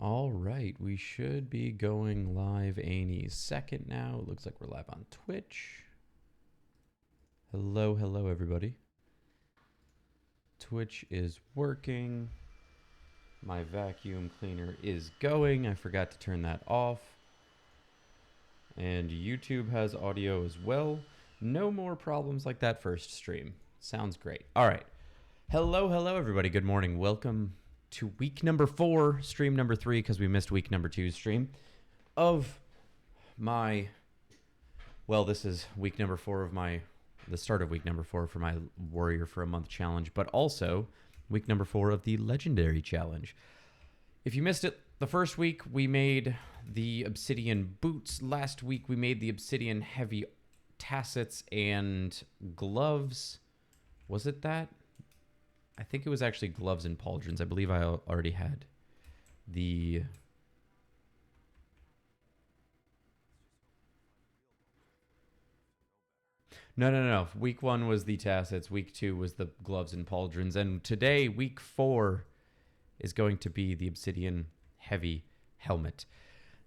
All right, we should be going live any second now. It looks like we're live on Twitch. Hello, everybody. Twitch is working. My vacuum cleaner is going. I forgot to turn that off. And YouTube has audio as well. No more problems like that first stream. Sounds great. All right. Hello, everybody. Good morning. Welcome to week number 4, stream number 3, because we missed week number 2's stream of my, well, this is week number 4 of my, the start of week number 4 for my Warrior for a Month challenge, but also week number 4 of the Legendary challenge. If you missed it, the first week we made the Obsidian boots. Last week we made the Obsidian heavy tassets and gloves. Was it that? I think it was actually gloves and pauldrons. I believe I already had the... No. Week 1 was the tassets. Week 2 was the gloves and pauldrons. And today, week 4, is going to be the Obsidian heavy helmet.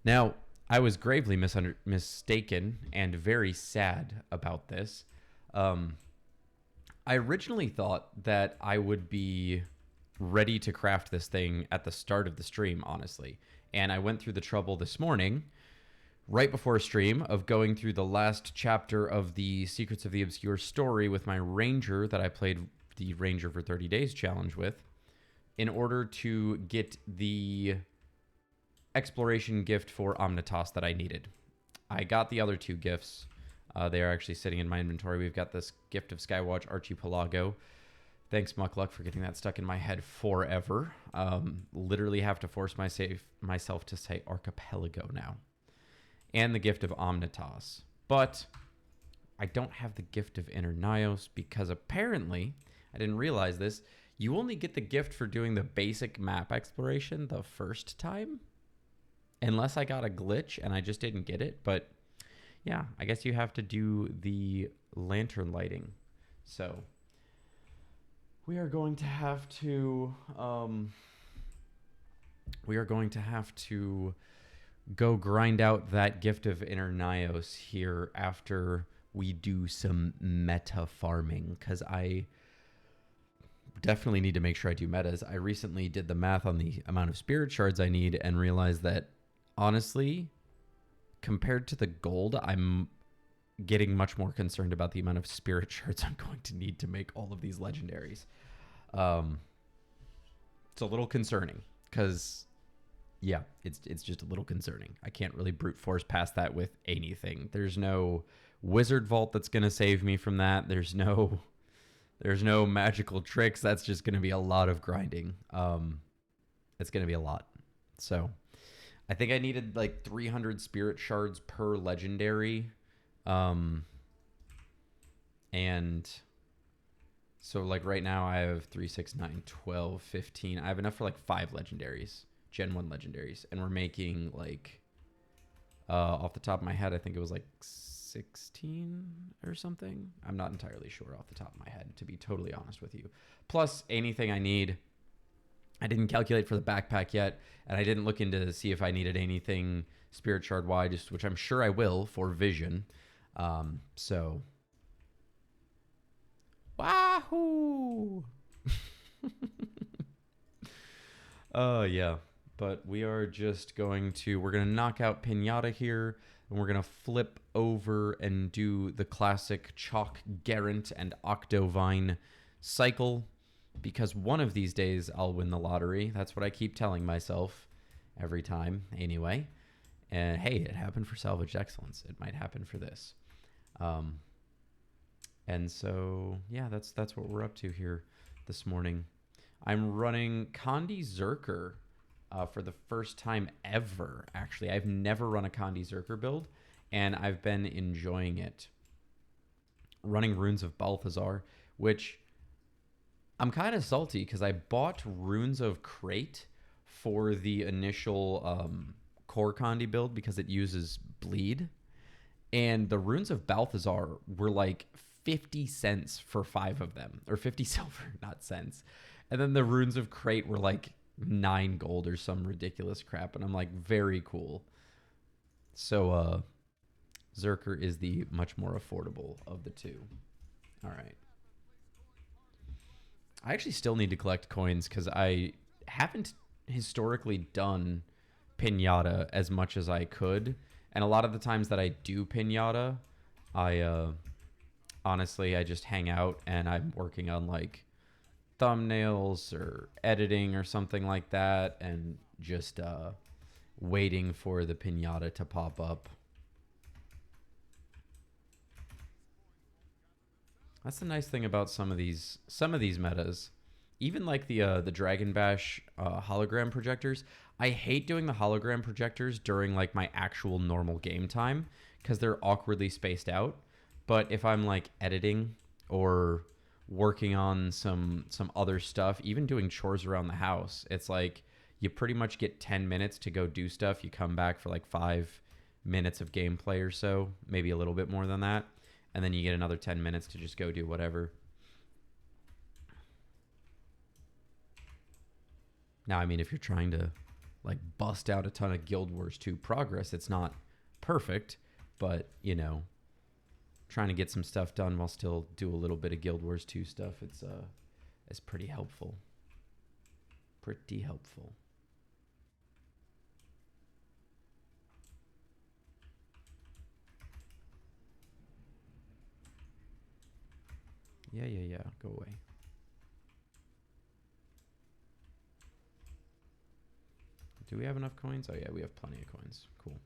Now, I was gravely mistaken and very sad about this. I originally thought that I would be ready to craft this thing at the start of the stream, honestly. And I went through the trouble this morning, right before stream, of going through the last chapter of the Secrets of the Obscure story with my ranger that I played the Ranger for 30 Days challenge with, in order to get the exploration gift for Omnitas that I needed. I got the other 2 gifts. They are actually sitting in my inventory. We've got this gift of Skywatch Archipelago. Thanks, Muckluck, for getting that stuck in my head forever. Literally have to force myself to say Archipelago now. And the gift of Omnitas. But I don't have the gift of Inner Nios because apparently, I didn't realize this, you only get the gift for doing the basic map exploration the first time. Unless I got a glitch and I just didn't get it, but... yeah, I guess you have to do the lantern lighting. So we are going to have to go grind out that gift of Inner Nios here after we do some meta farming, because I definitely need to make sure I do metas. I recently did the math on the amount of spirit shards I need and realized that honestly, compared to the gold, I'm getting much more concerned about the amount of spirit shards I'm going to need to make all of these legendaries. It's a little concerning because, yeah, it's just a little concerning. I can't really brute force past that with anything. There's no wizard vault that's going to save me from that. There's no magical tricks. That's just going to be a lot of grinding. It's going to be a lot. So... I think I needed like 300 spirit shards per legendary. And so like right now I have 3, 6, 9, 12, 15. I have enough for like 5 legendaries, Gen 1 legendaries. And we're making like, off the top of my head, I think it was like 16 or something. I'm not entirely sure off the top of my head, to be totally honest with you. Plus anything I need. I didn't calculate for the backpack yet, and I didn't look into see if I needed anything spirit shard wide, which I'm sure I will for vision. So, wahoo! Yeah. But we are just going to, we're going to knock out Pinata here, and we're going to flip over and do the classic Chalk Garant and Octovine cycle. Because one of these days I'll win the lottery. That's what I keep telling myself every time anyway. And hey, it happened for Salvaged Excellence. It might happen for this. And so, yeah, that's what we're up to here this morning. I'm running Condi Zerker for the first time ever, actually. I've never run a Condi Zerker build, and I've been enjoying it. Running Runes of Balthazar, which... I'm kind of salty because I bought Runes of Crate for the initial core Condi build because it uses bleed. And the Runes of Balthazar were like 50 cents for 5 of them. Or 50 silver, not cents. And then the Runes of Crate were like 9 gold or some ridiculous crap. And I'm like, very cool. So, Zerker is the much more affordable of the two. All right. I actually still need to collect coins because I haven't historically done Pinata as much as I could. And a lot of the times that I do Pinata, I honestly, I just hang out and I'm working on like thumbnails or editing or something like that and just waiting for the Pinata to pop up. That's the nice thing about some of these metas. Even like the Dragon Bash hologram projectors. I hate doing the hologram projectors during like my actual normal game time because they're awkwardly spaced out. But if I'm like editing or working on some other stuff, even doing chores around the house, it's like you pretty much get 10 minutes to go do stuff. You come back for like 5 minutes of gameplay or so, maybe a little bit more than that. And then you get another 10 minutes to just go do whatever. Now, I mean, if you're trying to like bust out a ton of Guild Wars 2 progress, it's not perfect, but you know, trying to get some stuff done while still do a little bit of Guild Wars 2 stuff, it's pretty helpful. Pretty helpful. Yeah. Go away. Do we have enough coins? Oh yeah, we have plenty of coins. Cool.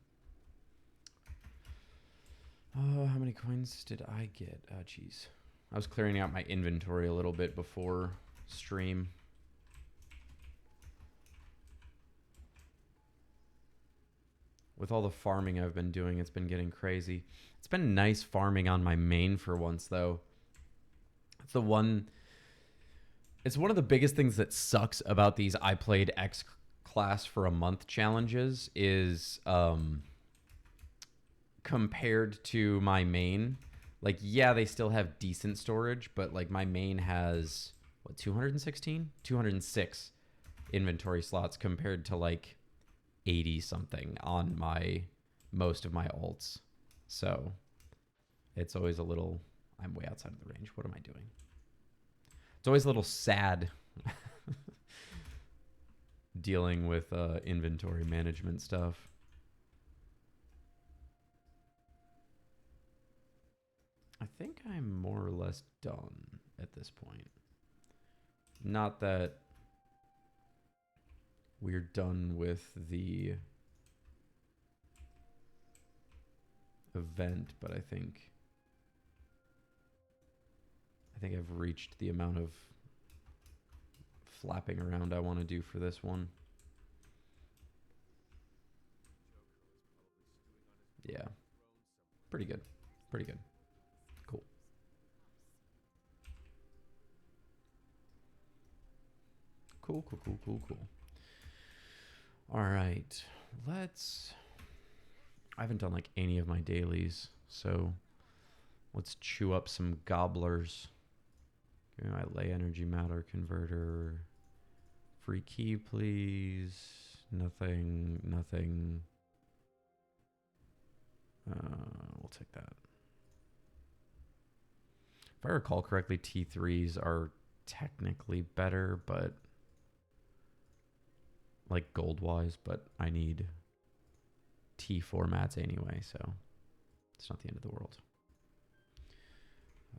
How many coins did I get? Oh, jeez. I was clearing out my inventory a little bit before stream. With all the farming I've been doing, it's been getting crazy. It's been nice farming on my main for once, though. It's one of the biggest things that sucks about these I played X class for a month challenges is compared to my main. Like, yeah, they still have decent storage, but like my main has, what, 216? 206 inventory slots compared to like 80 something on most of my alts. So it's always a little, I'm way outside of the range. What am I doing? It's always a little sad dealing with inventory management stuff. I think I'm more or less done at this point. Not that we're done with the event, but I think I've reached the amount of flapping around I want to do for this one. Yeah. Pretty good. Pretty good. Cool. Cool. All right. I haven't done like any of my dailies, so let's chew up some gobblers. Give me my lay energy matter converter. Free key, please. Nothing. We'll take that. If I recall correctly, T3s are technically better, but like gold-wise, but I need T formats anyway, so it's not the end of the world.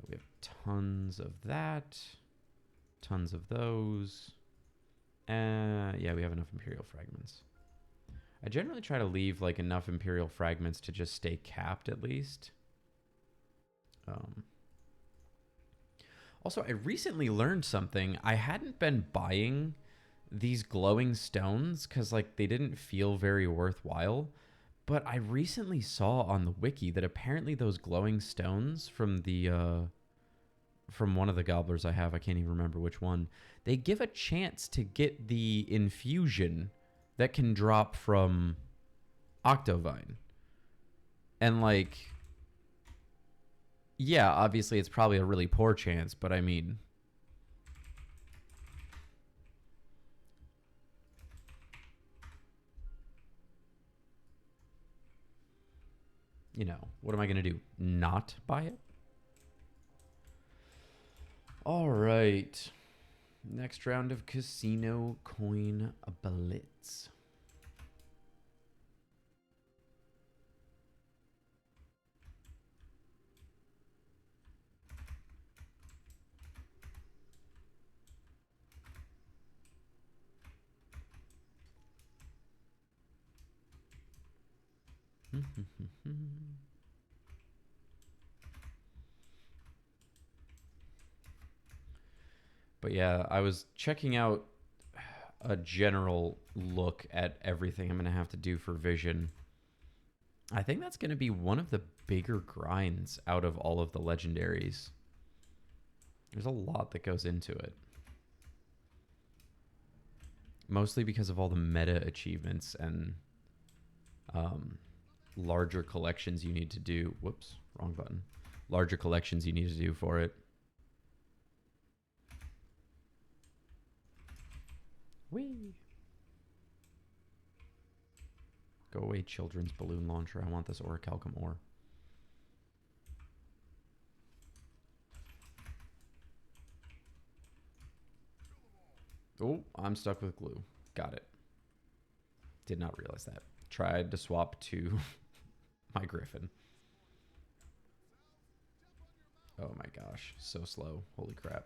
We have tons of that, tons of those. Yeah, we have enough Imperial fragments. I generally try to leave like enough Imperial fragments to just stay capped at least. Also, I recently learned something. I hadn't been buying these glowing stones because like they didn't feel very worthwhile. But I recently saw on the wiki that apparently those glowing stones from the from one of the gobblers I have, I can't even remember which one, they give a chance to get the infusion that can drop from Octovine. And like, yeah, obviously it's probably a really poor chance, but I mean, you know, what am I going to do? Not buy it? All right. Next round of casino coin blitz. But yeah, I was checking out a general look at everything I'm going to have to do for Vision. I think that's going to be one of the bigger grinds out of all of the legendaries. There's a lot that goes into it. Mostly because of all the meta achievements and larger collections you need to do. Whoops, wrong button. Larger collections you need to do for it. Whee! Go away, children's balloon launcher. I want this orichalcum ore. Oh, I'm stuck with glue. Got it. Did not realize that. Tried to swap to my griffin. Oh my gosh, so slow. Holy crap.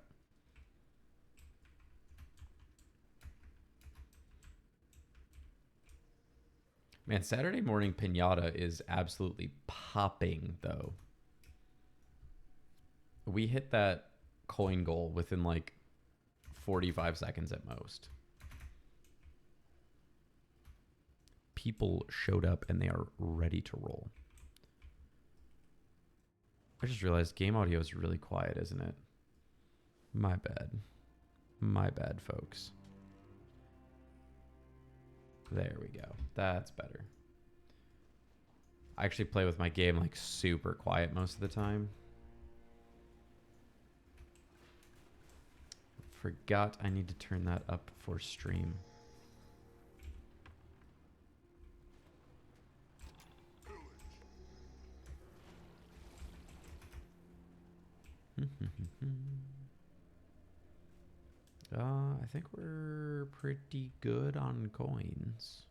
Man, Saturday morning pinata is absolutely popping, though. We hit that coin goal within like 45 seconds at most. People showed up and they are ready to roll. I just realized game audio is really quiet, isn't it? My bad. My bad, folks. There we go. That's better. I actually play with my game like super quiet most of the time. Forgot I need to turn that up for stream. I think we're pretty good on coins.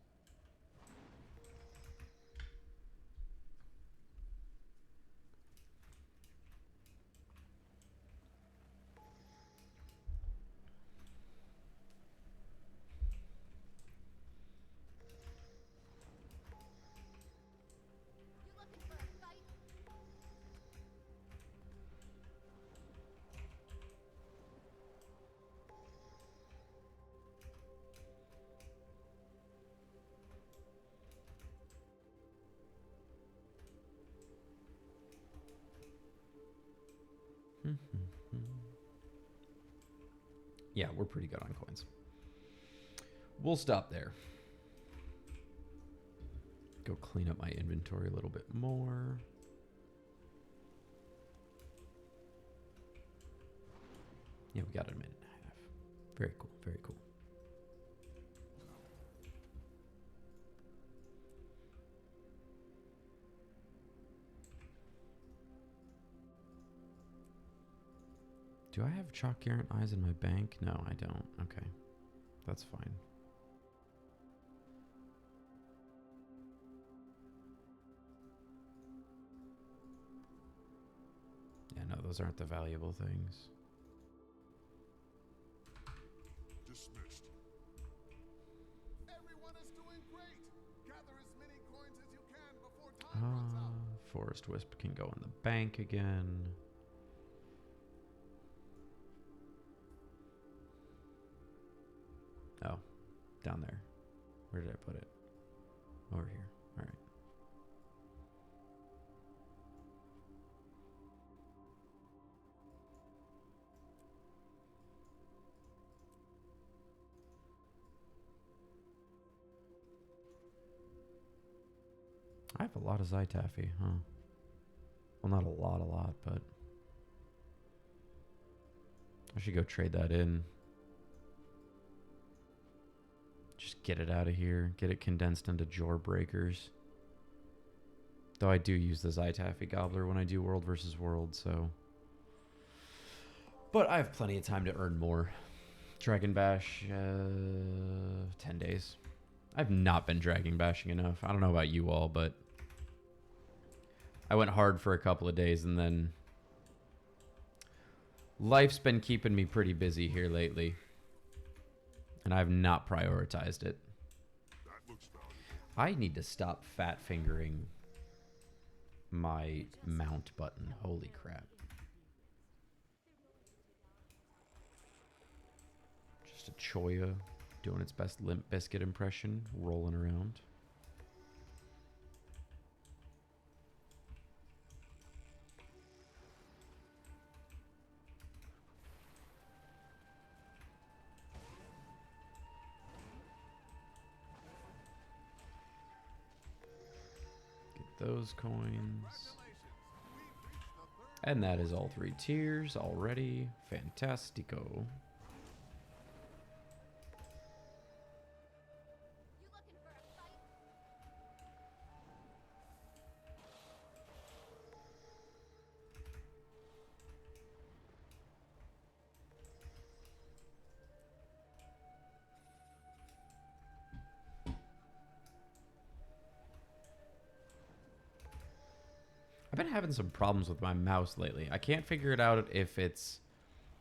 Yeah, we're pretty good on coins. We'll stop there. Go clean up my inventory a little bit more. Yeah, we got a minute and a half. Very cool, very cool. Do I have chalk Garrett eyes in my bank? No, I don't. Okay. That's fine. Yeah, no, those aren't the valuable things. Dismissed. Everyone is doing great. Gather as many coins as you can before time runs out. Forest Wisp can go in the bank again. Oh, down there. Where did I put it? Over here. All right. I have a lot of Zytaffy, huh? Well, not a lot, but I should go trade that in. Just get it out of here. Get it condensed into Jor breakers. Though I do use the Zytaffy Gobbler when I do World versus World, so. But I have plenty of time to earn more. Dragon Bash, 10 days. I've not been Dragon Bashing enough. I don't know about you all, but I went hard for a couple of days and then life's been keeping me pretty busy here lately. And I've not prioritized it. I need to stop fat fingering my mount button. Holy crap. Just a Choya doing its best Limp Biscuit impression, rolling around. Get those coins. And that is all 3 tiers already. Fantastico. I've been having some problems with my mouse lately. I can't figure it out if it's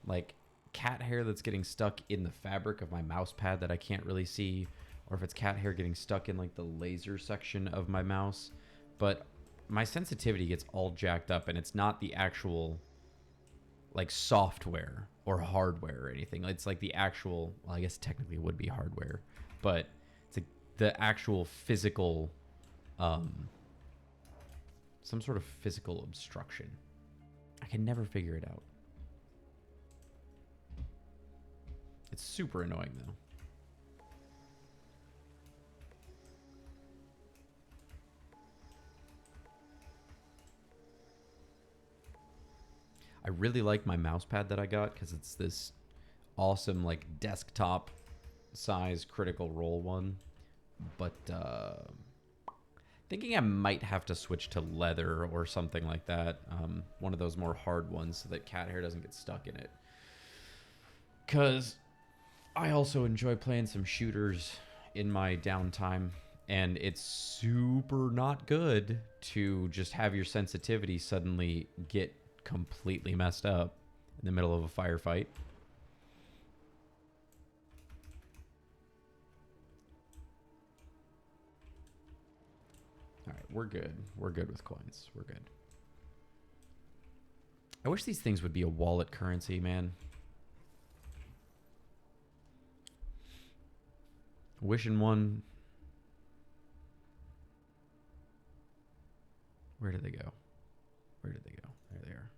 like cat hair that's getting stuck in the fabric of my mouse pad that I can't really see, or if it's cat hair getting stuck in like the laser section of my mouse. But my sensitivity gets all jacked up, and it's not the actual like software or hardware or anything. It's like the actual, well, I guess technically it would be hardware, but it's like the actual physical some sort of physical obstruction. I can never figure it out. It's super annoying though. I really like my mouse pad that I got because it's this awesome like desktop size Critical Role one. But thinking I might have to switch to leather or something like that. One of those more hard ones so that cat hair doesn't get stuck in it. Because I also enjoy playing some shooters in my downtime. And it's super not good to just have your sensitivity suddenly get completely messed up in the middle of a firefight. All right, we're good. We're good with coins. We're good. I wish these things would be a wallet currency, man. Wishing one. Where did they go? Where did they go? There they are.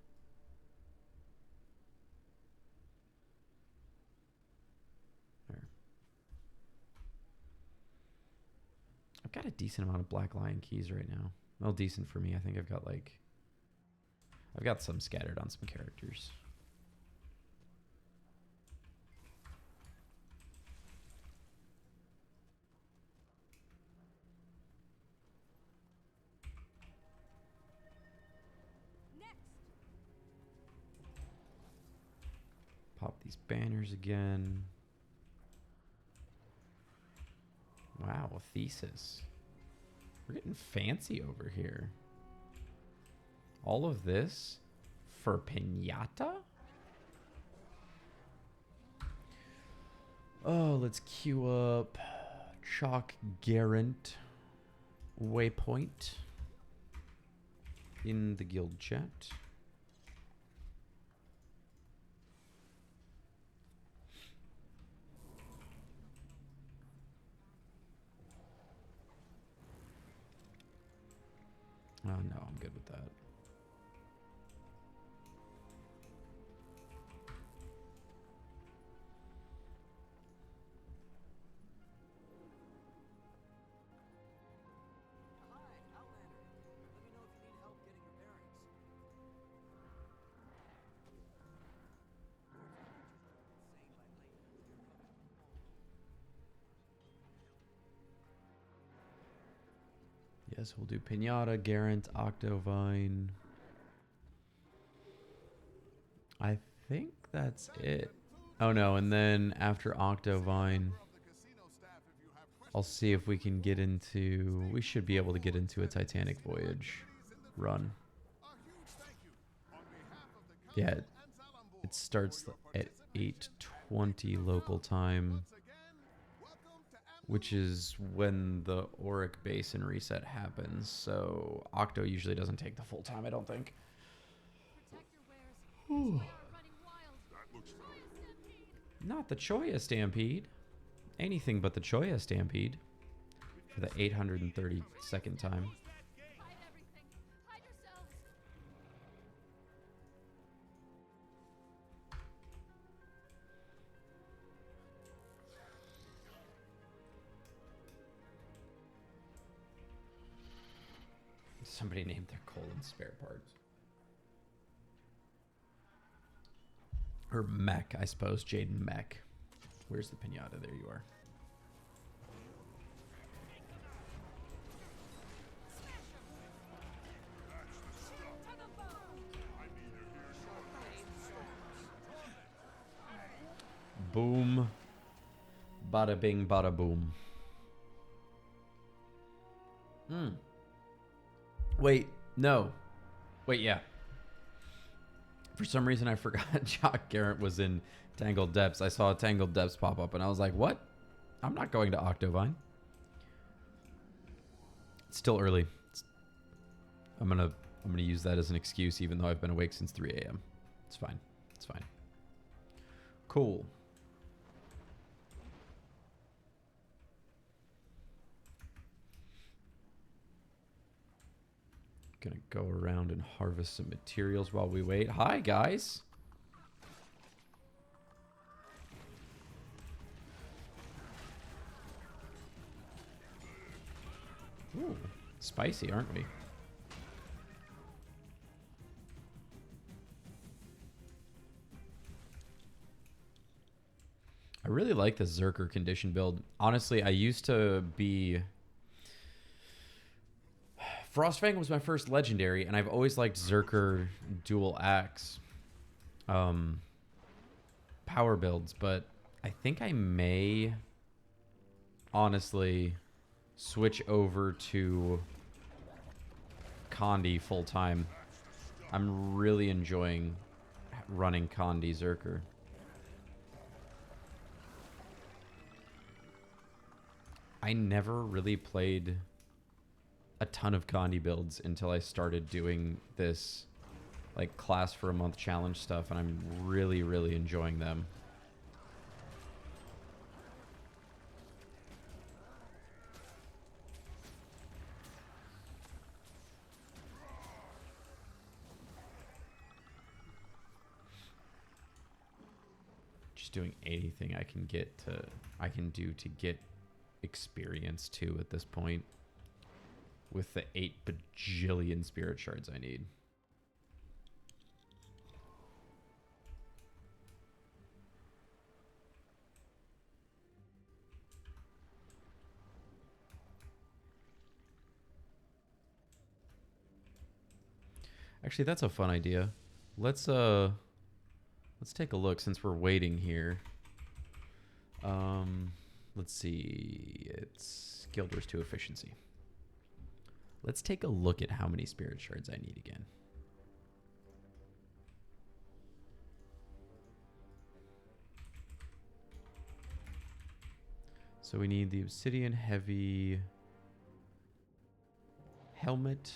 There. I've got a decent amount of Black Lion keys right now. Well, decent for me. I think I've got some scattered on some characters. Pop these banners again. Wow, a thesis. We're getting fancy over here. All of this for Pinata? Oh, let's queue up Chalk Garant Waypoint in the guild chat. Oh no, I'm good with that. Guess we'll do Pinata, Garant, Octovine. I think that's it. Oh no, and then after Octovine, I'll see if we can get into... We should be able to get into a Titanic Voyage run. Yeah, it starts at 8:20 local time, which is when the Auric Basin reset happens. So Octo usually doesn't take the full time, I don't think. Not the Choya Stampede. Anything but the Choya Stampede for the 832nd time. Somebody named their colon spare parts. Or Mech, I suppose. Jaden Mech. Where's the pinata? There you are. Boom. Bada bing, bada boom. Wait, no. Wait, yeah. For some reason, I forgot Jock Garrett was in Tangled Depths. I saw Tangled Depths pop up, and I was like, what? I'm not going to Octovine. It's still early. I'm gonna use that as an excuse, even though I've been awake since 3 a.m. It's fine. It's fine. Cool. Gonna go around and harvest some materials while we wait. Hi, guys. Ooh, spicy, aren't we? I really like the Zerker condition build. Honestly, I used to be... Frostfang was my first legendary, and I've always liked Zerker dual axe power builds, but I think I may honestly switch over to Condi full time. I'm really enjoying running Condi Zerker. I never really played a ton of Condi builds until I started doing this like class for a month challenge stuff, and I'm really, really enjoying them. Just doing anything I can do to get experience too at this point with the 8 bajillion spirit shards I need. Actually, that's a fun idea. Let's take a look since we're waiting here. Let's see. It's Guild Wars 2 efficiency. Let's take a look at how many spirit shards I need again. So we need the Obsidian Heavy helmet.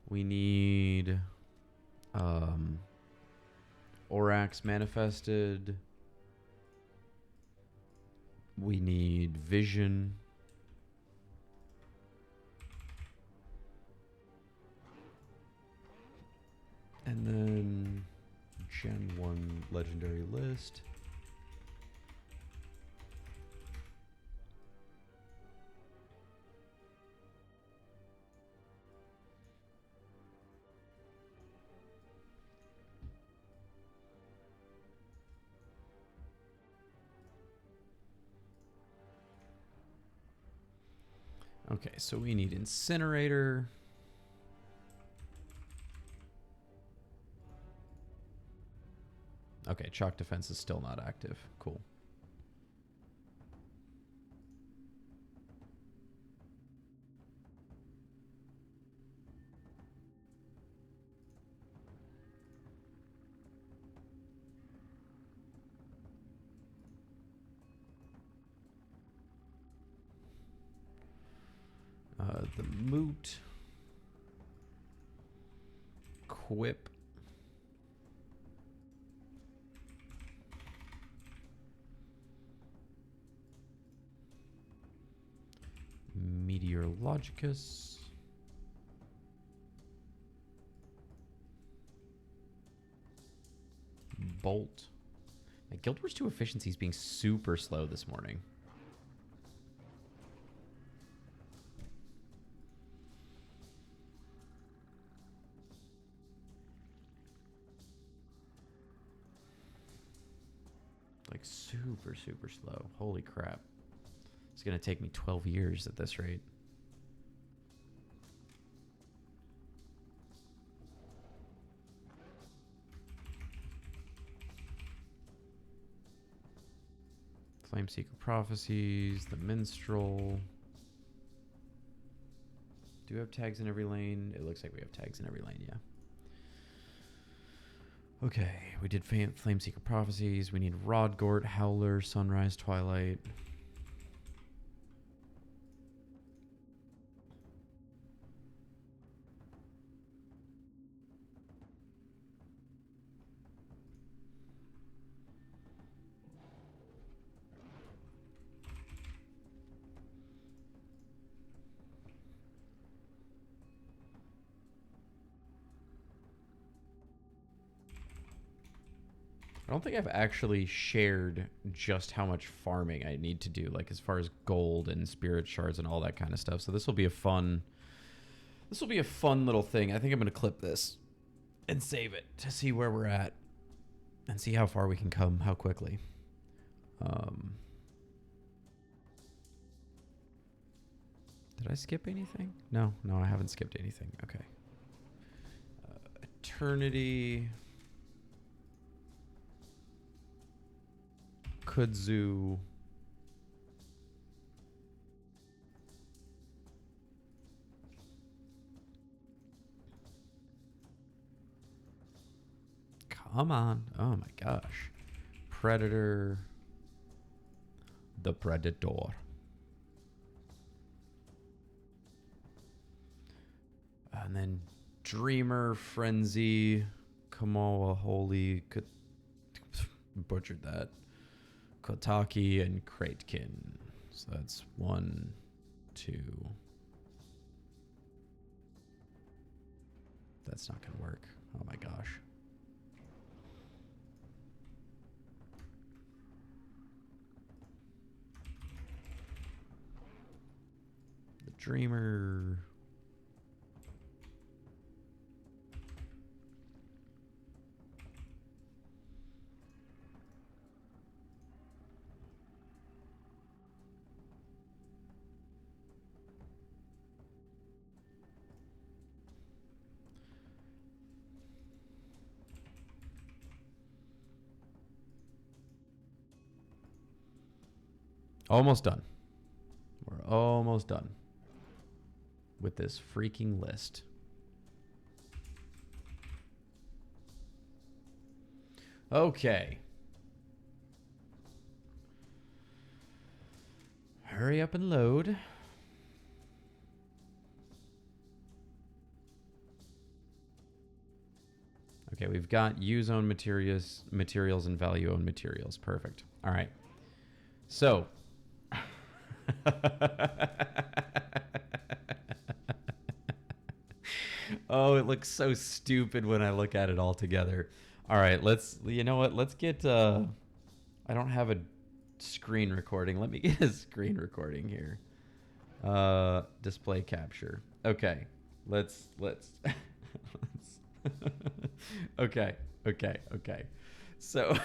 We need Orax Manifested. We need Vision. And then Gen 1 Legendary List. Okay, so we need incinerator. Okay, chalk defense is still not active. Cool. The moot. Quip. Meteorologicus. Bolt. My Guild Wars 2 efficiency is being super slow this morning. Like super, super slow. Holy crap. It's going to take me 12 years at this rate. Flameseeker Prophecies, the Minstrel. Do we have tags in every lane? It looks like we have tags in every lane, yeah. Okay, we did Flameseeker Prophecies. We need Rodgort, Howler, Sunrise, Twilight. I don't think I've actually shared just how much farming I need to do, like as far as gold and spirit shards and all that kind of stuff. So this will be a fun little thing. I think I'm going to clip this and save it to see where we're at and see how far we can come, how quickly. Did I skip anything? No, I haven't skipped anything. Okay. Eternity. Kudzu. Come on. Oh my gosh. Predator. The Predator. And then Dreamer, Frenzy, Kamoa, Holy, butchered that. Kotaki and Kratekin. So that's 1, 2. That's not going to work. Oh my gosh. The Dreamer. Almost done. We're almost done with this freaking list. Okay. Hurry up and load. Okay, we've use own materials and value own materials. Perfect. All right. So oh, it looks so stupid when I look at it all together. All right, you know what? Let's get, I don't have a screen recording. Let me get a screen recording here. Display capture. Okay, let's okay. So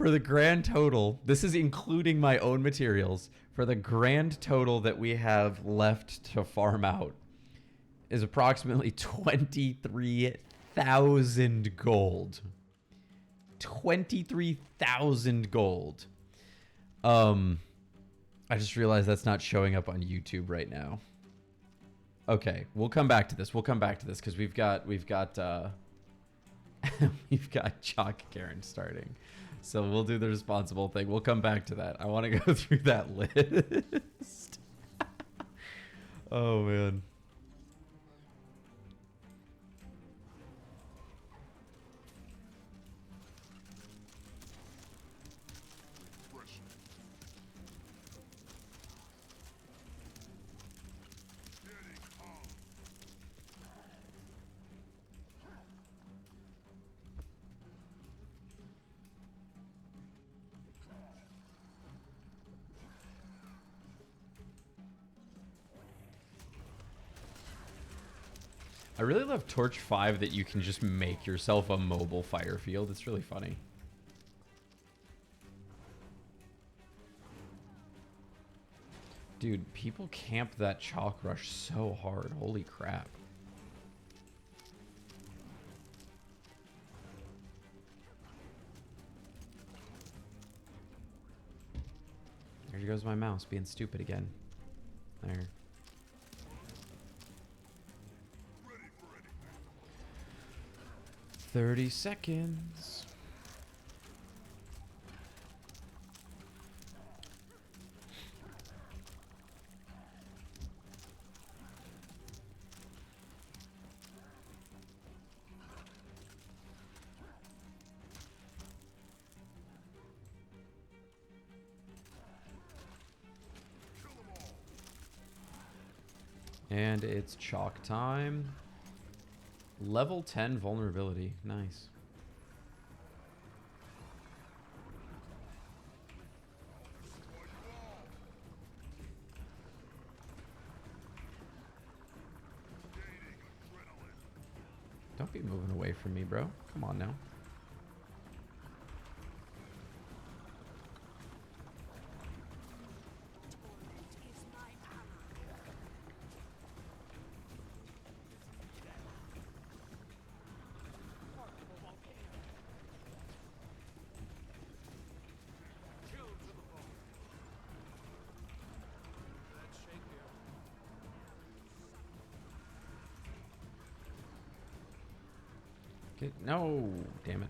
For the grand total, this is including my own materials. For the grand total that we have left to farm out is approximately 23,000 gold. 23,000 gold. I just realized that's not showing up on YouTube right now. Okay, we'll come back to this. We'll come back to this because we've got we've got Chalk Karen starting. So we'll do the responsible thing. We'll come back to that. I want to go through that list. Oh man. I really love Torch 5 that you can just make yourself a mobile fire field. It's really funny. Dude, people camp that chalk rush so hard. Holy crap. There goes my mouse being stupid again. There. 30 seconds. And it's chalk time. Level 10 vulnerability. Nice. Don't be moving away from me, bro. Come on now. No, damn it.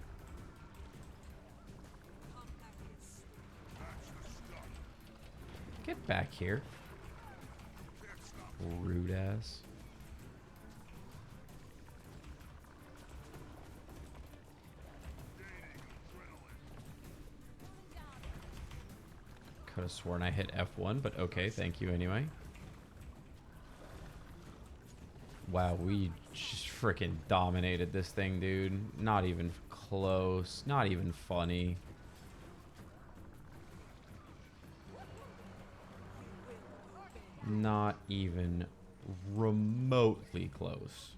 Get back here. Rude ass. Could have sworn I hit F1, but okay, thank you anyway. Wow, we just freaking dominated this thing, dude. Not even close. Not even funny. Not even remotely close.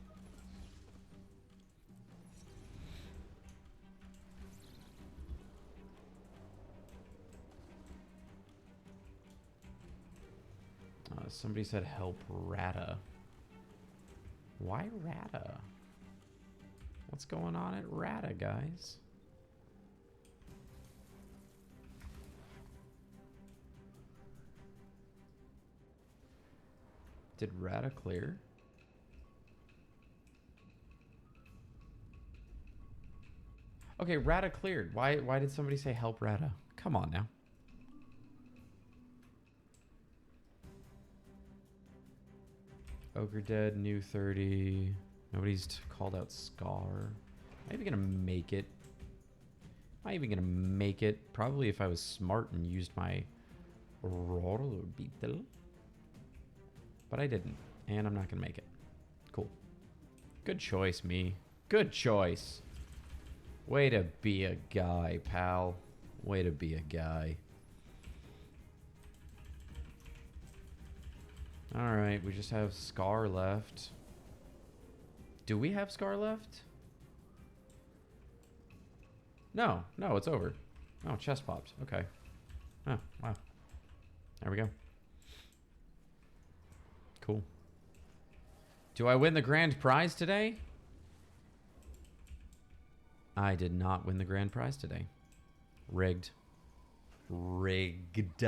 Somebody said help Rata. Why Rata? What's going on at Rata, guys? Did Rata clear? Okay, Rata cleared. Why did somebody say help Rata? Come on now. Ogre dead, new 30. Nobody's called out Scar. Am I even gonna make it? Am I even gonna make it? Probably if I was smart and used my roller beetle. But I didn't. And I'm not gonna make it. Cool. Good choice, me. Good choice. Way to be a guy, pal. Way to be a guy. Alright, we just have Scar left. Do we have Scar left? No, it's over. Oh, chest popped. Okay. Oh, wow. There we go. Cool. Do I win the grand prize today? I did not win the grand prize today. Rigged. Rigged.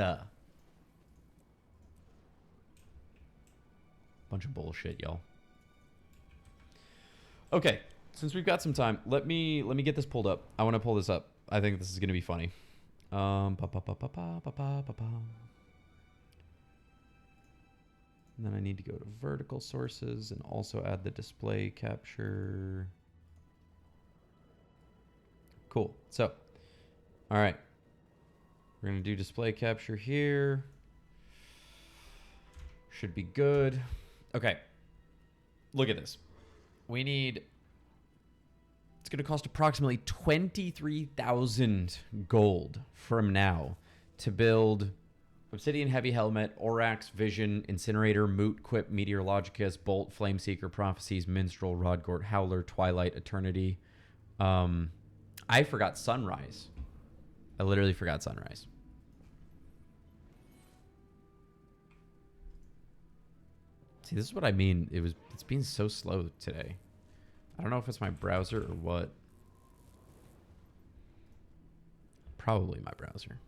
Bunch of bullshit, y'all. Okay, since we've got some time, let me get this pulled up. I want to pull this up. I think this is going to be funny. And then I need to go to vertical sources and also add the display capture. Cool. So, all right. We're going to do display capture here. Should be good. Okay. Look at this. We need... It's going to cost approximately 23,000 gold from now to build Obsidian Heavy Helmet, Orax, Vision, Incinerator, Moot, Quip, Meteorologicus, Bolt, Flameseeker, Prophecies, Minstrel, Rodgort, Howler, Twilight, Eternity. I forgot Sunrise. I literally forgot Sunrise. See, this is what I mean. It's been so slow today. I don't know if it's my browser or what. Probably my browser.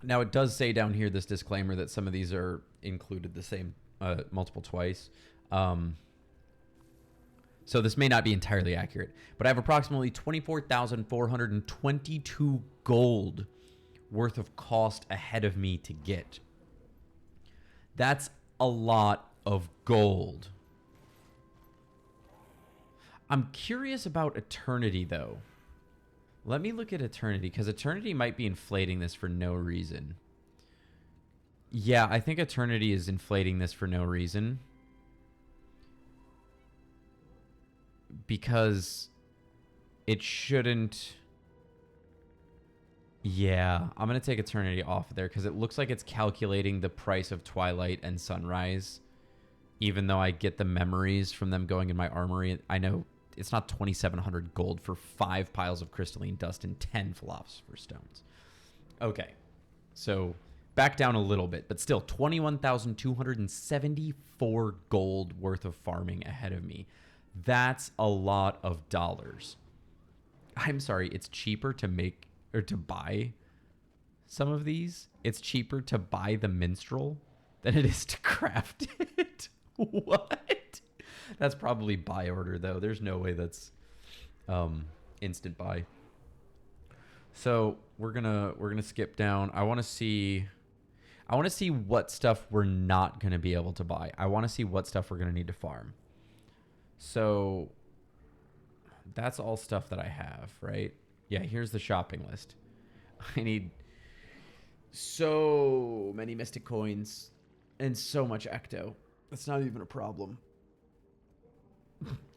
Now, it does say down here, this disclaimer, that some of these are included the same multiple twice. So this may not be entirely accurate. But I have approximately 24,422 gold worth of cost ahead of me to get. That's a lot of gold. I'm curious about Eternity, though. Let me look at Eternity, because Eternity might be inflating this for no reason. Yeah, I think Eternity is inflating this for no reason. Because it shouldn't... Yeah, I'm going to take Eternity off of there, because it looks like it's calculating the price of Twilight and Sunrise. Even though I get the memories from them going in my armory, I know it's not 2,700 gold for 5 piles of crystalline dust and 10 philosopher's stones. Okay, so back down a little bit, but still 21,274 gold worth of farming ahead of me. That's a lot of dollars. I'm sorry, it's cheaper to make or to buy some of these. It's cheaper to buy the minstrel than it is to craft it. What? That's probably buy order, though. There's no way that's instant buy. So we're gonna skip down. I want to see what stuff we're not gonna be able to buy. I want to see what stuff we're gonna need to farm. So that's all stuff that I have, right? Yeah, here's the shopping list. I need so many mystic coins and so much ecto. That's not even a problem.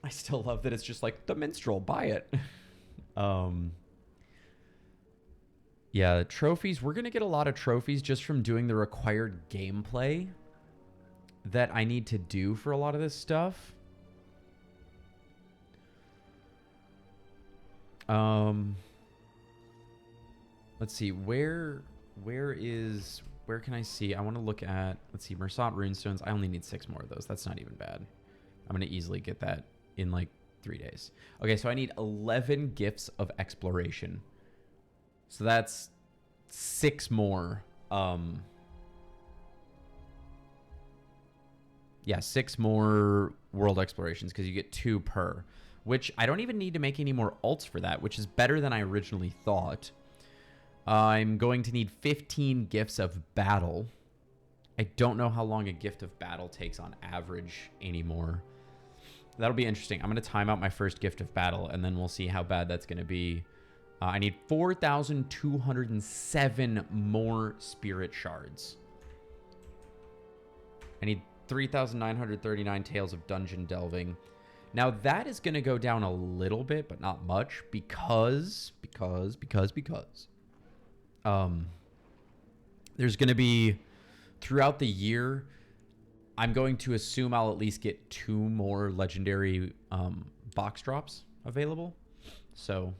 I still love that it's just like the minstrel, buy it. Yeah, trophies. We're gonna get a lot of trophies just from doing the required gameplay that I need to do for a lot of this stuff. Let's see, where can I see? I want to look at, let's see, Mersant runestones. I only need 6 more of those. That's not even bad. I'm going to easily get that in like 3 days. Okay, so I need 11 gifts of exploration. So that's 6 more. Yeah, 6 more world explorations because you get 2 per, which I don't even need to make any more alts for that, which is better than I originally thought. I'm going to need 15 gifts of battle. I don't know how long a gift of battle takes on average anymore. That'll be interesting. I'm going to time out my first gift of battle, and then we'll see how bad that's going to be. I need 4,207 more spirit shards. I need 3,939 tales of dungeon delving. Now, that is going to go down a little bit, but not much, because there's going to be, throughout the year, I'm going to assume I'll at least get 2 more legendary box drops available. So,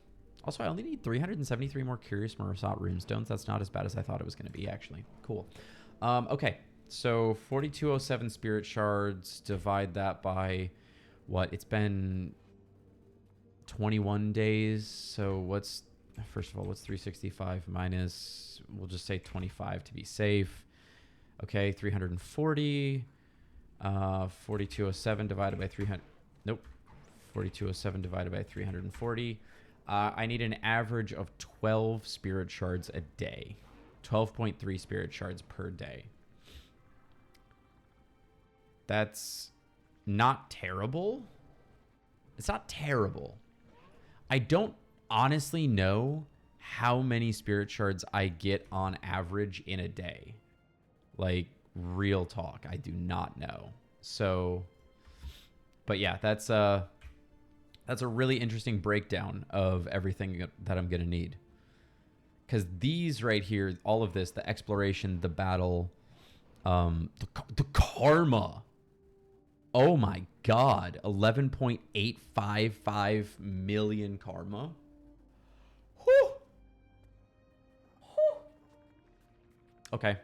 also, I only need 373 more Curious Marasat Runestones. That's not as bad as I thought it was going to be, actually. Cool. Okay, so 4207 Spirit Shards. Divide that by what? It's been 21 days. So what's, first of all, what's 365 minus, we'll just say 25 to be safe. Okay, 340. 4207 divided by 300. Nope. 4207 divided by 340. I need an average of 12 spirit shards a day. 12.3 spirit shards per day. That's not terrible. It's not terrible. I don't honestly know how many spirit shards I get on average in a day. Like, real talk, I do not know. So, but yeah, that's a really interesting breakdown of everything that I'm gonna need. Because these right here, all of this, the exploration, the battle, the karma. Oh my god, 11.855 million karma. Whew. Whew. Okay.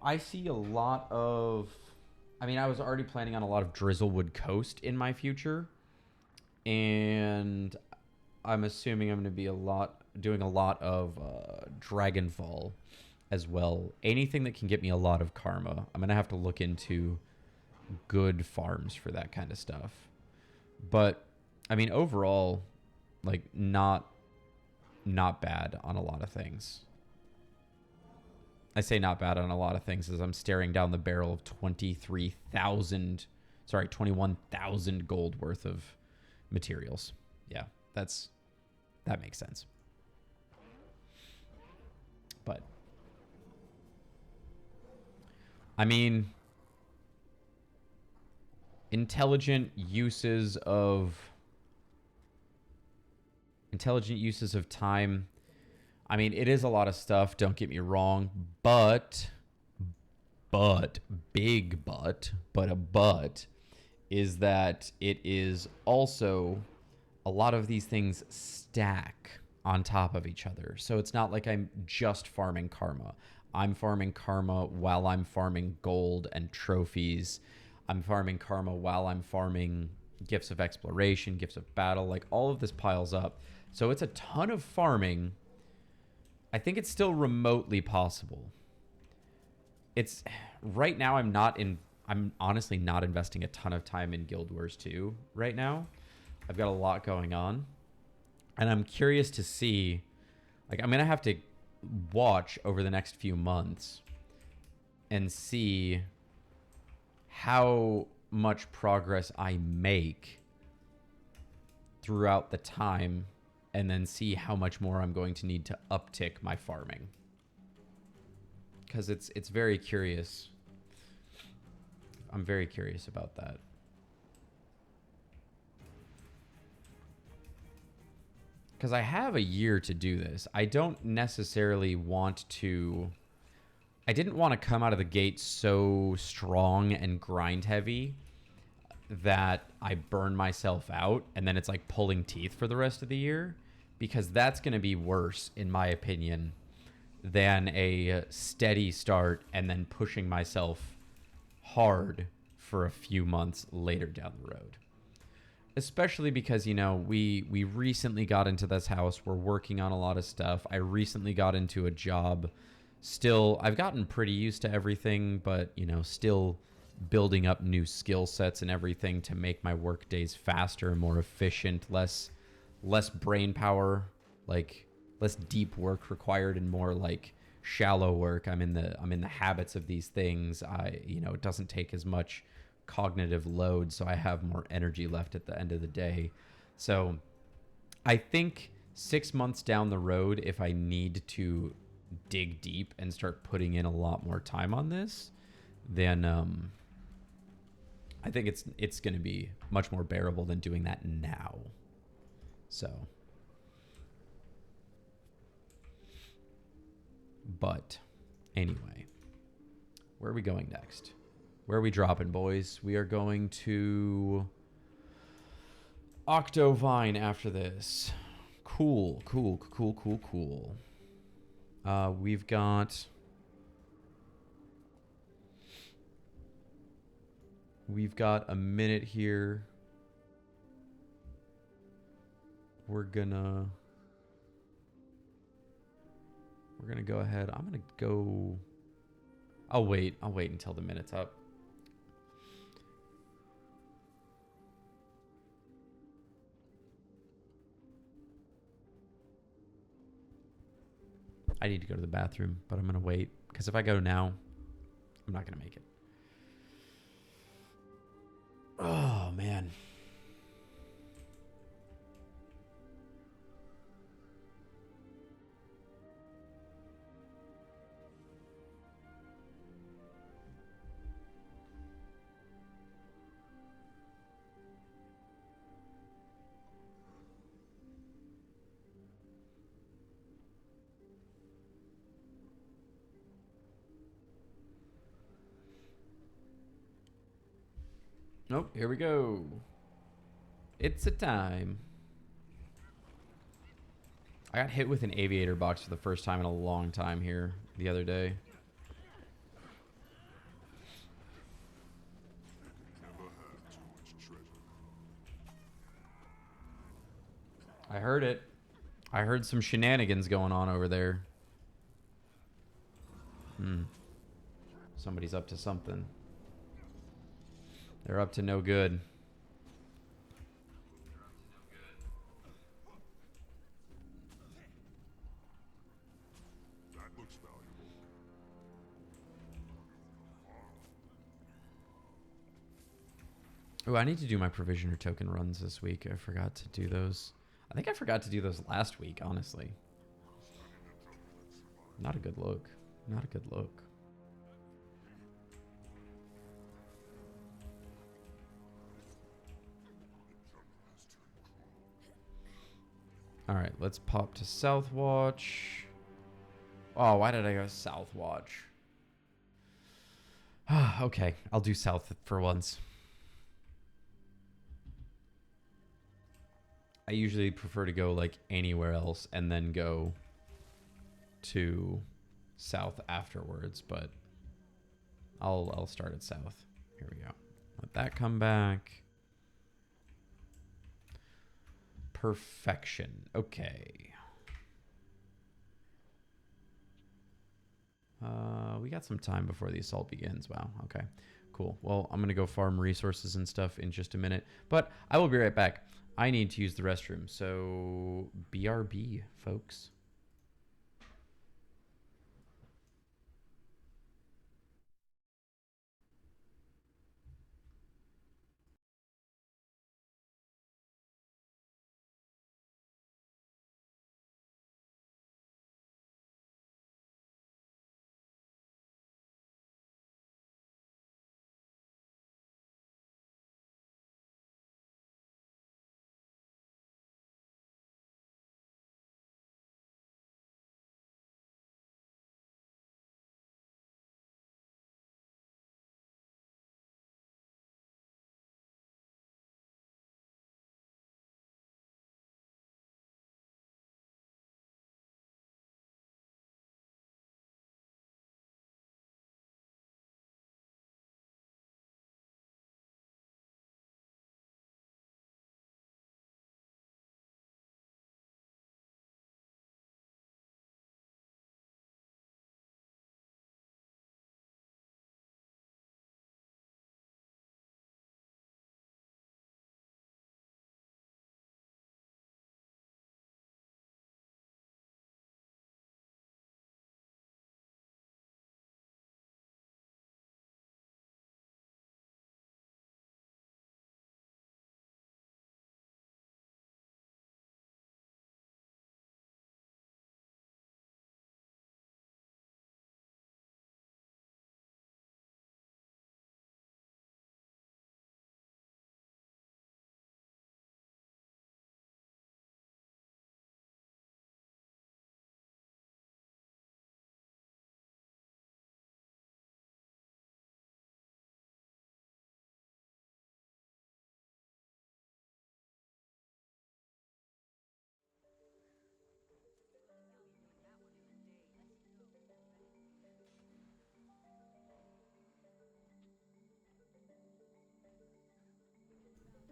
I see a lot of, I mean, I was already planning on a lot of Drizzlewood Coast in my future, and I'm assuming I'm going to be doing a lot of Dragonfall as well. Anything that can get me a lot of karma. I'm going to have to look into good farms for that kind of stuff. But I mean, overall, like not bad on a lot of things. I say not bad on a lot of things as I'm staring down the barrel of 21,000 gold worth of materials. Yeah, that makes sense. But I mean, intelligent uses of time. I mean, it is a lot of stuff, don't get me wrong, but a but is that it is also a lot of these things stack on top of each other. So it's not like I'm just farming karma. I'm farming karma while I'm farming gold and trophies. I'm farming karma while I'm farming gifts of exploration, gifts of battle. Like, all of this piles up. So it's a ton of farming. I think it's still remotely possible. It's right now I'm honestly not investing a ton of time in Guild Wars 2 right now. I've got a lot going on. And I'm curious to see, like, I'm going to have to watch over the next few months and see how much progress I make throughout the time, and then see how much more I'm going to need to uptick my farming. Because it's very curious. I'm very curious about that. Because I have a year to do this. I don't necessarily want to... I didn't want to come out of the gate so strong and grind heavy that I burn myself out and then it's like pulling teeth for the rest of the year. Because that's going to be worse, in my opinion, than a steady start and then pushing myself hard for a few months later down the road. Especially because, you know, we recently got into this house. We're working on a lot of stuff. I recently got into a job. Still, I've gotten pretty used to everything, but, you know, still building up new skill sets and everything to make my work days faster, more efficient, less brain power, like less deep work required and more like shallow work. I'm in the habits of these things. It doesn't take as much cognitive load, so I have more energy left at the end of the day. So I think 6 months down the road, if I need to dig deep and start putting in a lot more time on this, then I think it's going to be much more bearable than doing that now. So, but anyway, Where are we going next? Where are we dropping, boys? We are going to Octovine after this. Cool. We've got a minute here. We're gonna go ahead. I'm gonna go. I'll wait until the minute's up. I need to go to the bathroom, but I'm gonna wait because if I go now, I'm not gonna make it. Oh man. Nope, here we go. It's a time. I got hit with an aviator box for the first time in a long time here the other day. I heard it. I heard some shenanigans going on over there. Somebody's up to something. They're up to no good. That looks valuable. Oh, I need to do my provisioner token runs this week. I forgot to do those. I think I forgot to do those last week, honestly. Not a good look. Not a good look. All right, let's pop to Southwatch. Oh, why did I go Southwatch? Okay, I'll do South for once. I usually prefer to go like anywhere else and then go to South afterwards, but I'll start at South. Here we go. Let that come back. Perfection. Okay. We got some time before the assault begins. Wow. Okay. Cool. Well, I'm going to go farm resources and stuff in just a minute, but I will be right back. I need to use the restroom. So BRB, folks.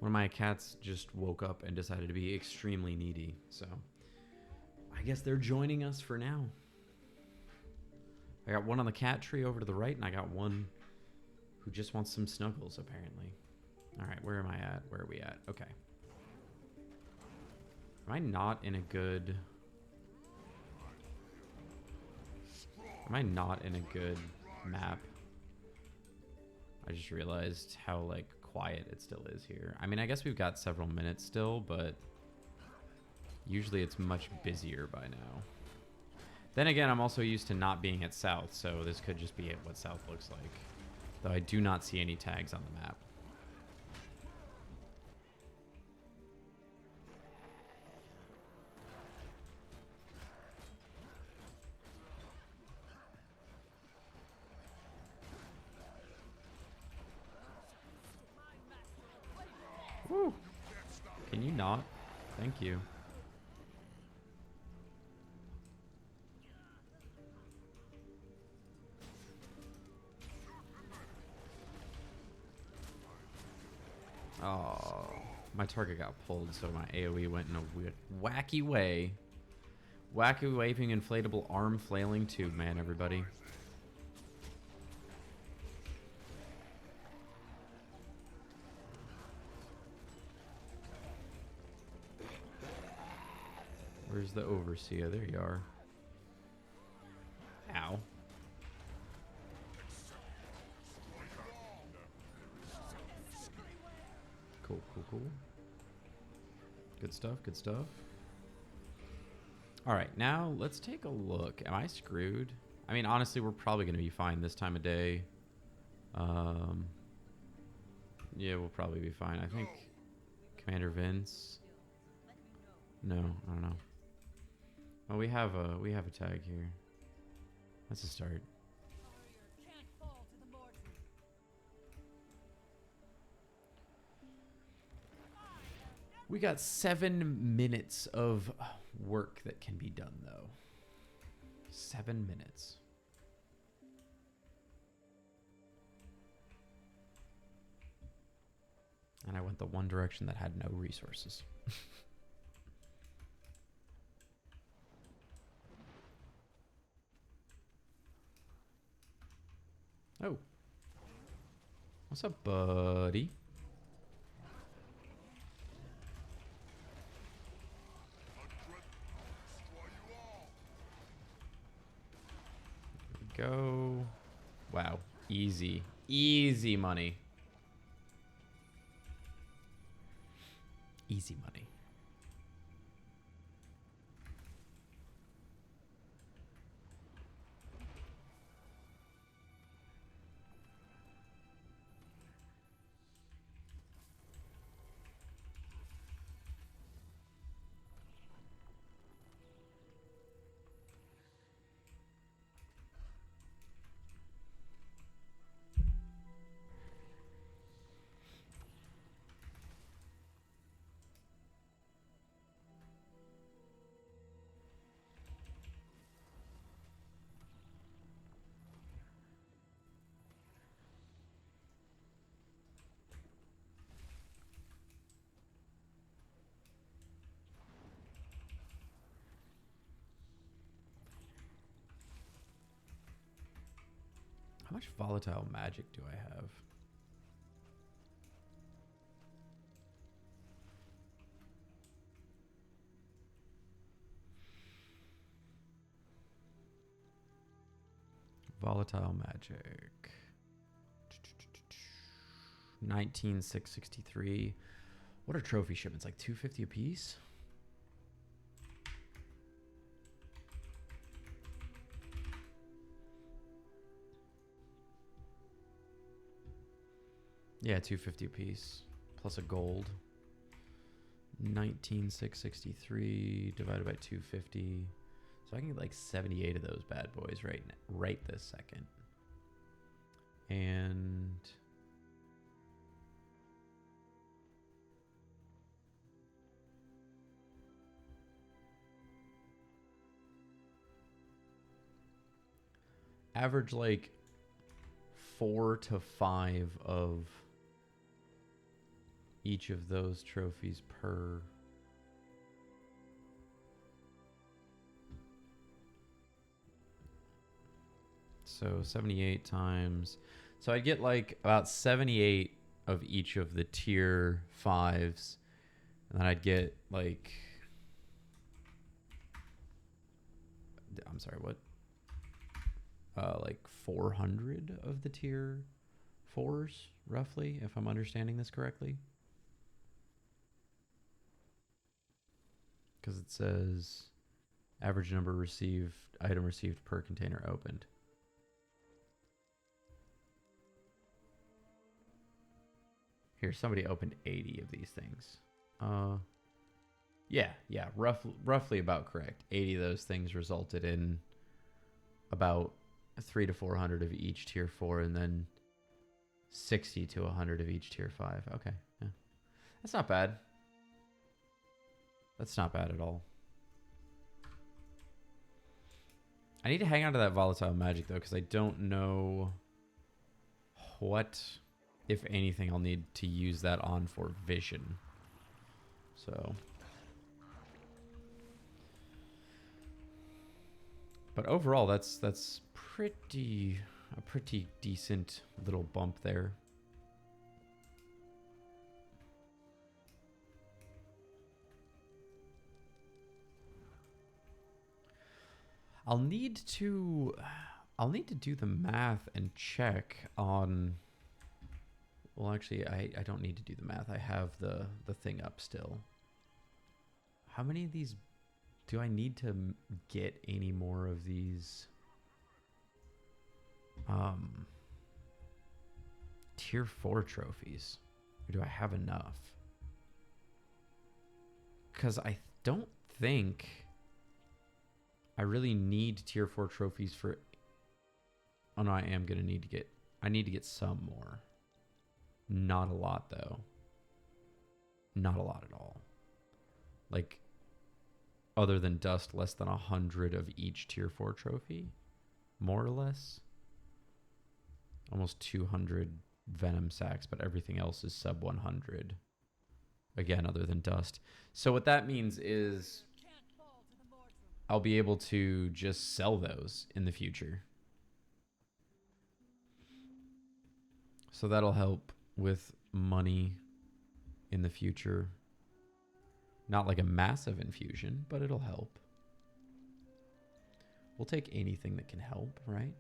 One of my cats just woke up and decided to be extremely needy, so I guess they're joining us for now. I got one on the cat tree over to the right, and I got one who just wants some snuggles, apparently. All right, where am I at? Where are we at? Okay. Am I not in a good... Am I not in a good map? I just realized how, like, quiet it still is here. I mean, I guess we've got several minutes still, but usually it's much busier by now. Then again, I'm also used to not being at south, so this could just be what south looks like. Though I do not see any tags on the map. Woo! Can you not? Thank you. Oh, my target got pulled, so my AoE went in a weird, wacky way. Wacky waving inflatable arm flailing tube, man, everybody. Where's the overseer? There you are. Ow. Cool, cool, cool. Good stuff, good stuff. All right, now let's take a look. Am I screwed? I mean, honestly, we're probably going to be fine this time of day. Yeah, we'll probably be fine. I think Commander Vince. No, I don't know. Oh, we have a tag here. That's a start. We got 7 minutes of work that can be done, though. 7 minutes. And I went the one direction that had no resources. Oh. What's up, buddy? Go. Wow. Easy. Easy money. Easy money. How much volatile magic do I have? Volatile magic. 19,663. What are trophy shipments? Like 250 a piece? Yeah, 250 a piece. Plus a gold. 19,663 divided by 250. So I can get like 78 of those bad boys right this second. And average like 4 to 5 of each of those trophies per. So 78 times. So I'd get like about 78 of each of the tier 5s. And then I'd get like. I'm sorry, what? Like 400 of the tier 4s, roughly, if I'm understanding this correctly. Because it says average number received, item received per container opened. Here, somebody opened 80 of these things. Yeah, roughly about correct. 80 of those things resulted in about 300 to 400 of each tier 4, and then 60 to 100 of each tier 5. Okay, yeah. That's not bad. That's not bad at all. I need to hang on to that volatile magic, though, because I don't know what, if anything, I'll need to use that on for vision. So. But overall, that's a pretty decent little bump there. I'll need to do the math and check on. Well, actually, I don't need to do the math. I have the thing up still. How many of these do I need to get any more of these tier 4 trophies? Or do I have enough? Because I don't think I really need tier 4 trophies for. Oh no, I am gonna need to get. I need to get some more. Not a lot though. Not a lot at all. Like, other than dust, less than 100 of each tier 4 trophy, more or less. Almost 200 venom sacks, but everything else is sub 100. Again, other than dust. So what that means is I'll be able to just sell those in the future. So that'll help with money in the future. Not like a massive infusion, but it'll help. We'll take anything that can help, right?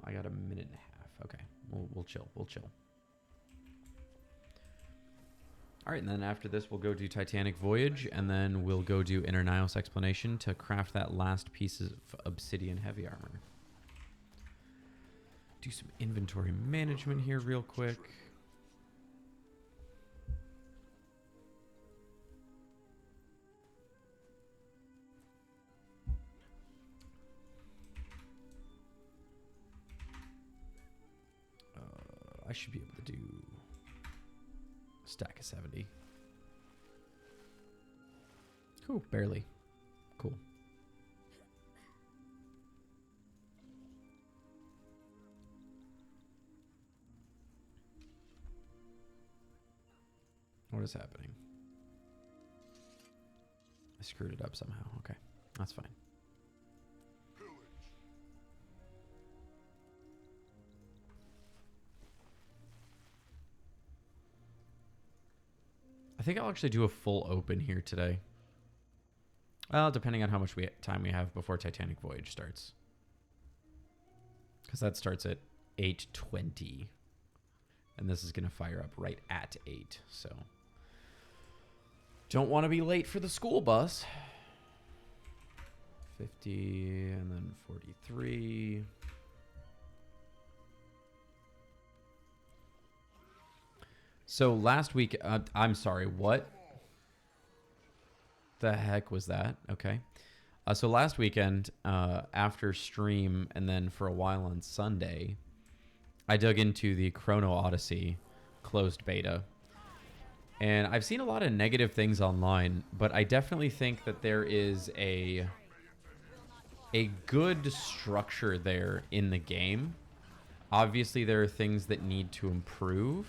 I got a minute and a half. Okay, we'll chill. We'll chill. All right, and then after this, we'll go do Titanic Voyage, and then we'll go do Inner Nios Explanation to craft that last piece of Obsidian Heavy Armor. Do some inventory management here real quick. I should be able to do a stack of 70. Cool, barely. Cool. What is happening? I screwed it up somehow. Okay, that's fine. I think I'll actually do a full open here today. Well, depending on how much time we have before Titanic Voyage starts. Because that starts at 8:20. And this is going to fire up right at 8. So, don't want to be late for the school bus. 50 and then 43. So last week, I'm sorry, what the heck was that? Okay. So last weekend, after stream and then for a while on Sunday, I dug into the Chrono Odyssey closed beta. And I've seen a lot of negative things online, but I definitely think that there is a a good structure there in the game. Obviously, there are things that need to improve.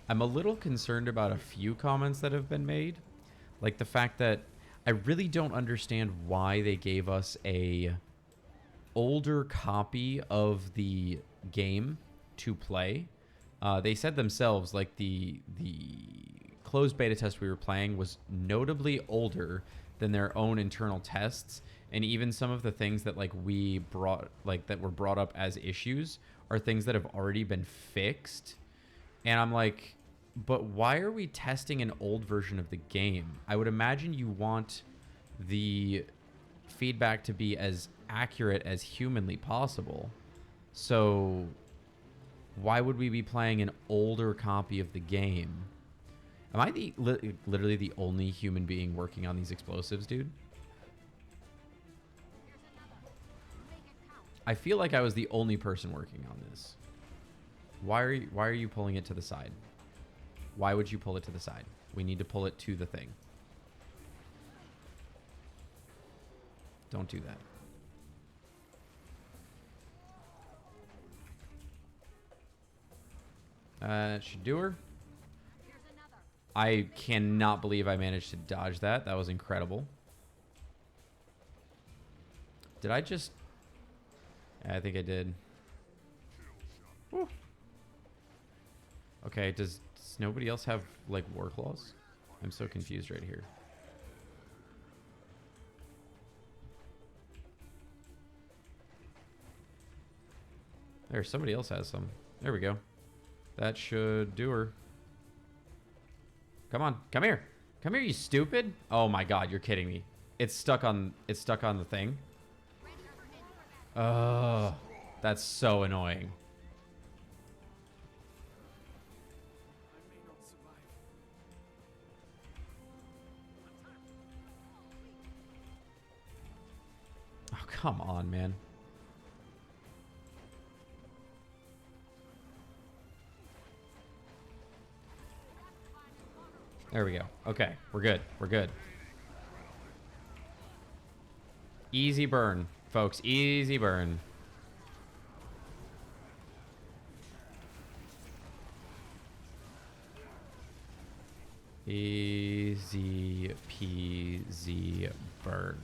I'm a little concerned about a few comments that have been made. Like the fact that I really don't understand why they gave us a older copy of the game to play. They said themselves, like the closed beta test we were playing was notably older than their own internal tests, and even some of the things that like we brought, like that were brought up as issues, are things that have already been fixed. And I'm like, but why are we testing an old version of the game? I would imagine you want the feedback to be as accurate as humanly possible. So why would we be playing an older copy of the game? Am I literally the only human being working on these explosives, dude? I feel like I was the only person working on this. Why are you pulling it to the side? Why would you pull it to the side? We need to pull it to the thing. Don't do that. Should do her. I cannot believe I managed to dodge that. That was incredible. Did I just... I think I did. Woo. Okay, does nobody else have, like, war claws? I'm so confused right here. There, somebody else has some. There we go. That should do her. Come on, come here. Come here, you stupid. Oh my god, you're kidding me. It's stuck on the thing. Oh, that's so annoying. Oh, come on, man. There we go. Okay, we're good. We're good. Easy burn, folks. Easy burn. Easy peasy burn.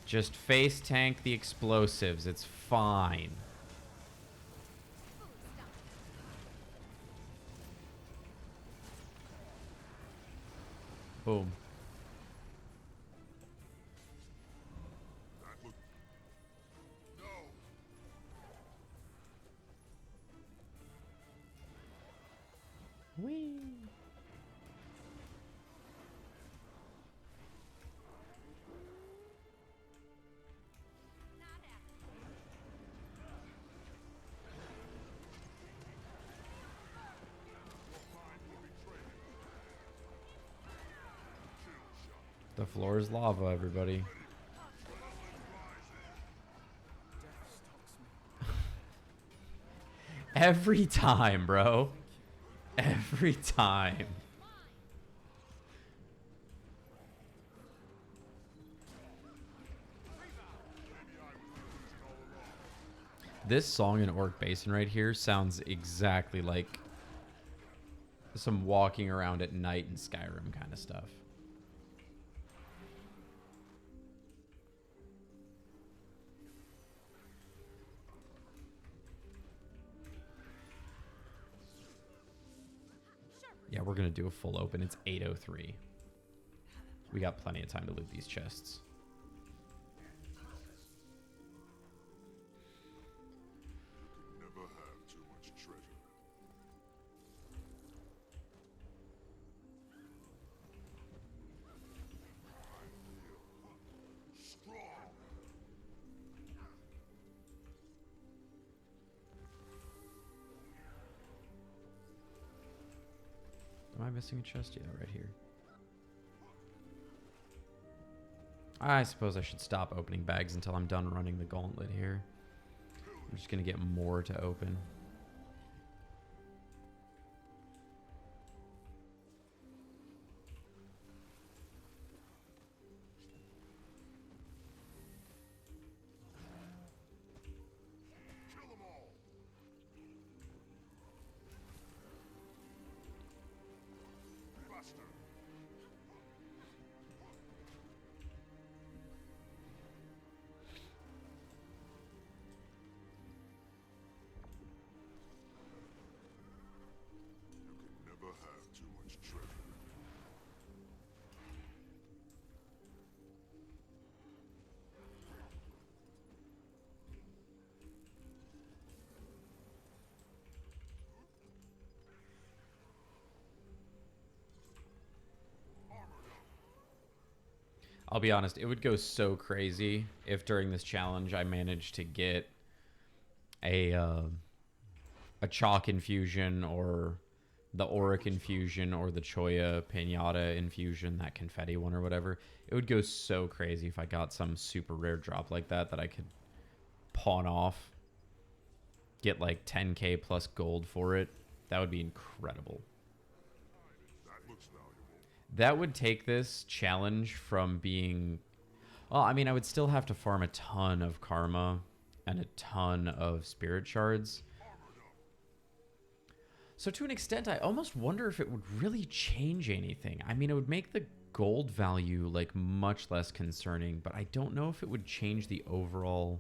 Just face tank the explosives. It's fine. Boom. Whee. The floor is lava, everybody. Every time, bro. Every time. This song in Orc Basin right here sounds exactly like some walking around at night in Skyrim kind of stuff. Yeah, we're going to do a full open. It's 8:03. We got plenty of time to loot these chests. Never have too much treasure. Strong. Am I missing a chest? Yeah, right here. I suppose I should stop opening bags until I'm done running the gauntlet here. I'm just going to get more to open. I'll be honest, it would go so crazy if during this challenge I managed to get a chalk infusion or the auric infusion or the choya pinata infusion, that confetti one or whatever. It would go so crazy if I got some super rare drop like that I could pawn off, get like 10k plus gold for it. That would be incredible. That would take this challenge from being... Well, I mean, I would still have to farm a ton of karma and a ton of spirit shards. So to an extent, I almost wonder if it would really change anything. I mean, it would make the gold value like much less concerning, but I don't know if it would change the overall...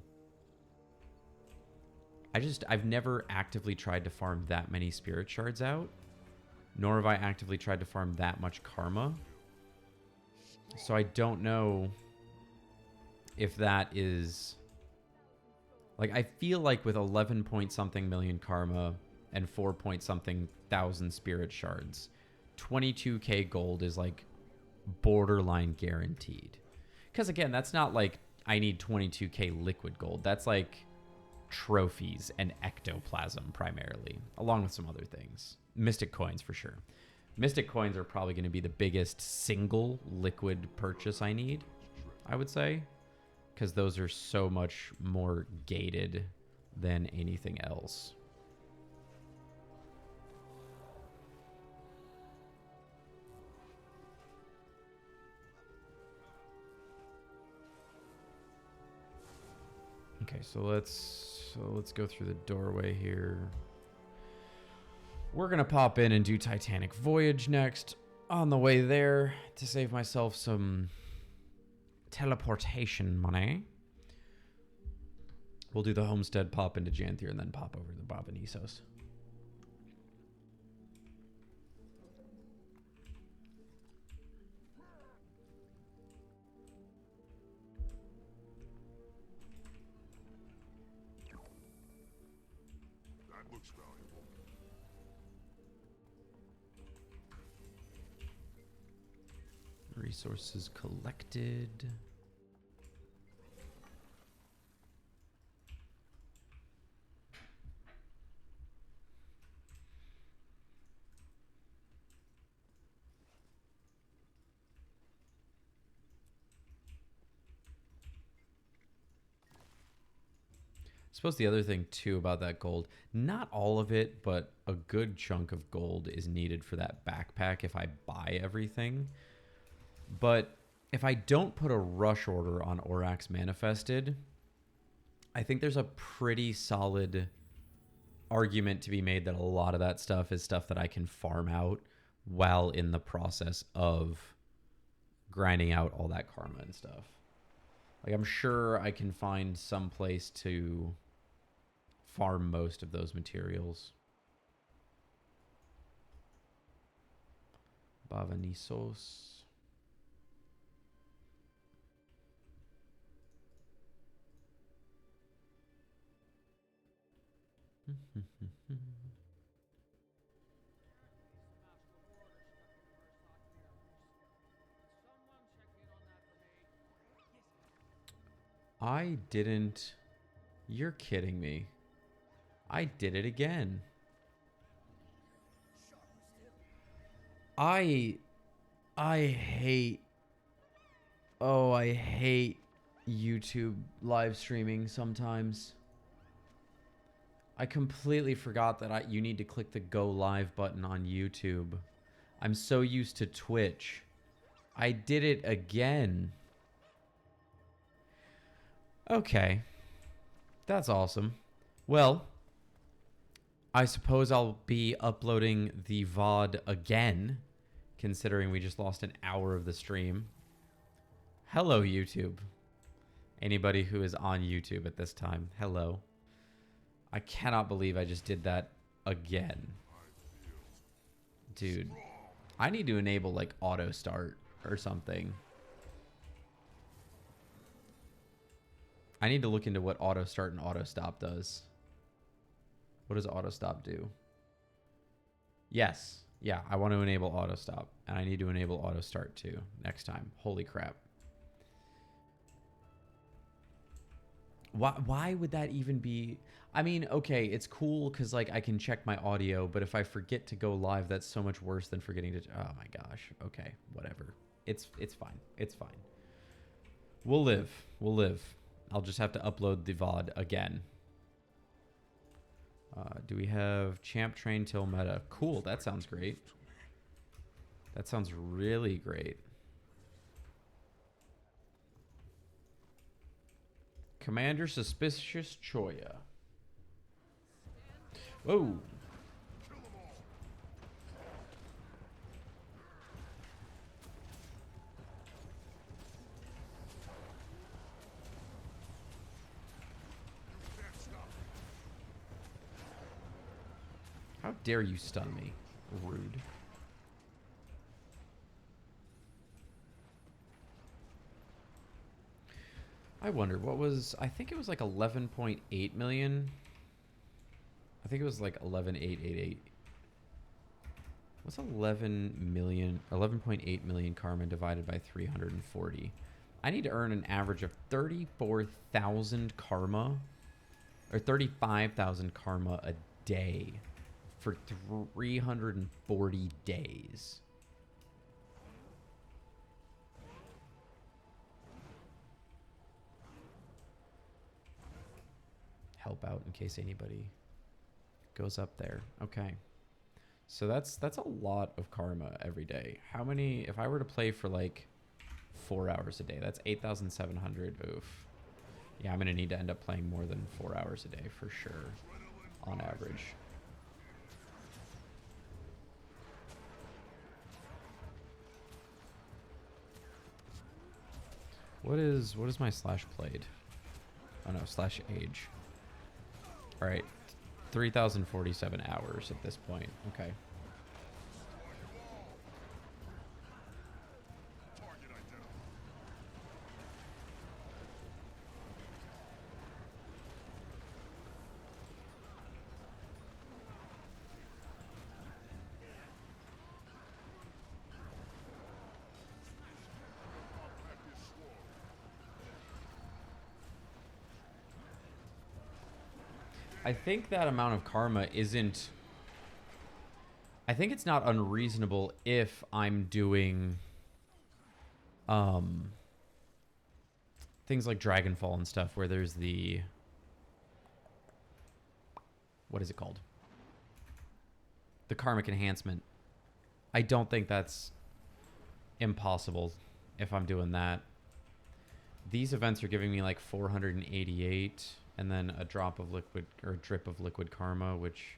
I've never actively tried to farm that many spirit shards out, nor have I actively tried to farm that much karma. So I don't know if that is... Like, I feel like with 11 point something million karma and 4 point something thousand spirit shards, 22k gold is like borderline guaranteed. Because again, that's not like I need 22k liquid gold. That's like trophies and ectoplasm primarily, along with some other things. Mystic coins for sure. Mystic coins are probably going to be the biggest single liquid purchase I need, I would say, because those are so much more gated than anything else. Okay, so let's go through the doorway here. We're gonna pop in and do Titanic Voyage next. On the way there, to save myself some teleportation money, we'll do the homestead, pop into Janthier, and then pop over to the Bobanisos. That looks valuable. Resources collected. I suppose the other thing too about that gold, not all of it, but a good chunk of gold is needed for that backpack if I buy everything. But if I don't put a rush order on Orax Manifested, I think there's a pretty solid argument to be made that a lot of that stuff is stuff that I can farm out while in the process of grinding out all that karma and stuff. Like, I'm sure I can find some place to farm most of those materials. Bavanisos. I didn't... You're kidding me. I did it again. I hate... Oh, I hate YouTube live streaming sometimes. I completely forgot that you need to click the go live button on YouTube. I'm so used to Twitch. I did it again. Okay. That's awesome. Well, I suppose I'll be uploading the VOD again, considering we just lost an hour of the stream. Hello, YouTube. Anybody who is on YouTube at this time, hello. I cannot believe I just did that again. Dude, I need to enable like auto start or something. I need to look into what auto start and auto stop does. What does auto stop do? Yes. Yeah, I want to enable auto stop. And I need to enable auto start too next time. Holy crap. Why would that even be? I mean, okay, it's cool because like I can check my audio, but if I forget to go live, that's so much worse than forgetting to. Oh my gosh. Okay, whatever. It's fine. It's fine. We'll live. We'll live. I'll just have to upload the VOD again. Do we have champ train till meta? Cool. That sounds great. That sounds really great. Commander Suspicious Choya. Whoa. How dare you stun me? Rude. I wonder what was, I think it was like 11.8 million. I think it was like 11,888. What's 11 million, 11.8 million karma divided by 340? I need to earn an average of 34,000 karma or 35,000 karma a day for 340 days. Help out in case anybody goes up there. Okay. So that's a lot of karma every day. How many, if I were to play for like 4 hours a day, that's 8,700. Oof. Yeah, I'm going to need to end up playing more than 4 hours a day for sure on average. What is my slash played? Oh no, slash age. All right. 3,047 hours at this point. Okay. I think that amount of karma isn't... I think it's not unreasonable if I'm doing things like Dragonfall and stuff where there's the... What is it called? The karmic enhancement. I don't think that's impossible if I'm doing that. These events are giving me like 488 and then a drop of liquid or a drip of liquid karma, which...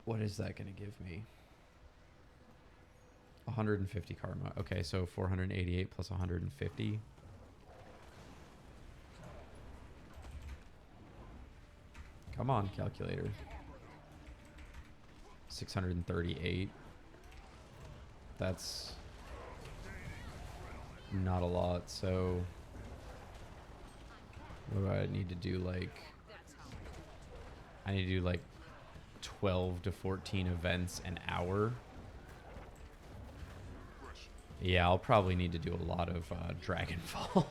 What is that going to give me? 150 karma. Okay, so 488 plus 150. Come on, calculator. 638. That's not a lot, so... What do I need to do, like... I need to do, like, 12 to 14 events an hour. Yeah, I'll probably need to do a lot of Dragonfall.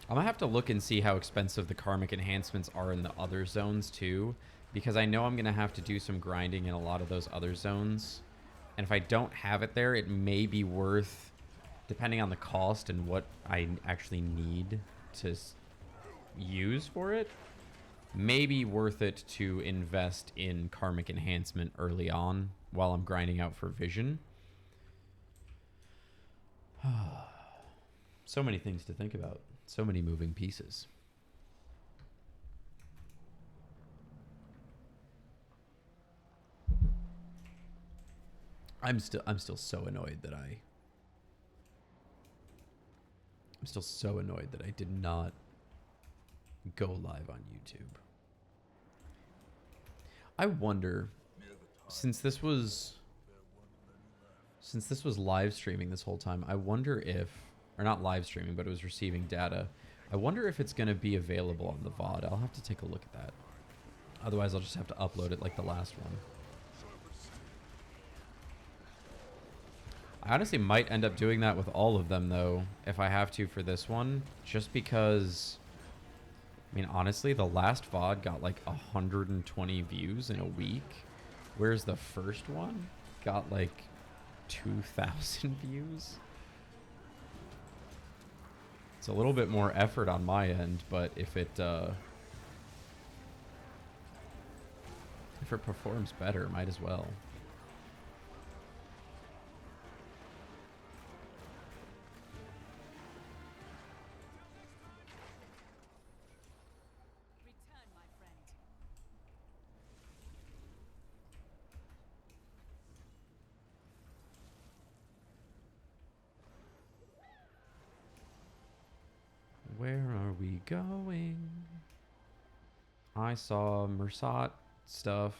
I'm gonna have to look and see how expensive the karmic enhancements are in the other zones too, because I know I'm gonna have to do some grinding in a lot of those other zones. And if I don't have it there, it may be worth, depending on the cost and what I actually need to use for it, maybe worth it to invest in karmic enhancement early on while I'm grinding out for vision. So many things to think about. So many moving pieces. I'm still so annoyed that I'm still so annoyed that I did not go live on YouTube. I wonder, since this was live streaming this whole time, I wonder if, or not live streaming, but it was receiving data. I wonder if it's going to be available on the VOD. I'll have to take a look at that. Otherwise, I'll just have to upload it like the last one. I honestly might end up doing that with all of them, though, if I have to for this one. Just because, I mean, honestly, the last VOD got like 120 views in a week. Whereas the first one got like 2,000 views. It's a little bit more effort on my end, but if it performs better, might as well. Return, my friend. Where are we going? I saw Mersat stuff.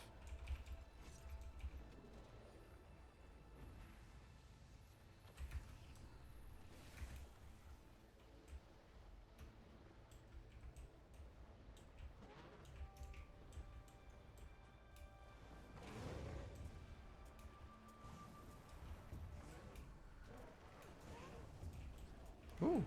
Ooh.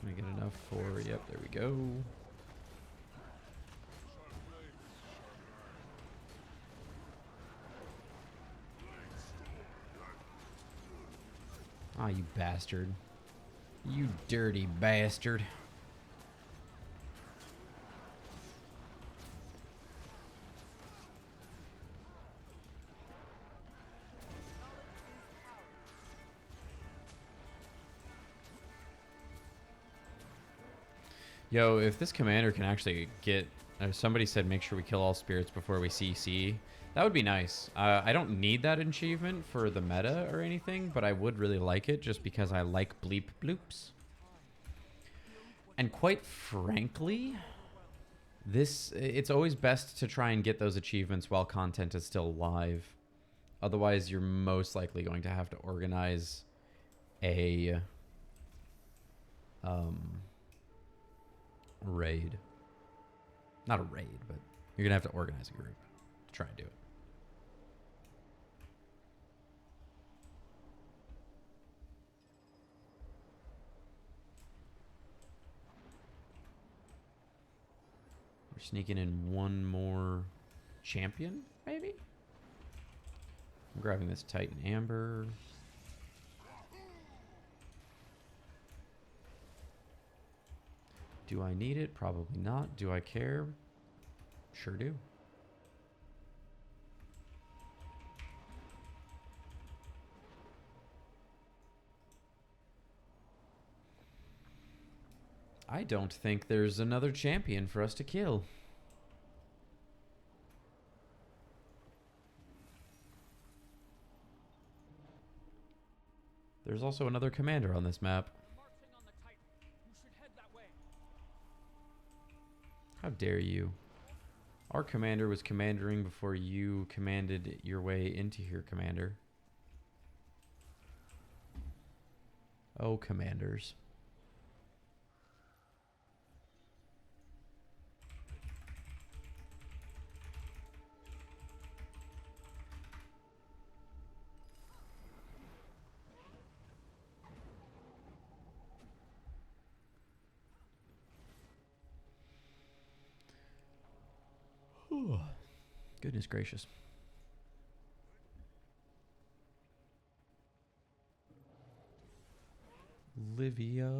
Can I get enough for... Yep, there we go. Ah, you bastard. You dirty bastard. Yo, if this commander can actually get... somebody said make sure we kill all spirits before we CC. That would be nice. I don't need that achievement for the meta or anything, but I would really like it just because I like bleep bloops. And quite frankly, it's always best to try and get those achievements while content is still live. Otherwise, you're most likely going to have to organize a raid. Not a raid, but you're gonna have to organize a group to try and do it. We're sneaking in one more champion, maybe? I'm grabbing this Titan Amber. Do I need it? Probably not. Do I care? Sure do. I don't think there's another champion for us to kill. There's also another commander on this map. Marching on the Titan. You should head that way. How dare you? Our commander was commandering before you commanded your way into here, commander. Oh, commanders. Goodness gracious. Livia.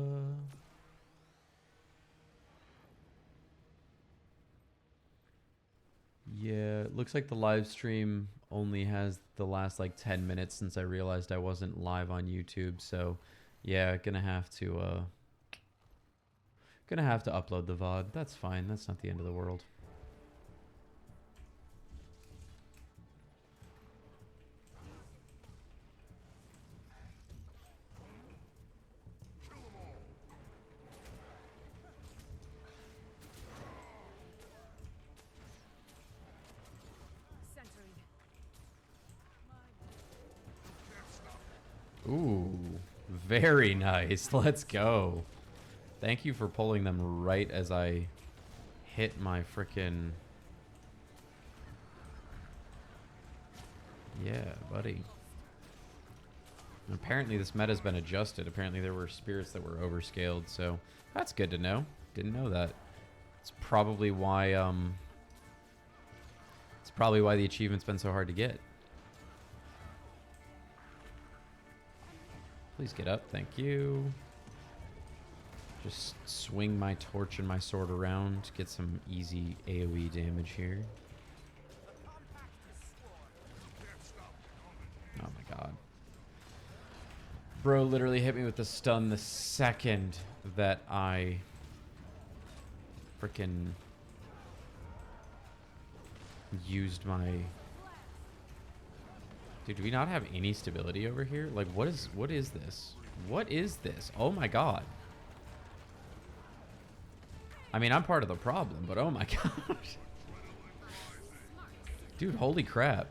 Yeah, it looks like the live stream only has the last like 10 minutes since I realized I wasn't live on YouTube. So, yeah, gonna have to upload the VOD. That's fine. That's not the end of the world. Centering. Ooh, very nice. Let's go. Thank you for pulling them right as I hit my frickin'... Yeah, buddy. And apparently this meta's been adjusted. Apparently there were spirits that were overscaled, so that's good to know. Didn't know that. It's probably why the achievement's been so hard to get. Please get up, thank you. Just swing my torch and my sword around, get some easy AoE damage here. Oh my god. Bro literally hit me with the stun the second that I frickin' used my... Dude, do we not have any stability over here? Like, what is this? What is this? Oh my god. I mean, I'm part of the problem, but oh my gosh. Dude, holy crap.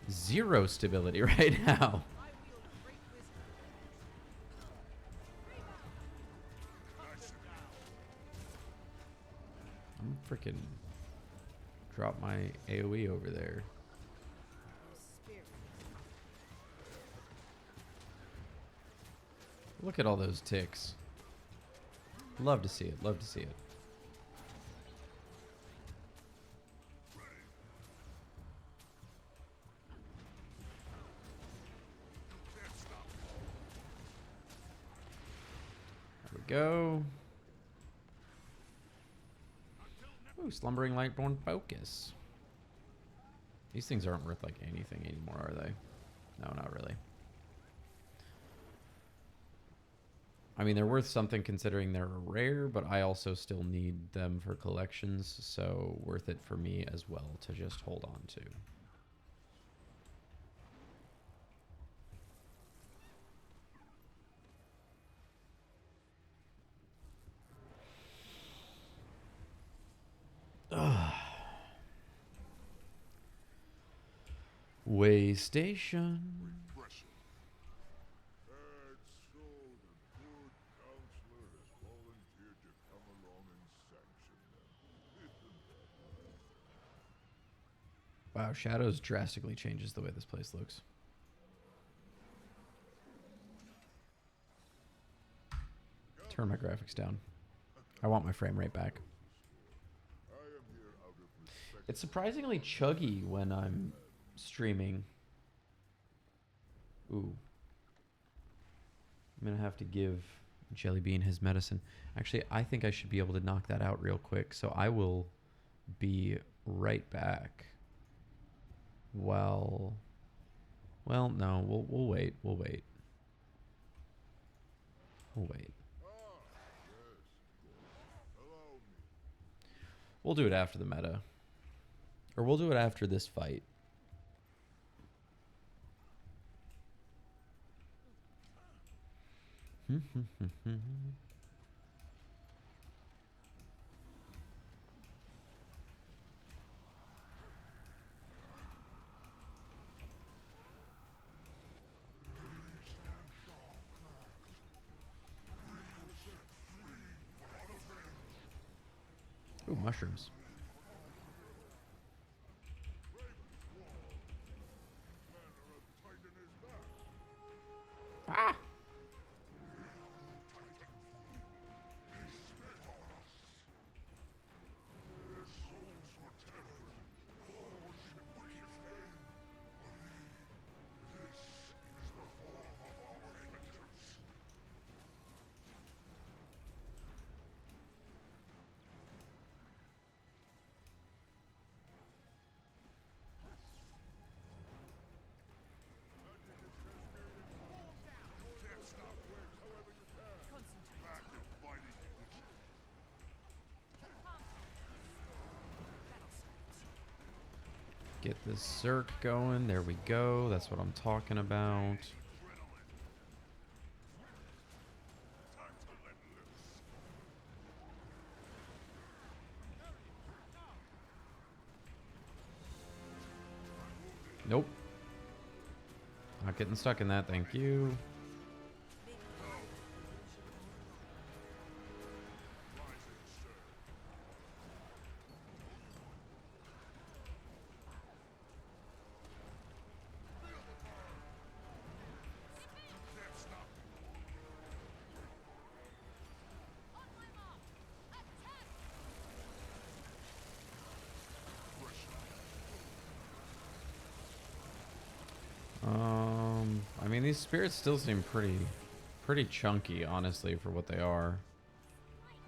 Zero stability right now. I'm freaking drop my AoE over there. Look at all those ticks. Love to see it. Love to see it. There we go. Ooh, Slumbering Lightborn Focus. These things aren't worth like anything anymore, are they? No, not really. I mean, they're worth something considering they're rare, but I also still need them for collections, so worth it for me as well to just hold on to. Way station. Refreshing. It's so the good counselor has volunteered to come along and sanction them. Isn't that nice? Wow, Shadows drastically changes the way this place looks. Turn my graphics down. I want my frame rate back. I am here out of respect. It's surprisingly chuggy when I'm streaming. Ooh. I'm gonna have to give Jellybean his medicine. Actually, I think I should be able to knock that out real quick, so I will be right back. Well, no, we'll wait. We'll wait. We'll wait. Allow me. We'll do it after the meta. Or we'll do it after this fight. Ooh, mushrooms. Ah! Get this Zerk going. There we go. That's what I'm talking about. Nope. Not getting stuck in that, thank you. these spirits still seem pretty chunky, honestly, for what they are.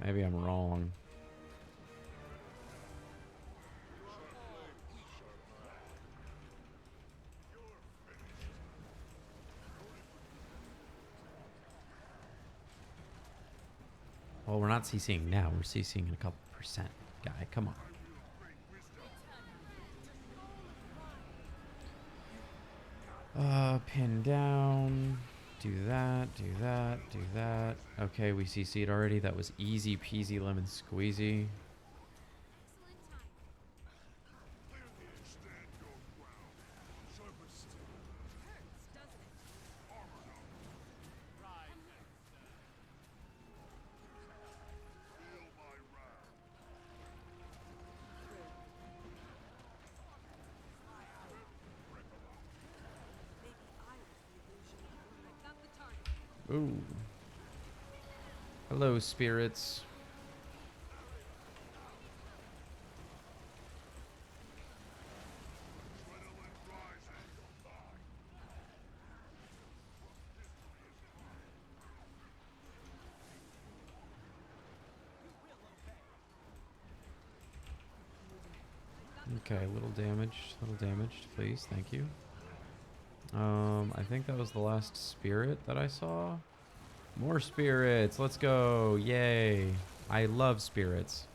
Maybe I'm wrong. Well, we're not CCing now. We're CCing in a couple percent. Guy, come on. Pin down. Do that, do that, do that. Okay, we CC'd already. That was easy peasy lemon squeezy. Ooh. Hello, spirits. Okay, little damaged, please, thank you. I think that was the last spirit that I saw. More spirits, let's go, yay. I love spirits.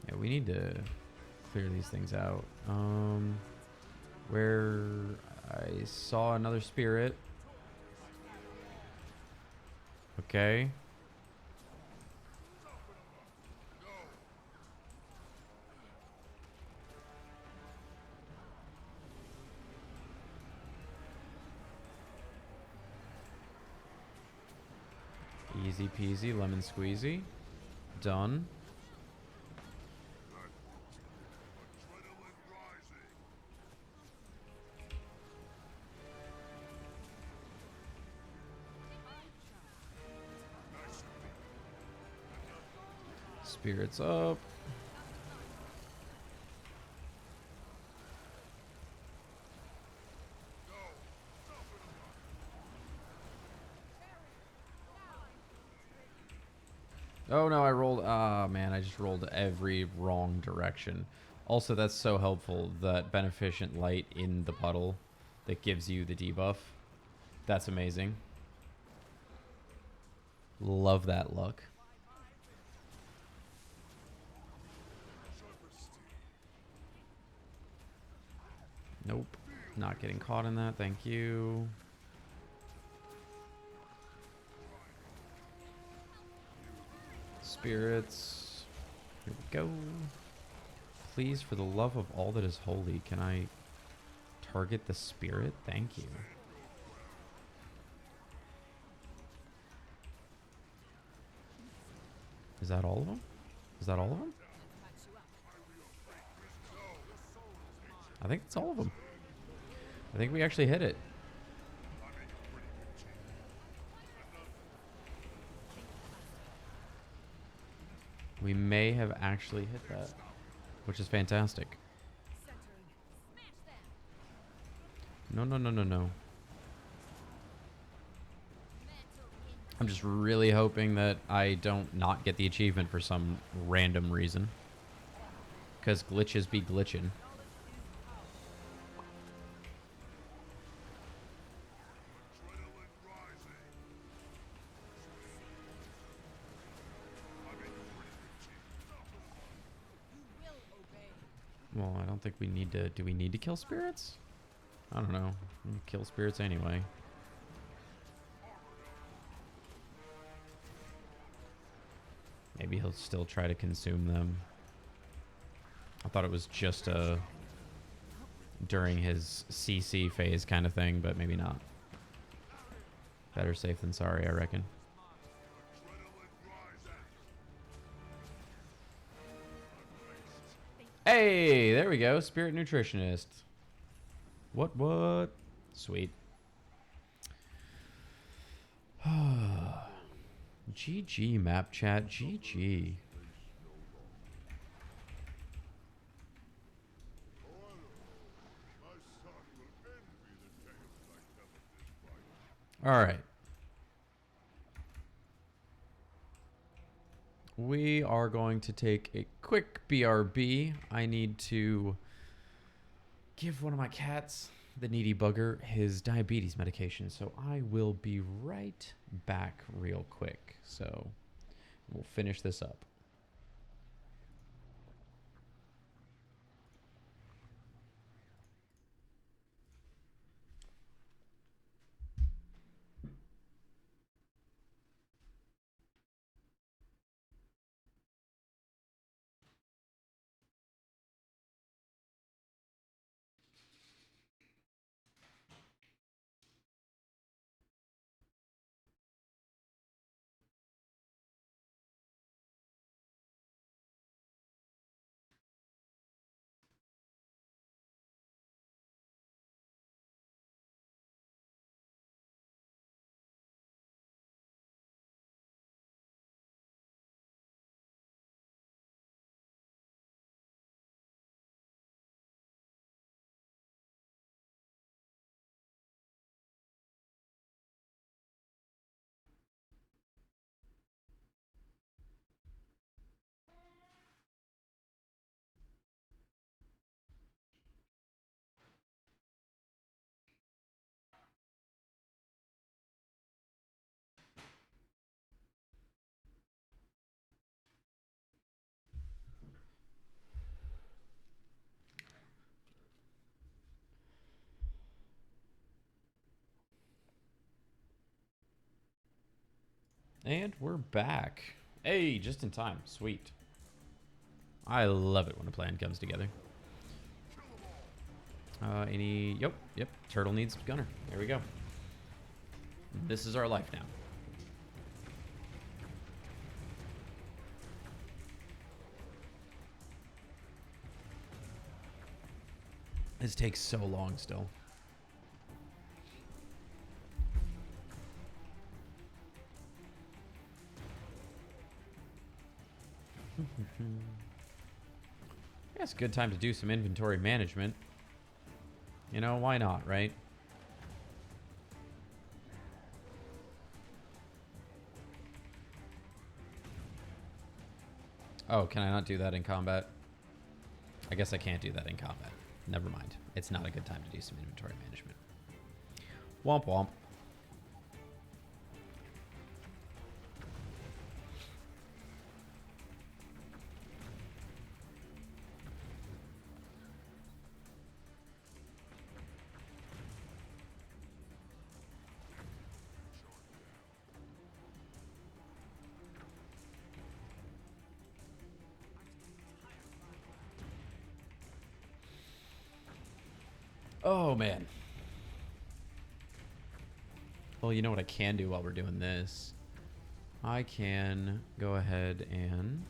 Yeah, we need to clear these things out. Where I saw another spirit. Okay. Easy peasy, lemon squeezy. Done. Spirits up. Oh no, I rolled. Ah, man, I just rolled every wrong direction. Also, that's so helpful, that beneficent light in the puddle that gives you the debuff. That's amazing. Love that luck. Nope. Not getting caught in that. Thank you. Spirits. Here we go. Please, for the love of all that is holy, can I target the spirit? Thank you. Is that all of them? Is that all of them? I think it's all of them. I think we actually hit it. We may have actually hit that, which is fantastic. No, no, no, no, no. I'm just really hoping that I don't not get the achievement for some random reason. Because glitches be glitching. Well, I don't think we need to... Do we need to kill spirits? I don't know. We'll kill spirits anyway. Maybe he'll still try to consume them. I thought it was just a... during his CC phase kind of thing, but maybe not. Better safe than sorry, I reckon. Hey, there we go. Spirit nutritionist. What? Sweet. GG, map chat. GG. All right. We are going to take a quick BRB. I need to give one of my cats, the needy bugger, his diabetes medication. So I will be right back real quick. So we'll finish this up. And we're back. Hey, just in time. Sweet. I love it when a plan comes together. Yep. Turtle needs gunner. There we go. This is our life now. This takes so long still. Yeah, it's a good time to do some inventory management. You know, why not, right? Oh, can I not do that in combat? I guess I can't do that in combat. Never mind. It's not a good time to do some inventory management. Womp womp. Oh, man. Well, you know what I can do while we're doing this? I can go ahead and...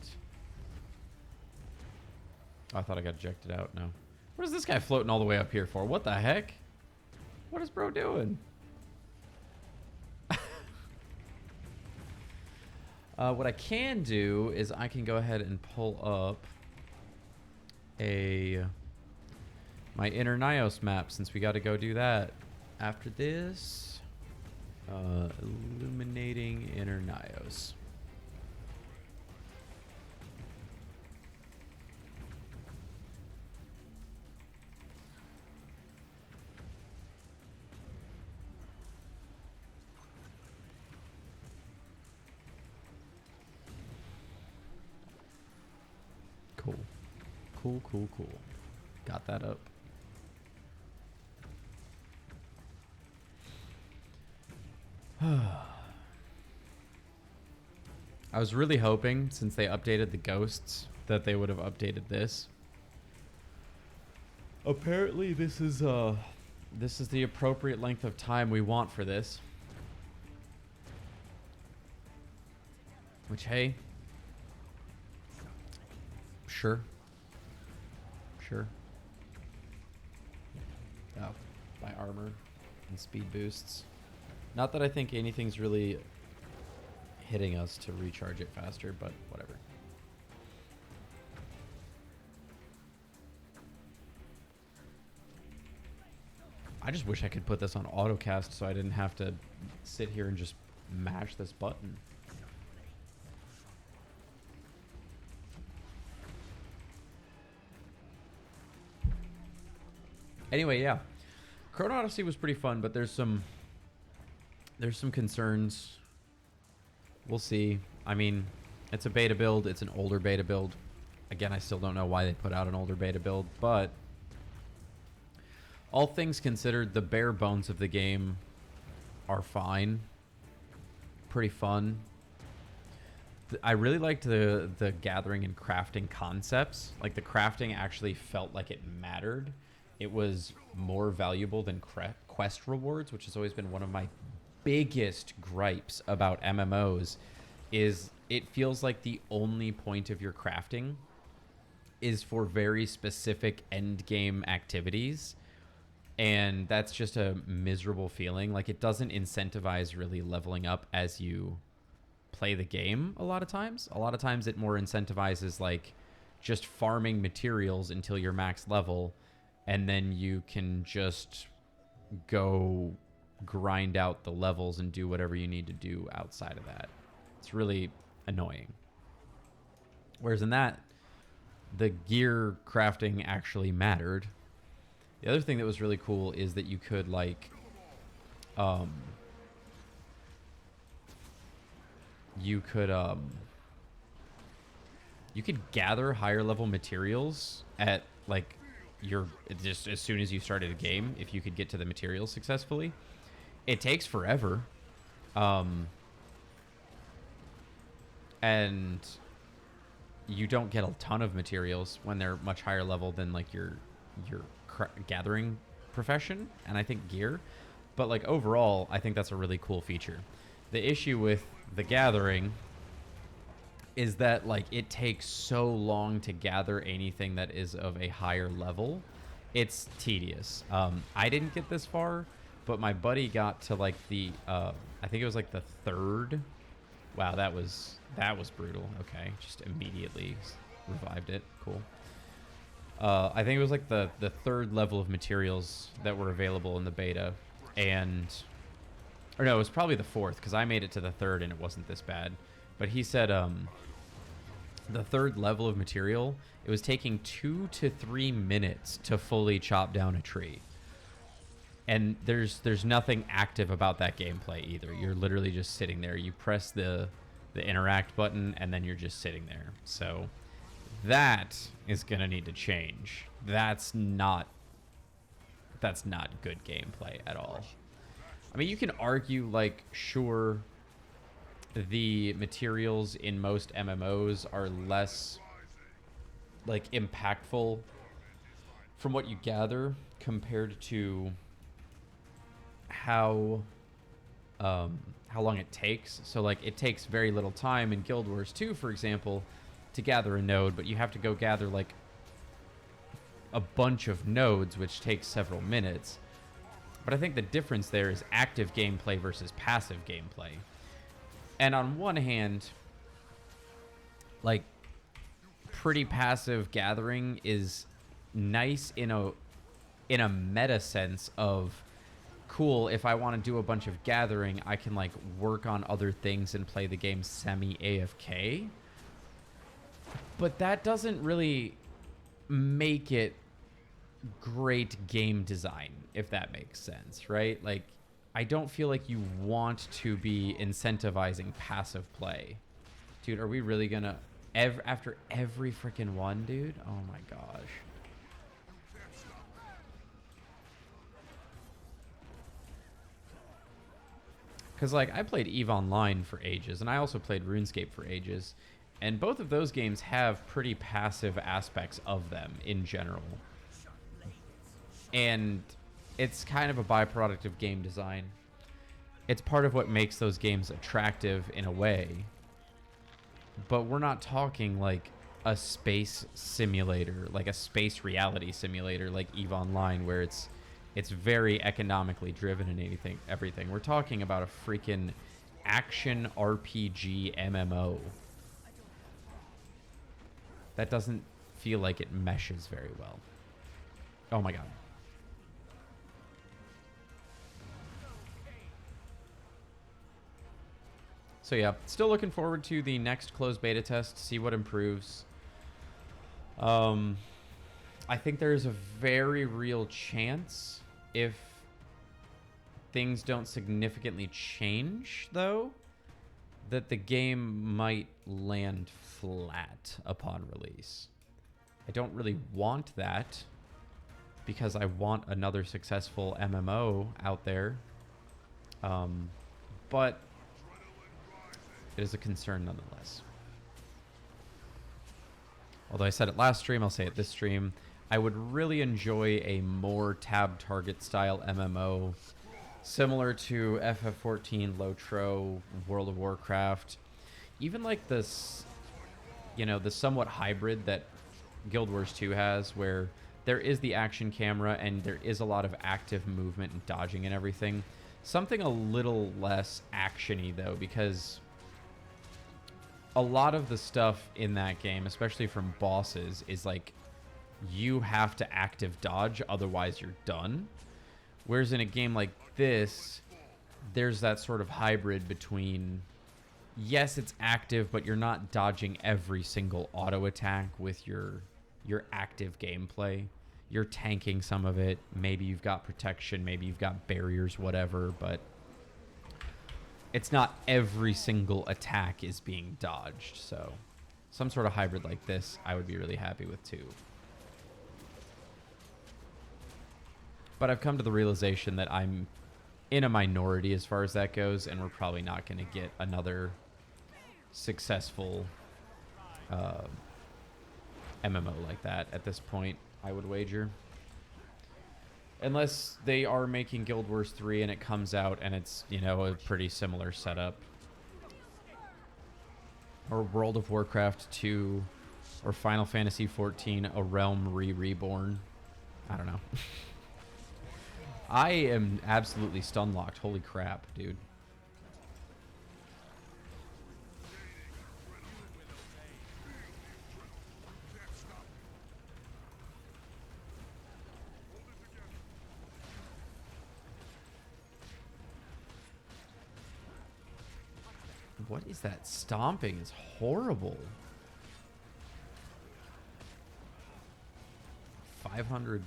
Oh, I thought I got ejected out. No. What is this guy floating all the way up here for? What the heck? What is bro doing? What I can do is I can go ahead and pull up my inner Nios map, since we got to go do that after this. Illuminating inner Nios. Cool. Cool. Got that up. I was really hoping, since they updated the ghosts, that they would have updated this. Apparently this is the appropriate length of time we want for this. Which, hey, sure. Oh, my armor and speed boosts. Not that I think anything's really hitting us to recharge it faster, but whatever. I just wish I could put this on autocast so I didn't have to sit here and just mash this button. Anyway, yeah. Chrono Odyssey was pretty fun, but there's some concerns. We'll see. I mean, it's a beta build. It's an older beta build. Again, I still don't know why they put out an older beta build, but all things considered, the bare bones of the game are fine. Pretty fun. I really liked the gathering and crafting concepts. Like, the crafting actually felt like it mattered. It was more valuable than quest rewards, which has always been one of my biggest gripes about MMOs, is it feels like the only point of your crafting is for very specific end game activities. And that's just a miserable feeling. Like, it doesn't incentivize really leveling up as you play the game a lot of times. A lot of times it more incentivizes, like, just farming materials until you're max level, and then you can just go grind out the levels and do whatever you need to do outside of that. It's really annoying. Whereas in that, the gear crafting actually mattered. The other thing that was really cool is that you could, like, you could gather higher level materials at, like, just as soon as you started a game, if you could get to the materials successfully. It takes forever. And you don't get a ton of materials when they're much higher level than, like, your gathering profession, and I think gear. But, like, overall, I think that's a really cool feature. The issue with the gathering is that, like, it takes so long to gather anything that is of a higher level. It's tedious. I didn't get this far, but my buddy got to, like, the I think it was like the third. Wow, that was brutal. Okay, just immediately revived it. Cool. I think it was like the third level of materials that were available in the beta, or no, it was probably the fourth, because I made it to the third and it wasn't this bad. But he said the third level of material, it was taking 2 to 3 minutes to fully chop down a tree. And there's nothing active about that gameplay either. You're literally just sitting there. You press the interact button and then you're just sitting there. So that is gonna need to change. That's not good gameplay at all. I mean, you can argue, like, sure, the materials in most MMOs are less, like, impactful from what you gather compared to how long it takes. So, like, it takes very little time in Guild Wars 2, for example, to gather a node, but you have to go gather, like, a bunch of nodes, which takes several minutes. But I think the difference there is active gameplay versus passive gameplay. And on one hand, like, pretty passive gathering is nice in a meta sense of, cool, if I want to do a bunch of gathering, I can, like, work on other things and play the game semi-AFK. But that doesn't really make it great game design, if that makes sense, right? Like, I don't feel like you want to be incentivizing passive play. Dude, are we really gonna... after every freaking one, dude? Oh my gosh. Because, like, I played EVE Online for ages, and I also played RuneScape for ages. And both of those games have pretty passive aspects of them in general. And it's kind of a byproduct of game design. It's part of what makes those games attractive in a way. But we're not talking like a space simulator, like a space reality simulator like EVE Online, where it's very economically driven and everything. We're talking about a freaking action RPG MMO. That doesn't feel like it meshes very well. Oh my god. So yeah, still looking forward to the next closed beta test, see what improves. I think there's a very real chance, if things don't significantly change though, that the game might land flat upon release. I don't really want that, because I want another successful MMO out there. But it is a concern nonetheless. Although I said it last stream, I'll say it this stream. I would really enjoy a more tab target style MMO, similar to FF14, Lotro, World of Warcraft. Even like this, you know, the somewhat hybrid that Guild Wars 2 has, where there is the action camera and there is a lot of active movement and dodging and everything. Something a little less actiony though, because a lot of the stuff in that game, especially from bosses, is like you have to active dodge, otherwise you're done. Whereas in a game like this, there's that sort of hybrid between, yes, it's active, but you're not dodging every single auto attack with your active gameplay. You're tanking some of it. Maybe you've got protection, maybe you've got barriers, whatever, but it's not every single attack is being dodged. So some sort of hybrid like this, I would be really happy with too. But I've come to the realization that I'm in a minority as far as that goes, and we're probably not going to get another successful MMO like that at this point, I would wager. Unless they are making Guild Wars 3 and it comes out and it's, you know, a pretty similar setup. Or World of Warcraft 2 or Final Fantasy 14, A Realm Reborn. I don't know. I am absolutely stun locked. Holy crap, dude. What is that stomping? It's horrible. 500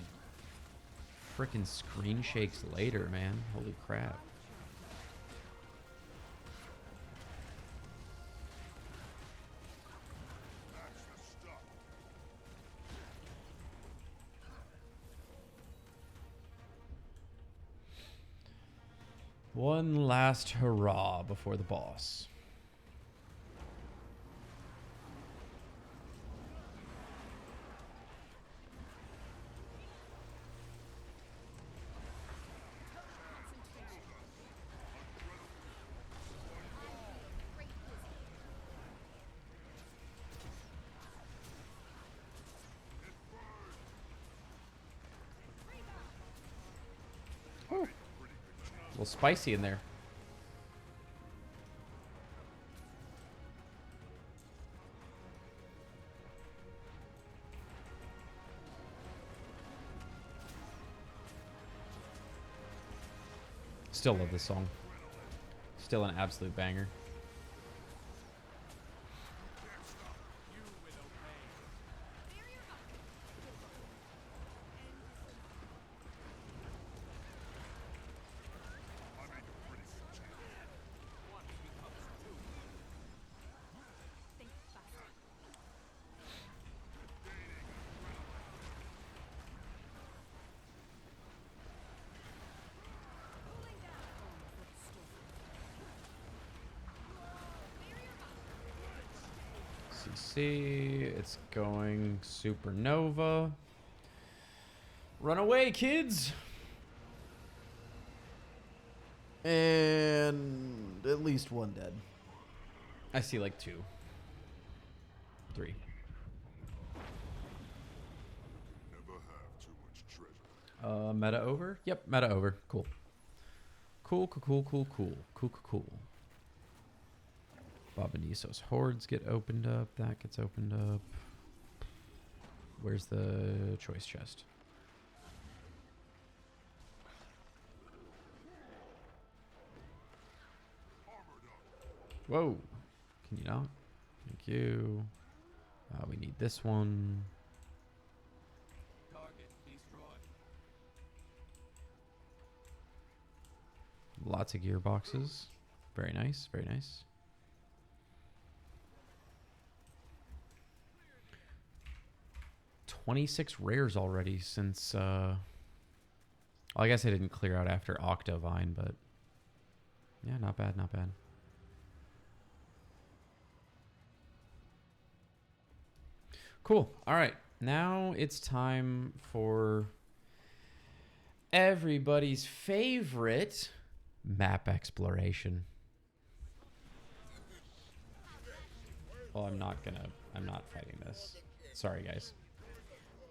freaking screen shakes later, man. Holy crap. One last hurrah before the boss. A little spicy in there. Still love this song. Still an absolute banger. CC, it's going supernova. Run away, kids! And at least one dead. I see like 2. 3. Never have too much treasure. Meta over? Yep, meta over. Cool. Cool. Babaniso's hordes get opened up. That gets opened up. Where's the choice chest? Whoa. Can you not? Thank you. We need this one. Target destroyed. Lots of gearboxes. Very nice. Very nice. $26 rares already since... well, I guess I didn't clear out after Octovine, but... yeah, not bad, not bad. Cool. All right. Now it's time for everybody's favorite map exploration. Well, I'm not fighting this. Sorry, guys.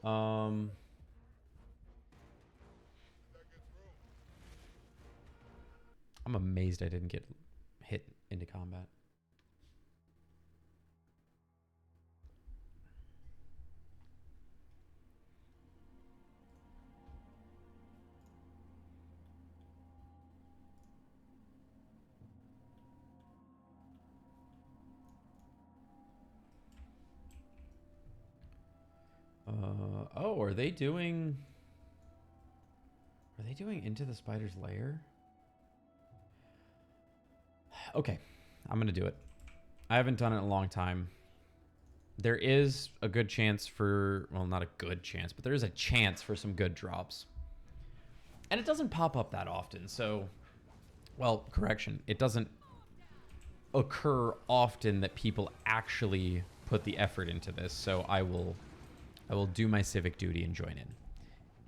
I'm amazed I didn't get hit into combat. Oh, are they doing Into the Spider's Lair? Okay, I'm gonna do it. I haven't done it in a long time. There is a good chance for, well, not a good chance, but there is a chance for some good drops. And it doesn't pop up that often, so, well, correction, it doesn't occur often that people actually put the effort into this, so I will do my civic duty and join in.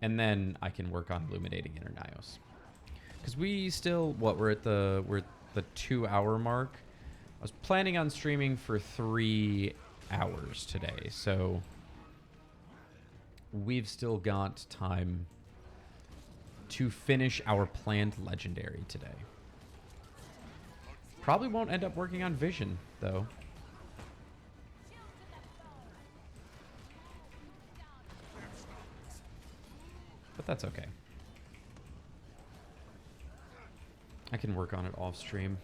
And then I can work on illuminating Internios. Because we still, what, we're at the 2-hour mark. I was planning on streaming for 3 hours today, so we've still got time to finish our planned legendary today. Probably won't end up working on Vision, though. But that's okay. I can work on it off stream.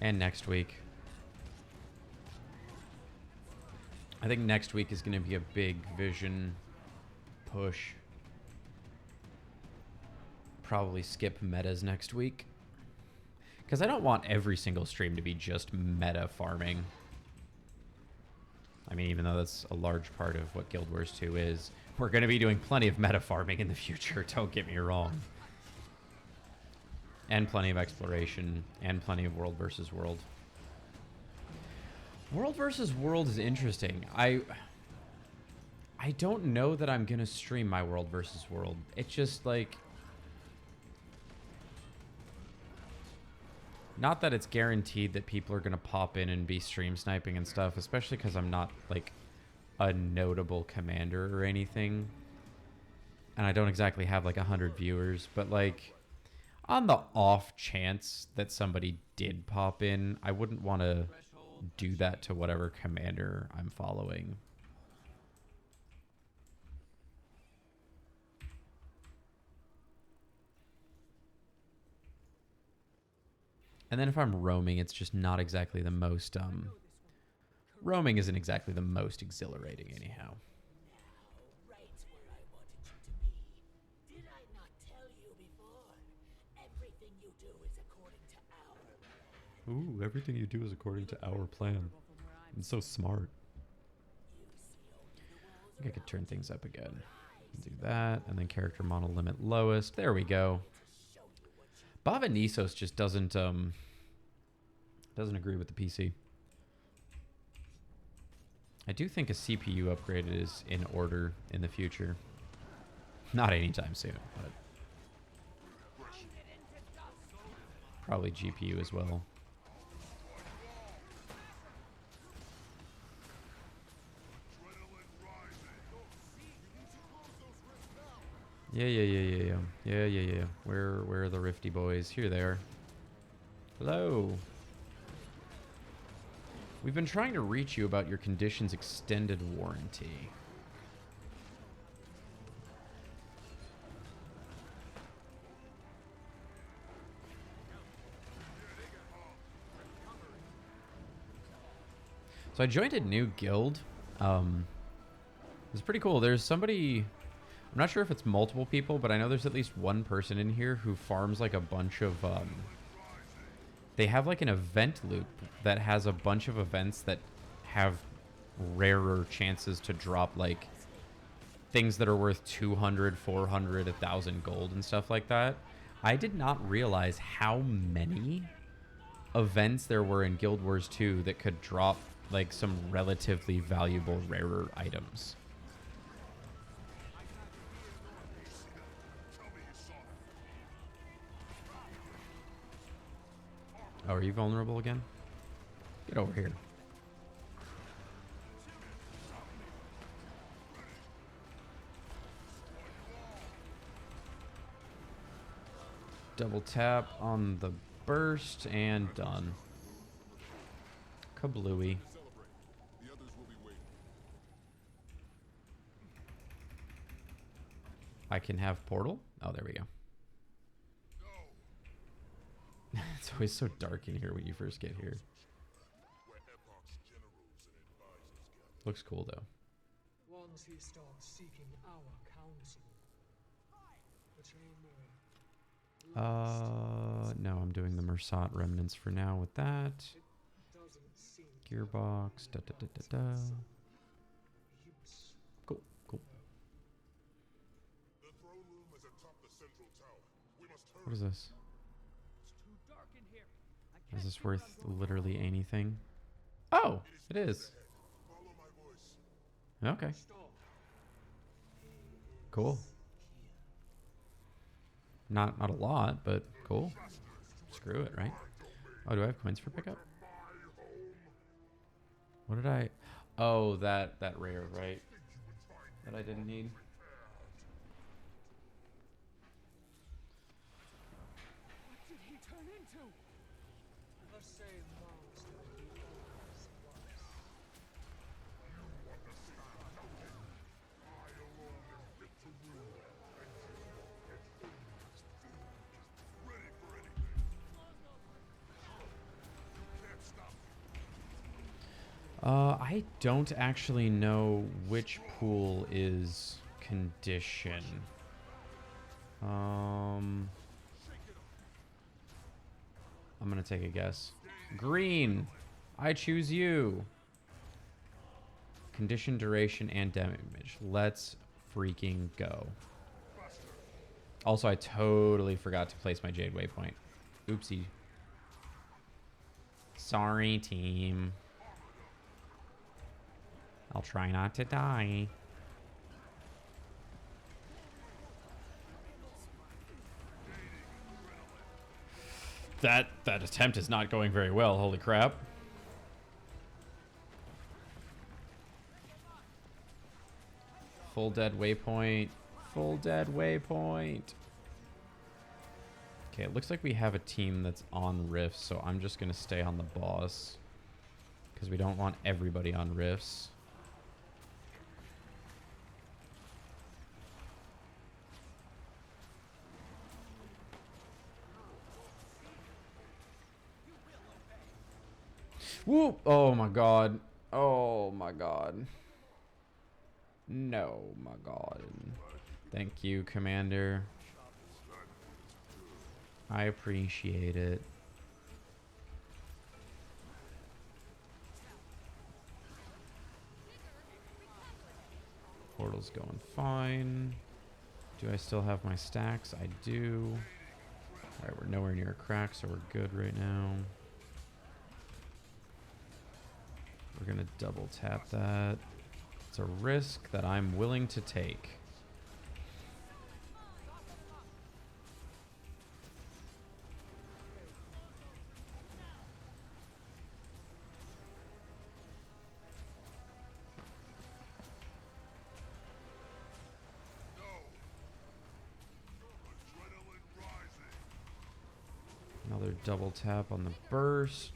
And next week. I think next week is going to be a big Vision push. Probably skip metas next week. Because I don't want every single stream to be just meta farming. I mean, even though that's a large part of what Guild Wars 2 is, we're going to be doing plenty of meta farming in the future, don't get me wrong. And plenty of exploration, and plenty of world versus world. World versus world is interesting. I don't know that I'm going to stream my world versus world. It's just like... not that it's guaranteed that people are going to pop in and be stream sniping and stuff, especially because I'm not, like, a notable commander or anything. And I don't exactly have, like, 100 viewers. But, like, on the off chance that somebody did pop in, I wouldn't want to do that to whatever commander I'm following. And then if I'm roaming, it's just not exactly the most, roaming isn't exactly the most exhilarating anyhow. Right where I wanted you to be. Did I not tell you before? Everything you do is according to our plan. Ooh, everything you do is according to our plan. It's so smart. I think I could turn things up again. Do that, and then character mono limit lowest. There we go. Bava Nisos just doesn't agree with the PC. I do think a CPU upgrade is in order in the future. Not anytime soon, but probably GPU as well. Yeah. Where are the Rifty boys? Here they are. Hello. We've been trying to reach you about your conditions extended warranty. So I joined a new guild. It's pretty cool. There's somebody, I'm not sure if it's multiple people, but I know there's at least one person in here who farms like a bunch of, they have like an event loop that has a bunch of events that have rarer chances to drop like things that are worth 200, 400, 1,000 gold and stuff like that. I did not realize how many events there were in Guild Wars 2 that could drop like some relatively valuable rarer items. Oh, are you vulnerable again? Get over here. Double tap on the burst and done. Kablooey. The others will be waiting. I can have portal? Oh, there we go. It's always so dark in here when you first get here. Where Epoch's generals and advisors gather. Looks cool though. Once he starts seeking our counsel, betray more. No, I'm doing the Mersat remnants for now with that. Doesn't seem Gearbox, da da da da da. use. Cool, cool. The throne room is atop the central tower. We must hurry. What is this? It's too dark in here. I Is can't this see what worth I'm going literally anything? Oh, it is. Follow my voice. Okay, Stop. cool. Not a lot, but cool. Screw it, right? Oh, do I have coins for pickup? What did I? Oh, that rare, right? That I didn't need. What did he turn into? The same monster he always was. Ready for anything. Can't stop me. I don't actually know which pool is condition. I'm gonna take a guess. Green. I choose you. Condition, duration, and damage. Let's freaking go. Also, I totally forgot to place my Jade Waypoint. Oopsie. Sorry, team. I'll try not to die. That attempt is not going very well, holy crap. Full dead waypoint. Full dead waypoint. Okay, it looks like we have a team that's on rifts, so I'm just going to stay on the boss. Because we don't want everybody on rifts. Whoop! Oh my god. Oh my god. No, my god. Thank you, Commander. I appreciate it. Portal's going fine. Do I still have my stacks? I do. Alright, we're nowhere near a crack, so we're good right now. We're gonna double tap that. It's a risk that I'm willing to take. Adrenaline rising. Another double tap on the burst.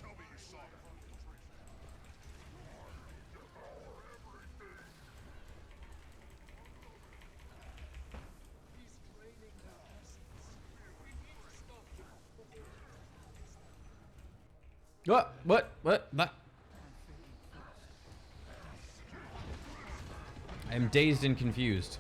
Tell me you saw that. He's draining their essence. We need to stop him before he harvests What? What? I am dazed and confused.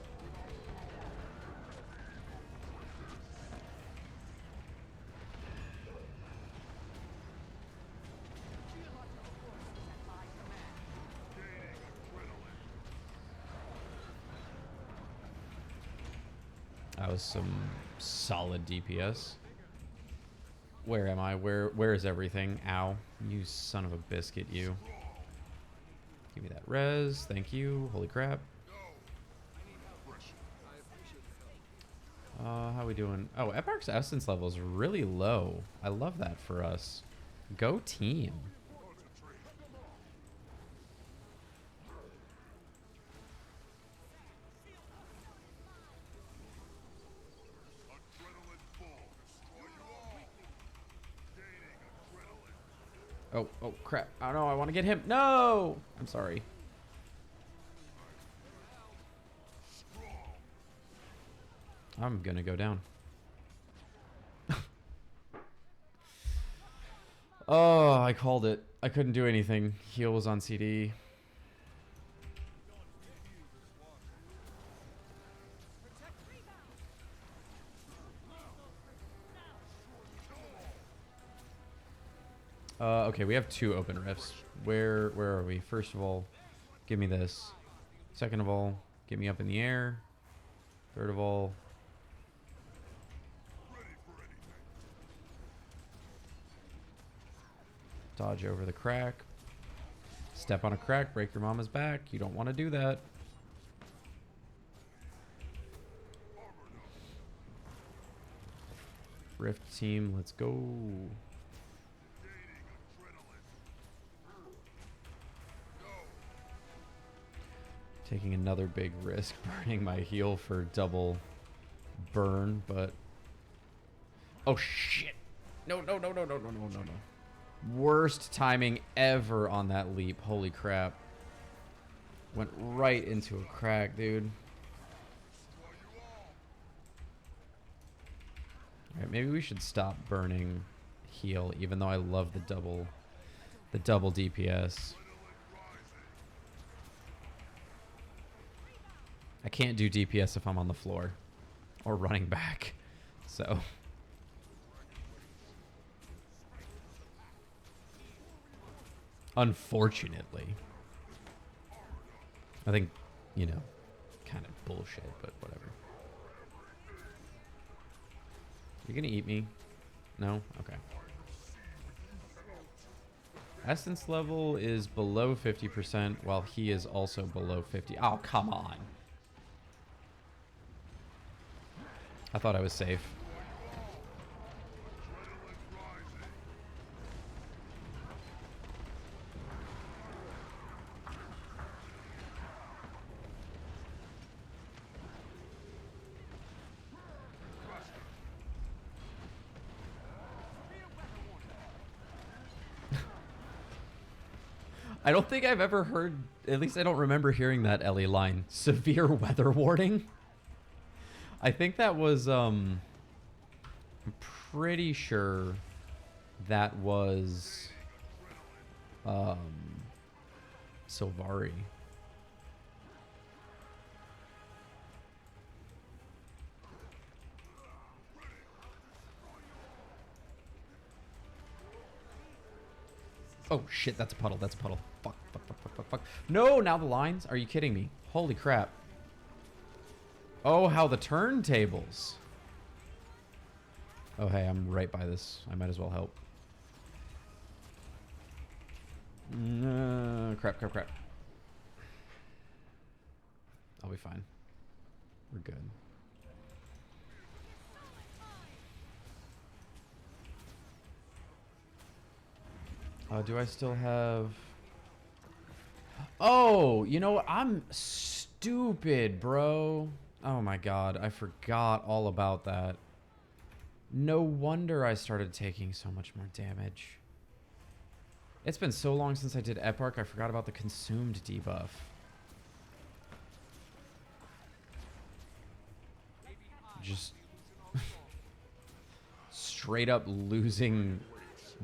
That was some solid DPS. Where am I? Where is everything? Ow. You son of a biscuit, you. Give me that res. Thank you. Holy crap. How we doing? Oh, Eparch's essence level is really low. I love that for us. Go team. Oh, crap. Oh, no, I want to get him. No! I'm sorry. I'm gonna go down. Oh, I called it. I couldn't do anything. Heal was on CD. Okay, we have 2 open rifts. Where are we? First of all, give me this. Second of all, get me up in the air. Third of all, dodge over the crack. Step on a crack, break your mama's back. You don't want to do that. Rift team, let's go. Taking another big risk, burning my heal for double burn, but... Oh, shit. No. Worst timing ever on that leap. Holy crap. Went right into a crack, dude. Alright, maybe we should stop burning heal, even though I love the double DPS. I can't do DPS if I'm on the floor or running back, so. Unfortunately. I think, you know, kind of bullshit, but whatever. You gonna eat me? No? Okay. Essence level is below 50%, while he is also below 50. Oh, come on. I thought I was safe. I don't think I've ever heard, at least I don't remember hearing that Ellie line. Severe weather warning? I think that was, I'm pretty sure that was, Sylvari. Oh shit, that's a puddle, that's a puddle. Fuck. No, now the lines? Are you kidding me? Holy crap. Oh, how the turntables. Oh, hey, I'm right by this. I might as well help. Crap. I'll be fine. We're good. Do I still have... Oh, you know what? I'm stupid, bro. Oh my god, I forgot all about that. No wonder I started taking so much more damage. It's been so long since I did Eparch, I forgot about the consumed debuff. Just straight up losing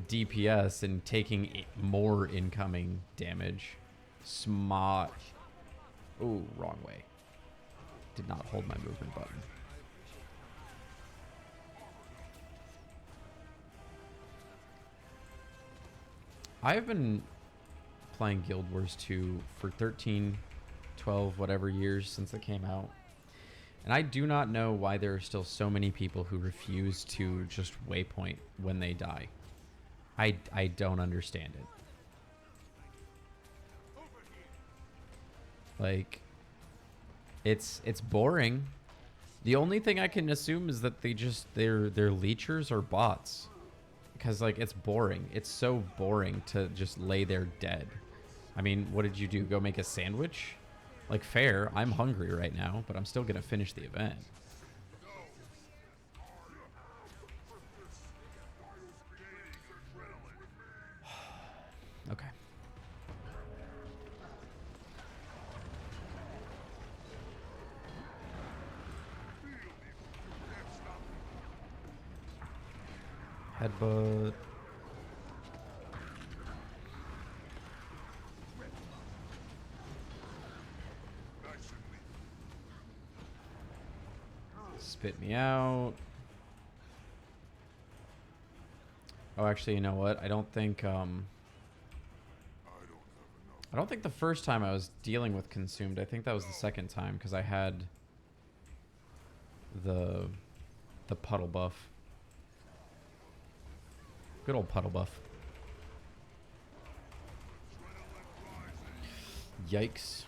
DPS and taking more incoming damage. Smart. Ooh, wrong way. Did not hold my movement button. I've been playing Guild Wars 2 for 13, 12, whatever years since it came out. And I do not know why there are still so many people who refuse to just waypoint when they die. I don't understand it. Like, it's boring. The only thing I can assume is that their leechers are bots. Because, like, it's boring. It's so boring to just lay there dead. I mean, what did you do? Go make a sandwich? Like, fair. I'm hungry right now, but I'm still going to finish the event. Okay. Headbutt. Spit me out. Oh, actually, you know what? I don't think the first time I was dealing with consumed. I think that was the second time because I had the puddle buff. Good old puddle buff. Yikes.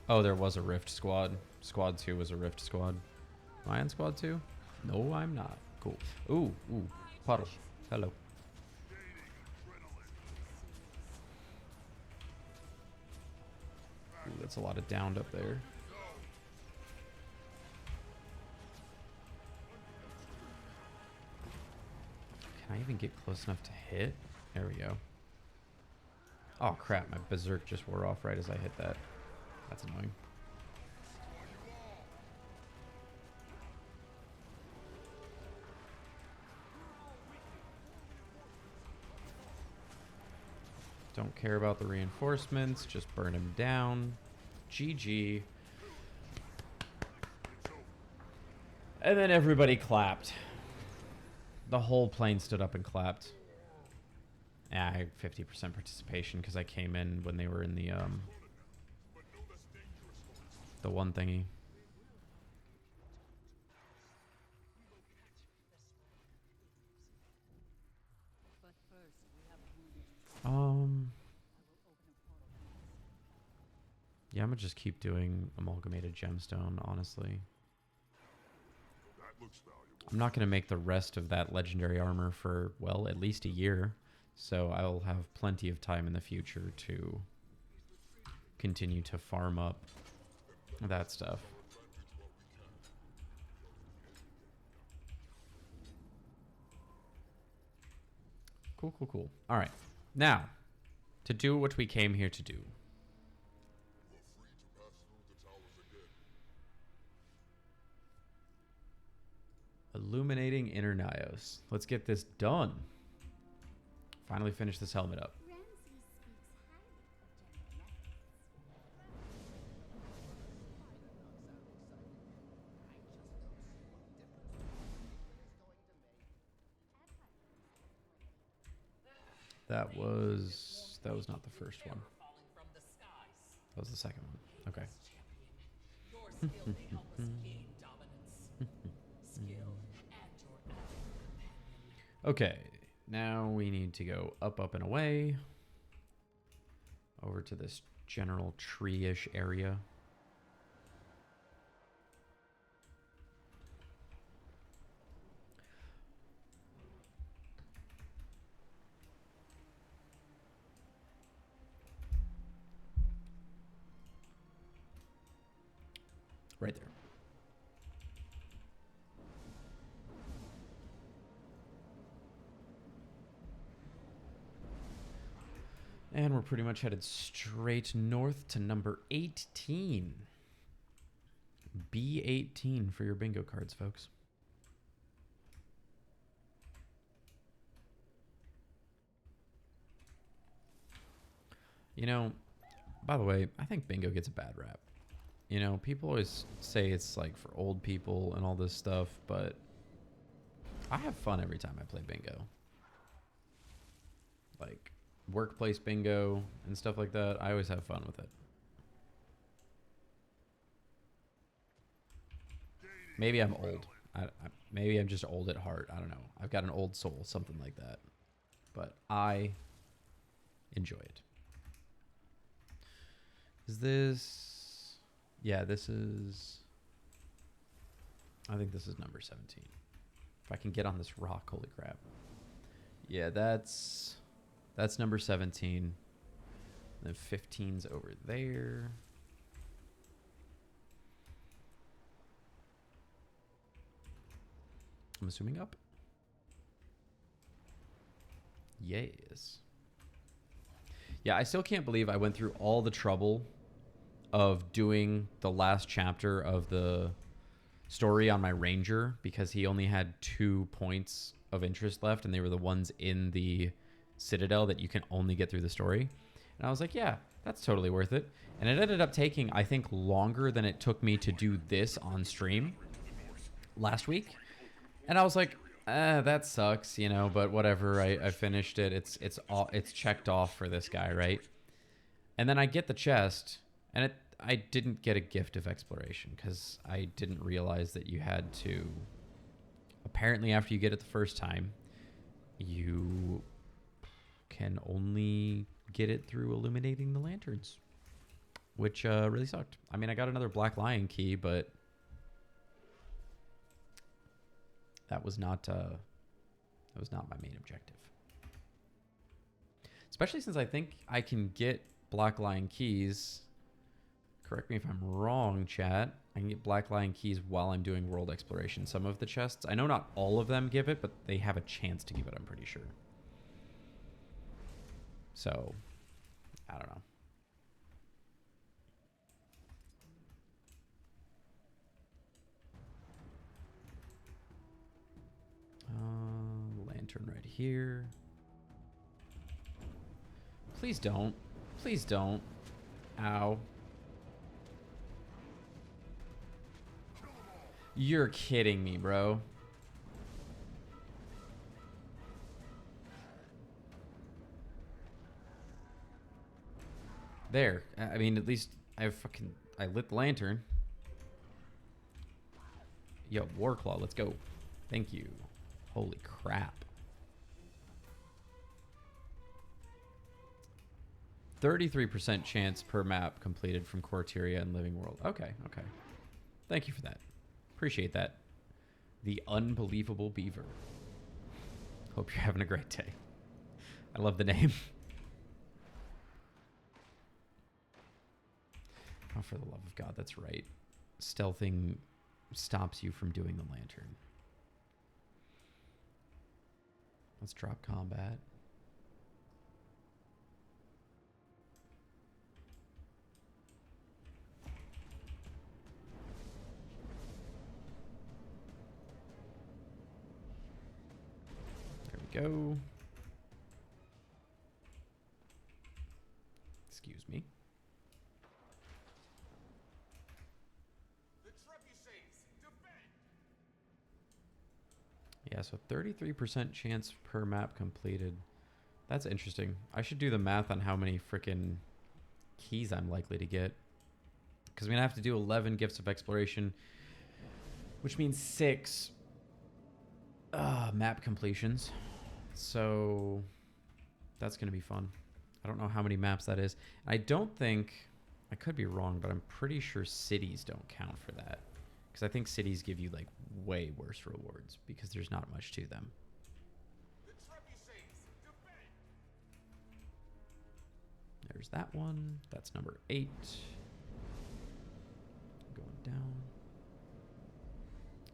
Oh, there was a Rift squad. Squad 2 was a Rift squad. Am I on Squad 2? No, I'm not. Cool. Ooh, ooh. Puddle. Hello. Ooh, that's a lot of downed up there. Can I even get close enough to hit? There we go. Oh, crap. My Berserk just wore off right as I hit that. That's annoying. Don't care about the reinforcements. Just burn him down. GG. And then everybody clapped. The whole plane stood up and clapped. Yeah, I had 50% participation because I came in when they were in the one thingy. Yeah, I'm gonna just keep doing amalgamated gemstone, honestly. I'm not gonna make the rest of that legendary armor for, well, at least a year. So I'll have plenty of time in the future to continue to farm up that stuff. Cool, cool, cool. All right. Now, to do what we came here to do. Illuminating Inner Nios. Let's get this done. Finally finish this helmet up. That was not the first one. That was the second one. Okay. Okay, now we need to go up, up, and away. Over to this general tree-ish area. Right there. And we're pretty much headed straight north to number 18. B18 for your bingo cards, folks. You know, by the way, I think bingo gets a bad rap. You know, people always say it's like for old people and all this stuff, but I have fun every time I play bingo. Like workplace bingo and stuff like that. I always have fun with it. Maybe I'm old. Maybe I'm just old at heart. I don't know. I've got an old soul, something like that. But I enjoy it. Is this... Yeah, this is... I think this is number 17. If I can get on this rock, holy crap. Yeah, that's number 17. Then 15's over there. I'm assuming up. Yes. Yeah, I still can't believe I went through all the trouble of doing the last chapter of the story on my ranger because he only had 2 points of interest left and they were the ones in the citadel that you can only get through the story. And I was like, yeah, that's totally worth it. And it ended up taking, I think, longer than it took me to do this on stream last week. And I was like, that sucks, you know, but whatever. I finished it. It's checked off for this guy, right? And then I get the chest, and I didn't get a gift of exploration because I didn't realize that you had to. Apparently, after you get it the first time, you can only get it through illuminating the lanterns, which really sucked. I mean, I got another Black Lion key, but that was not my main objective. Especially since I think I can get Black Lion keys. Correct me if I'm wrong, chat. I can get Black Lion keys while I'm doing world exploration. Some of the chests, I know not all of them give it, but they have a chance to give it, I'm pretty sure. So, I don't know. Lantern right here. Please don't. Please don't. Ow. You're kidding me, bro. There. I mean, at least I lit the lantern. Yo, Warclaw, let's go. Thank you. Holy crap. 33% chance per map completed from Quarteria and Living World. Okay, okay. Thank you for that. Appreciate that. The Unbelievable Beaver. Hope you're having a great day. I love the name. Oh, for the love of God, that's right. Stealthing stops you from doing the lantern. Let's drop combat. There we go. Excuse me. The trebuchets, defend! Yeah, so 33% chance per map completed. That's interesting. I should do the math on how many freaking keys I'm likely to get. Because I'm going to have to do 11 gifts of exploration, which means 6 map completions. So that's going to be fun. I don't know how many maps that is. I don't think, I could be wrong, but I'm pretty sure cities don't count for that. Because I think cities give you like way worse rewards because there's not much to them. The trebuchets, defend! There's that one. That's number 8. Going down.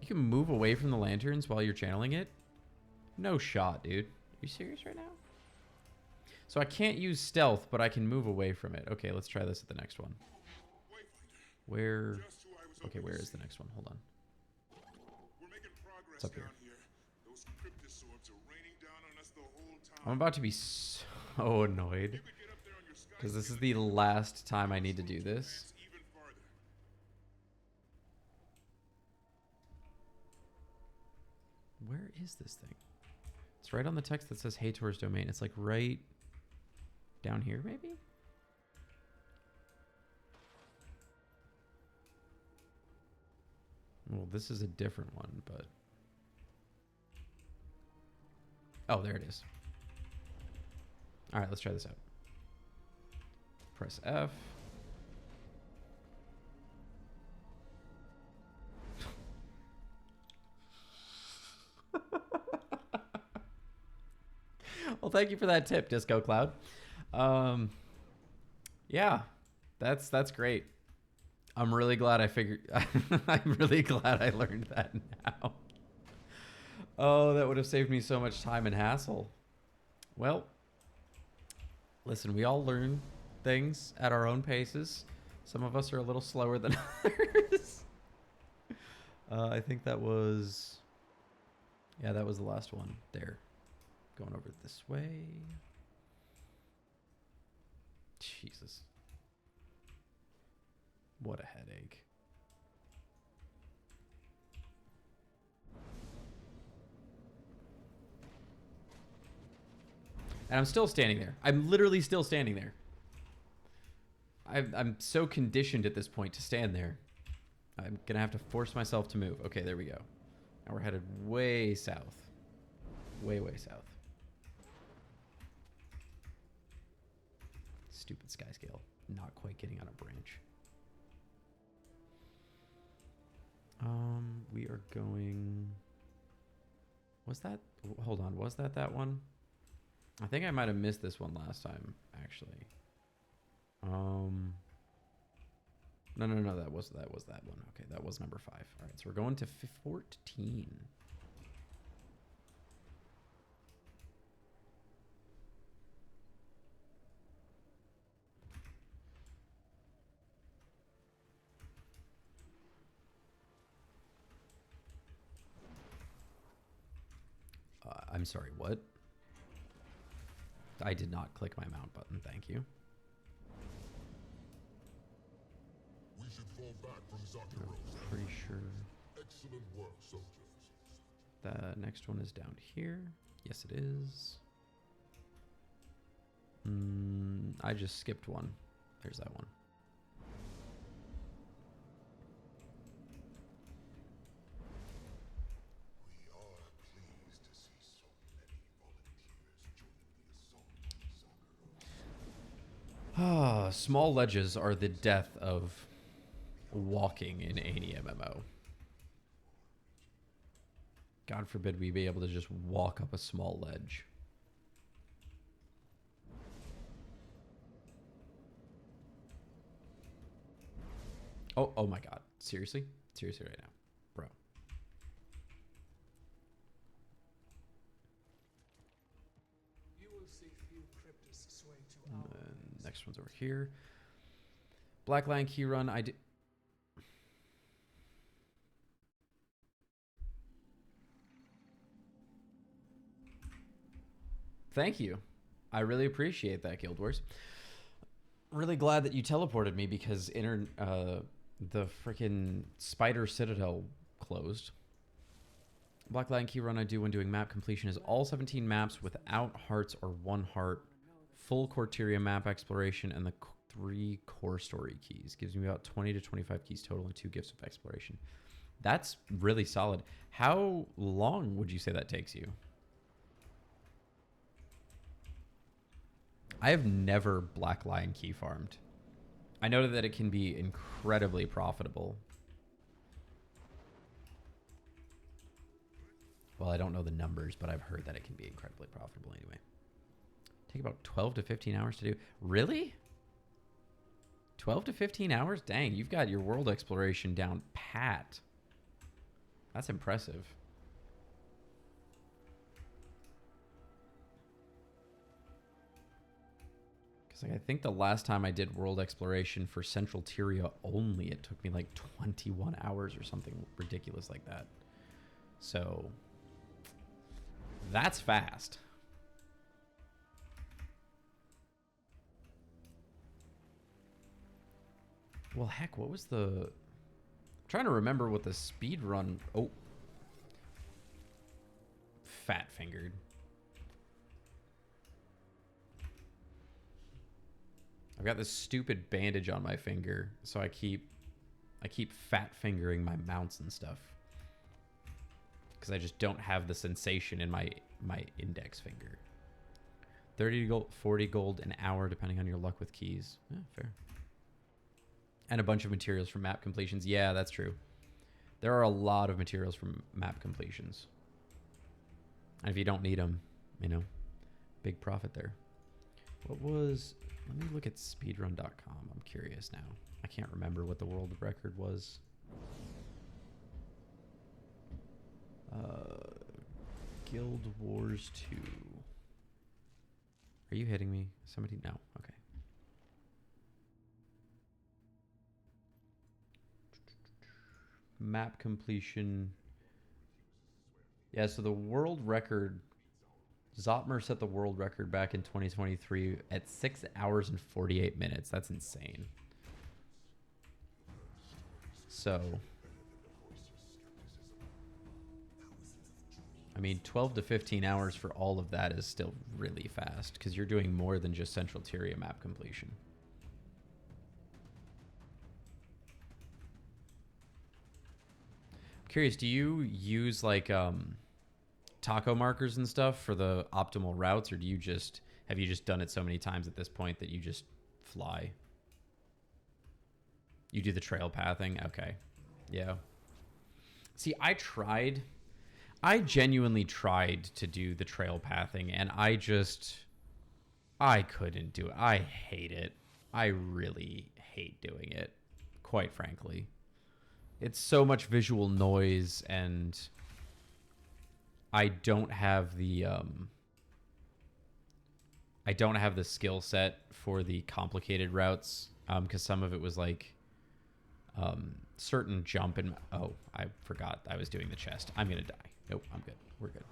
You can move away from the lanterns while you're channeling it? No shot, dude. Are you serious right now? So I can't use stealth, but I can move away from it. Okay, let's try this at the next one. Where... Okay, where is the next one? Hold on. We're making progress It's up here. down here. Those cryptosaurs are raining down on us the whole time. I'm about to be so annoyed. You could get up there on your Because this is the last time I need to do this. even farther. Where is this thing? It's right on the text that says Hator's domain. It's like right down here, maybe? Well, this is a different one, but... Oh, there it is. Alright, let's try this out. Press F. Well, thank you for that tip, Disco Cloud. Yeah, that's great. I'm really glad I figured. I'm really glad I learned that now. Oh, that would have saved me so much time and hassle. Well, listen, we all learn things at our own paces. Some of us are a little slower than others. I think that was... Yeah, that was the last one. There. Going over this way. Jesus. What a headache. And I'm still standing there. I'm literally still standing there. I'm so conditioned at this point to stand there. I'm going to have to force myself to move. Okay, there we go. Now we're headed way south. Way, way south. Stupid sky scale. Not quite getting on a branch. We are going... Was that... Hold on. Was that one? I think I might have missed this one last time, actually. No, that was that one. Okay, that was number 5. All right, so we're going to 14. I'm sorry, what? I did not click my mount button, thank you. We should fall back from I'm Zakharos. pretty sure Excellent work, soldiers. the next one is down here. Yes, it is. I just skipped one. There's that one. We are pleased to see so many volunteers joining the assault on Zakharos. Ah, small ledges are the death of walking in any MMO. God forbid we be able to just walk up a small ledge. Oh my God. Seriously? Seriously right now. Bro. You will see few cryptids sway to And our then ways. next one's over here. Black Lion Key Run. I did. Thank you. I really appreciate that, Guild Wars. Really glad that you teleported me because the freaking Spider Citadel closed. Black Lion Key Run I do when doing map completion is all 17 maps without hearts or 1 heart, full Corteria map exploration, and the 3 core story keys. Gives me about 20 to 25 keys total and 2 gifts of exploration. That's really solid. How long would you say that takes you? I have never Black Lion Key farmed. I know that it can be incredibly profitable. Well, I don't know the numbers, but I've heard that it can be incredibly profitable anyway. Take about 12 to 15 hours to do. Really? 12 to 15 hours? Dang, you've got your world exploration down pat. That's impressive. Because like, I think the last time I did world exploration for Central Tyria only, it took me like 21 hours or something ridiculous like that. So that's fast. Well, heck, what was the... I'm trying to remember what the speed run... Oh. Fat fingered. I've got this stupid bandage on my finger, so I keep fat fingering my mounts and stuff. Because I just don't have the sensation in my index finger. 30 gold, 40 gold an hour, depending on your luck with keys. Yeah, fair. And a bunch of materials from map completions. Yeah, that's true. There are a lot of materials from map completions. And if you don't need them, you know, big profit there. What was... Let me look at speedrun.com. I'm curious now. I can't remember what the world record was. Guild Wars 2. Are you hitting me? Somebody? No. Okay. Map completion. Yeah, so the world record, Zotmer set the world record back in 2023 at 6 hours and 48 minutes. That's insane. So, I mean, 12 to 15 hours for all of that is still really fast because you're doing more than just Central Tyria map completion. I'm curious, do you use like taco markers and stuff for the optimal routes, or do you just have you just done it so many times at this point that you just fly? You do the trail pathing? Okay. Yeah. See, I genuinely tried to do the trail pathing, and I couldn't do it. I hate it. I really hate doing it, quite frankly. It's so much visual noise, and I don't have the skill set for the complicated routes, because some of it was like certain jump and I forgot I was doing the chest. I'm gonna die. Nope, I'm good. We're good.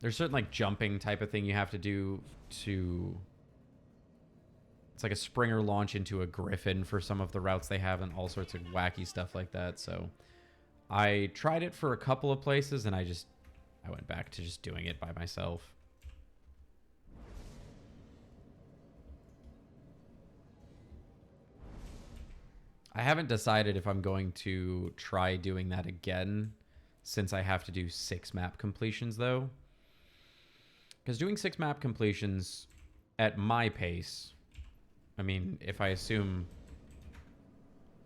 There's certain like jumping type of thing you have to do to... It's like a Springer launch into a Griffin for some of the routes they have and all sorts of wacky stuff like that. So I tried it for a couple of places and I went back to just doing it by myself. I haven't decided if I'm going to try doing that again, since I have to do 6 map completions though. Because doing 6 map completions at my pace, I mean, if I assume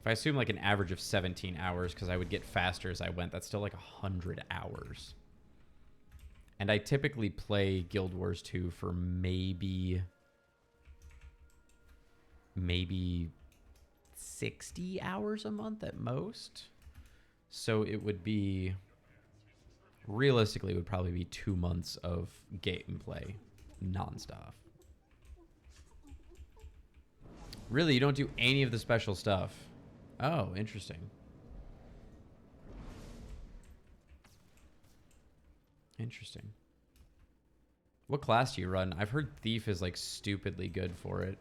like an average of 17 hours, because I would get faster as I went, that's still like 100 hours. And I typically play Guild Wars 2 for maybe 60 hours a month at most. So it would be, realistically, it would probably be 2 months of gameplay nonstop. Really, you don't do any of the special stuff? Oh, interesting. Interesting. What class do you run? I've heard Thief is like stupidly good for it.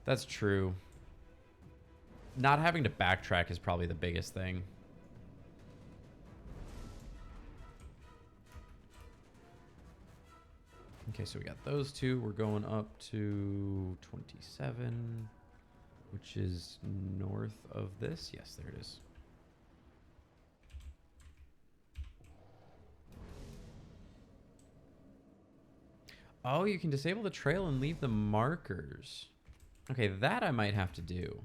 That's true. Not having to backtrack is probably the biggest thing. Okay, so we got those two. We're going up to 27, which is north of this. Yes, there it is. Oh, you can disable the trail and leave the markers. Okay, that I might have to do.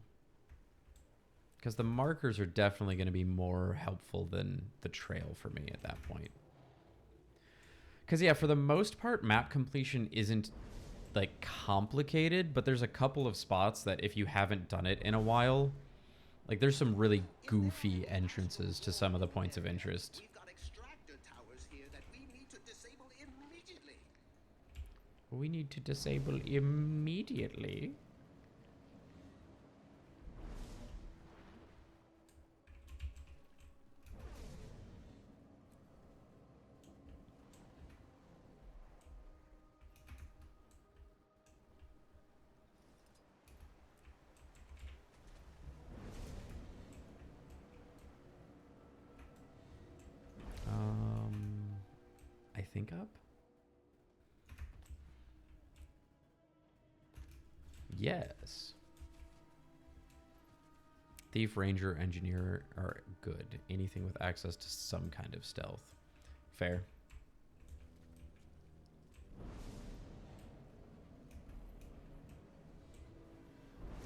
Because the markers are definitely going to be more helpful than the trail for me at that point. Because, yeah, for the most part, map completion isn't, like, complicated, but there's a couple of spots that if you haven't done it in a while, like, there's some really goofy entrances to some of the points of interest. We've got extractor towers here that we need to disable immediately. We need to disable immediately. I think up? Yes. Thief, Ranger, Engineer are good. Anything with access to some kind of stealth. Fair.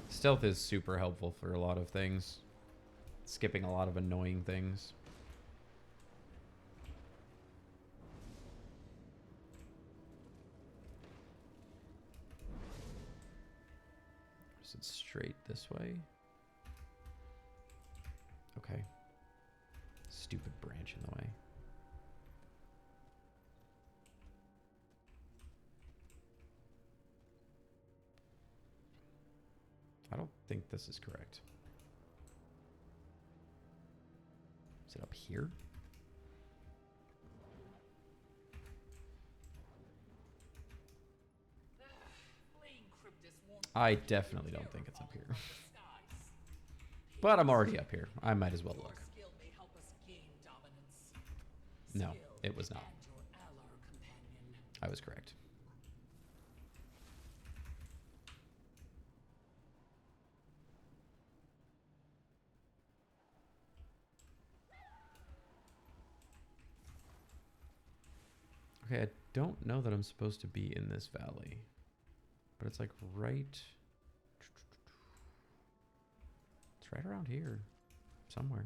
Stealth is super helpful for a lot of things. Skipping a lot of annoying things. Is it straight this way? Okay. Stupid branch in the way. I don't think this is correct. Is it up here? I definitely don't think it's up here. But I'm already up here. I might as well look. No, it was not. I was correct. Okay, I don't know that I'm supposed to be in this valley. But it's like right... It's right around here. Somewhere.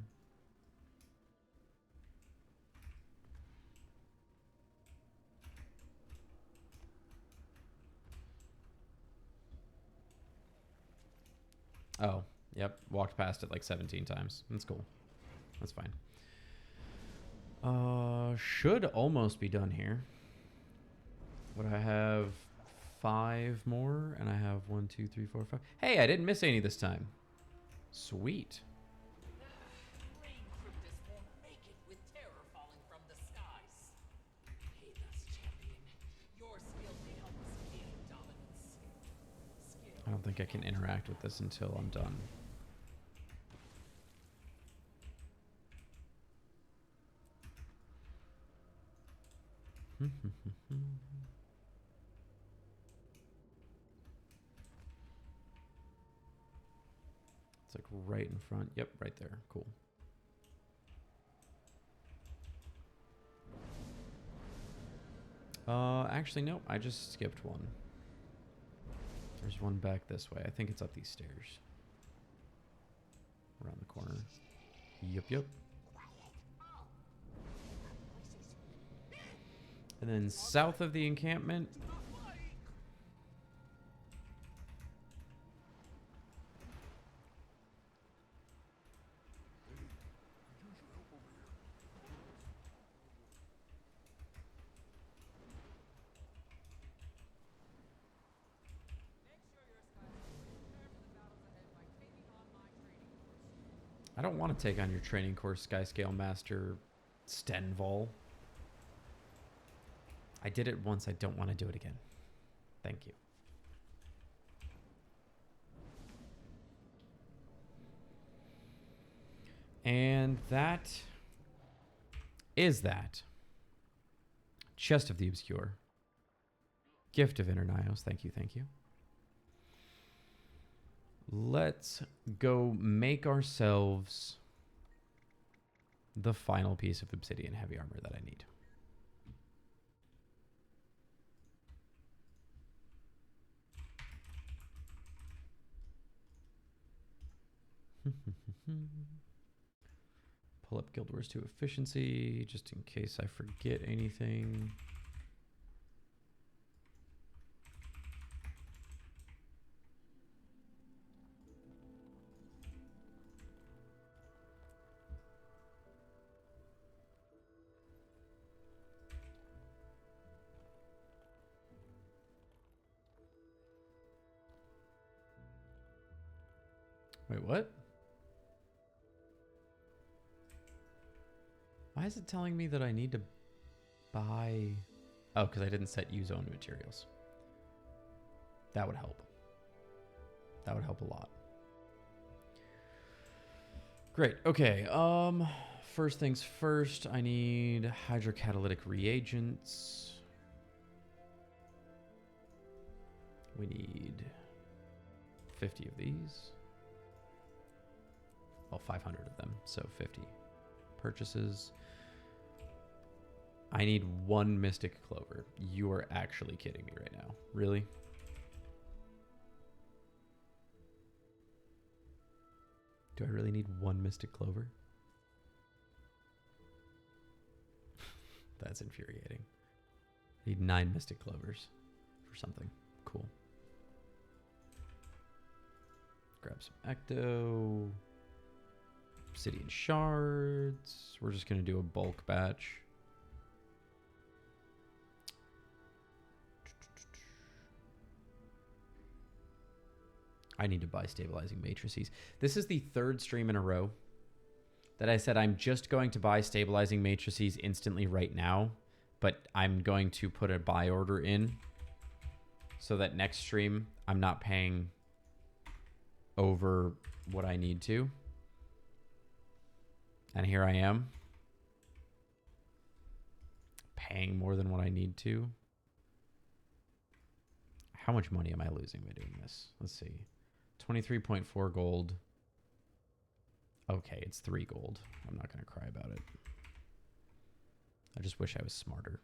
Oh, yep. Walked past it like 17 times. That's cool. That's fine. Should almost be done here. What I have... 5 more, and I have 1, 2, 3, 4, 5. Hey, I didn't miss any this time. Sweet. I don't think I can interact with this until I'm done. It's like right in front. Yep, right there. Cool. Actually, nope. I just skipped one. There's one back this way. I think it's up these stairs. Around the corner. Yep. And then south of the encampment... I don't want to take on your training course, Skyscale Master Stenval. I did it once. I don't want to do it again. Thank you. And that is that. Chest of the Obscure. Gift of Internios. Thank you, thank you. Let's go make ourselves the final piece of Obsidian heavy armor that I need. Pull up Guild Wars 2 efficiency just in case I forget anything. Wait, what? Why is it telling me that I need to buy... Oh, because I didn't set use own materials. That would help. That would help a lot. Great. Okay. First things first, I need hydrocatalytic reagents. We need 50 of these. Well, 500 of them, so 50 purchases. I need 1 Mystic Clover. You are actually kidding me right now. Really? Do I really need 1 Mystic Clover? That's infuriating. I need 9 Mystic Clovers for something. Cool. Grab some Ecto. Obsidian shards. We're just going to do a bulk batch. I need to buy stabilizing matrices. This is the 3rd stream in a row that I said I'm just going to buy stabilizing matrices instantly right now, but I'm going to put a buy order in so that next stream I'm not paying over what I need to. And here I am paying more than what I need to. How much money am I losing by doing this? Let's see. 23.4 gold. Okay, it's 3 gold. I'm not going to cry about it. I just wish I was smarter.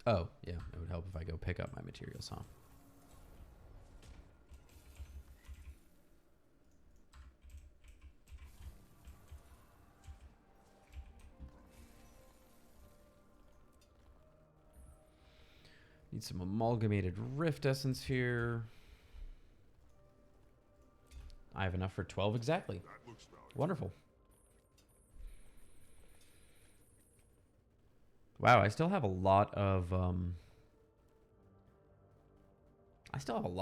Oh, yeah. It would help if I go pick up my materials, huh? Need some amalgamated rift essence here. I have enough for 12 exactly. That looks valuable. Wonderful. Wow, I still have a lot of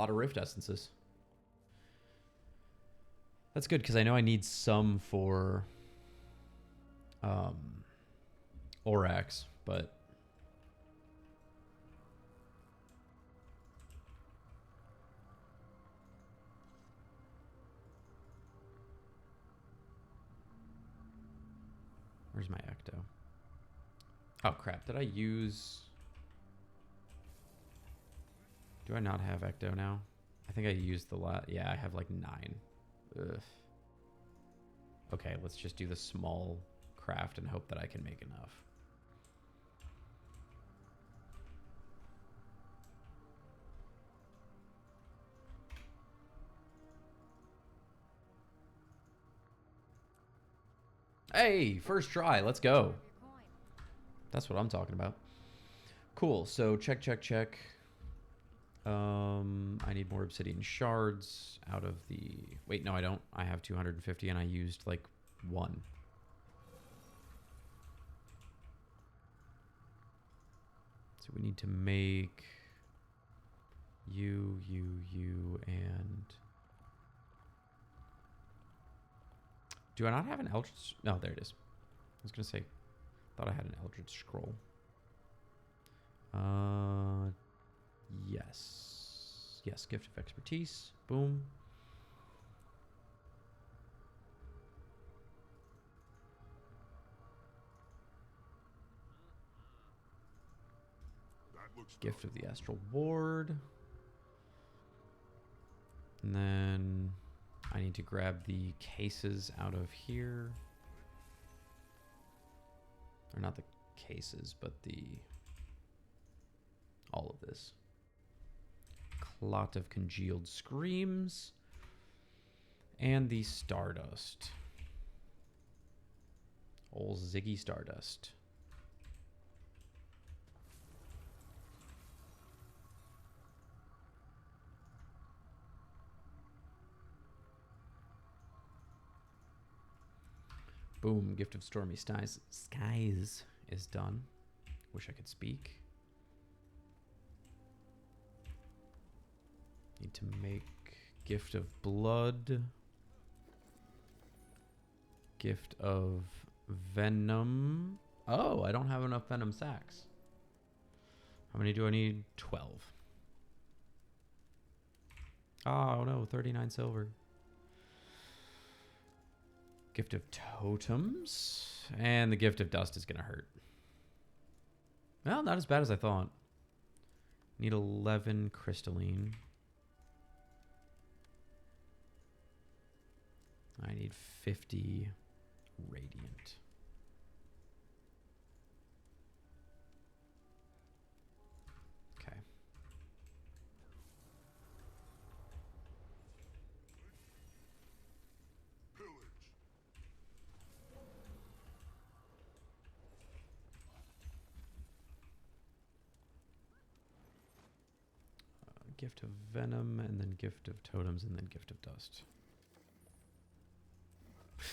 rift essences. That's good because I know I need some for Orax, but where's my Ecto? Oh crap, did I use... Do I not have Ecto now? I think I used the last... Yeah, I have like 9. Ugh. Okay, let's just do the small craft and hope that I can make enough. Hey, first try, let's go. That's what I'm talking about. Cool, so check. I need more obsidian shards out of the... Wait, no, I don't. I have 250 and I used like 1. So we need to make you, and... Do I not have an Eldritch? No, there it is. I was going to say, thought I had an Eldritch Scroll. Yes. Yes, Gift of Expertise. Boom. That looks Gift of the Astral Ward. And then I need to grab the cases out of here. Or not the cases, but the... all of this. Clot of Congealed Screams. And the Stardust. Old Ziggy Stardust. Boom. Gift of Stormy Skies is done. Wish I could speak. Need to make Gift of Blood. Gift of Venom. Oh, I don't have enough Venom sacks. How many do I need? 12. Oh no, 39 silver. Gift of Totems. And the Gift of Dust is going to hurt. Well, not as bad as I thought. Need 11 crystalline. I need 50 radiant. Okay. Gift of Venom, and then Gift of Totems, and then Gift of Dust.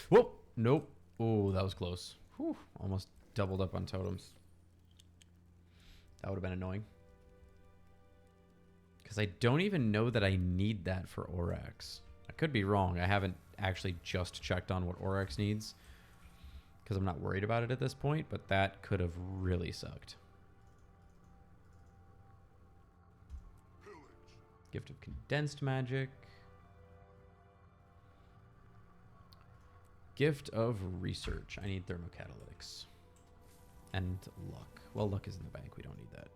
Whoa! Nope. Oh, that was close. Whew. Almost doubled up on totems. That would have been annoying. Because I don't even know that I need that for Orax. I could be wrong. I haven't actually just checked on what Orax needs. Because I'm not worried about it at this point, but that could have really sucked. Gift of Condensed Magic. Gift of Research. I need Thermocatalytics. And Luck. Well, Luck is in the bank. We don't need that.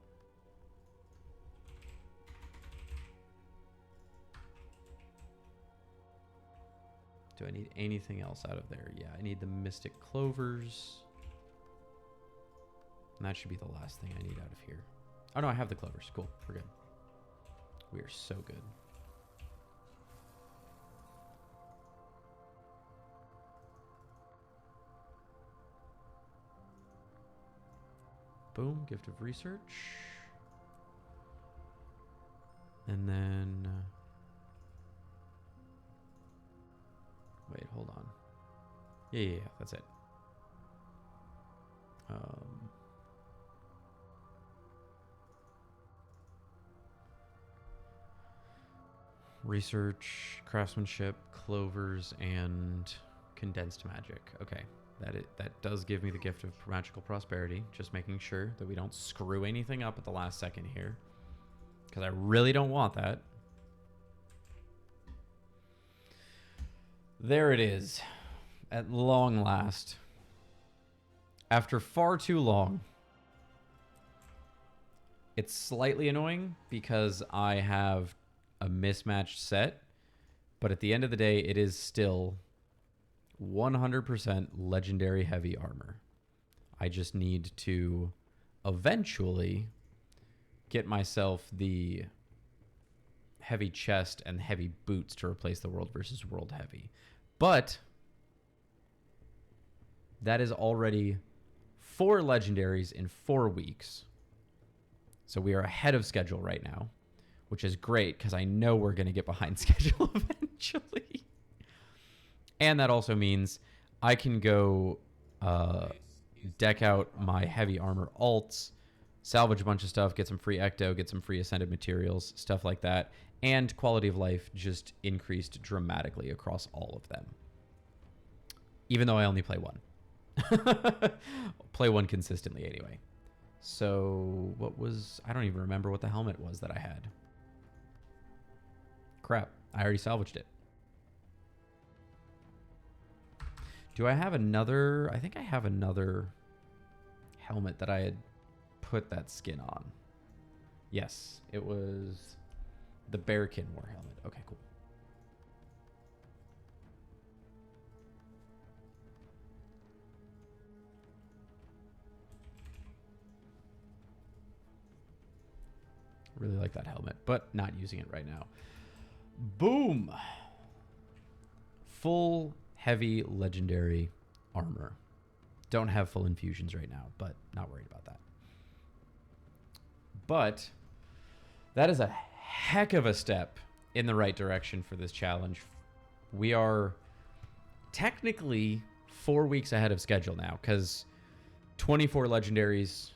Do I need anything else out of there? Yeah, I need the Mystic Clovers. And that should be the last thing I need out of here. Oh no, I have the clovers. Cool. We're good. We are so good. Boom, Gift of Research. And then... wait, hold on. Yeah, that's it. Research, Craftsmanship, Clovers, and Condensed Magic. Okay. That does give me the Gift of Magical Prosperity. Just making sure that we don't screw anything up at the last second here. Because I really don't want that. There it is. At long last. After far too long. It's slightly annoying because I have a mismatched set. But at the end of the day, it is still 100% legendary heavy armor. I just need to eventually get myself the heavy chest and heavy boots to replace the world versus world heavy. But that is already 4 legendaries in 4 weeks. So we are ahead of schedule right now, which is great because I know we're going to get behind schedule eventually. And that also means I can go deck out my heavy armor alts, salvage a bunch of stuff, get some free ecto, get some free ascended materials, stuff like that. And quality of life just increased dramatically across all of them. Even though I only play one. Play one consistently anyway. So what was... I don't even remember what the helmet was that I had. Crap. I already salvaged it. Do I have another... I think I have another helmet that I had put that skin on. Yes. It was the Bearkin War helmet. Okay, cool. Really like that helmet, but not using it right now. Boom! Full heavy legendary armor. Don't have full infusions right now, but not worried about that. But that is a heck of a step in the right direction for this challenge. We are technically 4 weeks ahead of schedule now, because 24 legendaries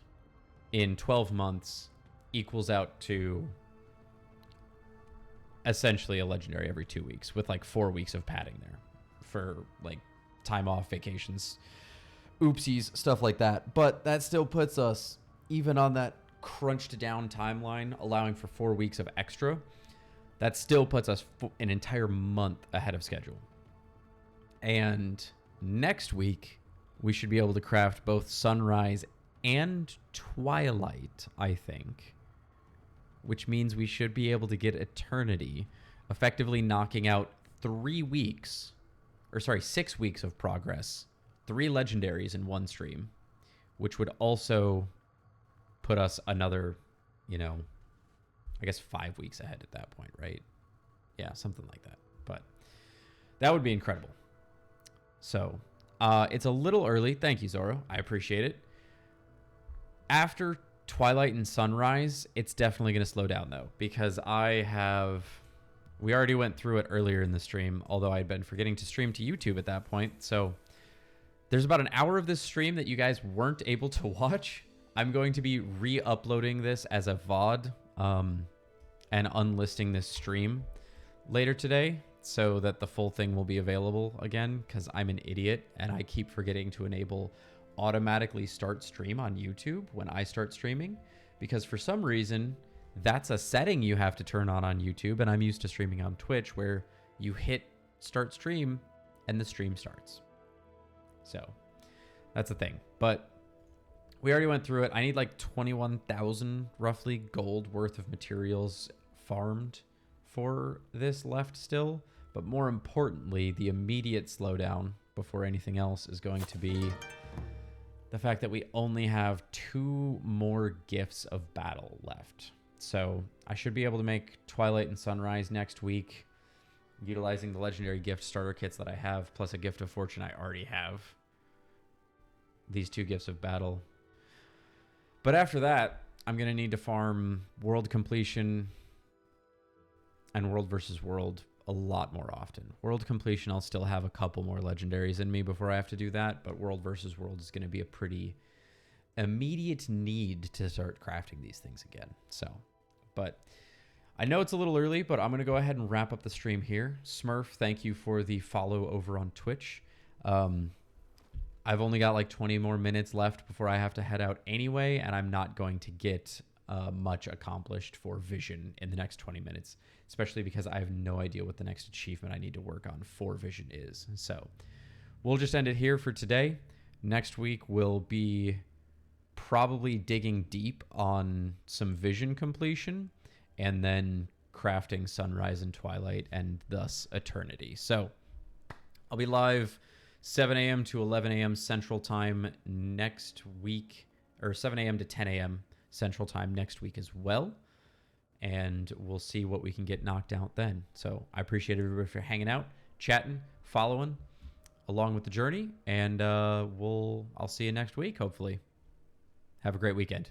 in 12 months equals out to essentially a legendary every 2 weeks, with like 4 weeks of padding there for like time off, vacations, oopsies, stuff like that. But that still puts us, even on that crunched down timeline, allowing for 4 weeks of extra, that still puts us an entire month ahead of schedule. And next week, we should be able to craft both Sunrise and Twilight, I think. Which means we should be able to get Eternity, effectively knocking out 6 weeks of progress, 3 legendaries in one stream, which would also put us another, I guess 5 weeks ahead at that point, right? Yeah, something like that. But that would be incredible. So it's a little early. Thank you, Zoro. I appreciate it. After Twilight and Sunrise, it's definitely going to slow down, though, because we already went through it earlier in the stream, although I'd been forgetting to stream to YouTube at that point. So there's about an hour of this stream that you guys weren't able to watch. I'm going to be re-uploading this as a VOD and unlisting this stream later today so that the full thing will be available again, because I'm an idiot and I keep forgetting to enable automatically start stream on YouTube when I start streaming, because for some reason that's a setting you have to turn on YouTube, and I'm used to streaming on Twitch where you hit start stream and the stream starts. So that's a thing. But we already went through it. I need like 21,000 roughly gold worth of materials farmed for this left still. But more importantly, the immediate slowdown before anything else is going to be the fact that we only have 2 more gifts of battle left. So I should be able to make Twilight and Sunrise next week, utilizing the legendary gift starter kits that I have, plus a gift of fortune I already have. These 2 gifts of battle. But after that, I'm going to need to farm world completion and world versus world a lot more often. World completion, I'll still have a couple more legendaries in me before I have to do that, but world versus world is going to be a pretty immediate need to start crafting these things again. So, but I know it's a little early, but I'm going to go ahead and wrap up the stream here. Smurf, thank you for the follow over on Twitch. I've only got like 20 more minutes left before I have to head out anyway, and I'm not going to get much accomplished for Vision in the next 20 minutes, especially because I have no idea what the next achievement I need to work on for Vision is. So we'll just end it here for today. Next week we'll be probably digging deep on some Vision completion and then crafting Sunrise and Twilight and thus Eternity. So I'll be live 7 a.m. to 11 a.m. Central Time next week, or 7 a.m. to 10 a.m. Central Time next week as well. And we'll see what we can get knocked out then. So I appreciate everybody for hanging out, chatting, following along with the journey. And I'll see you next week, hopefully. Have a great weekend.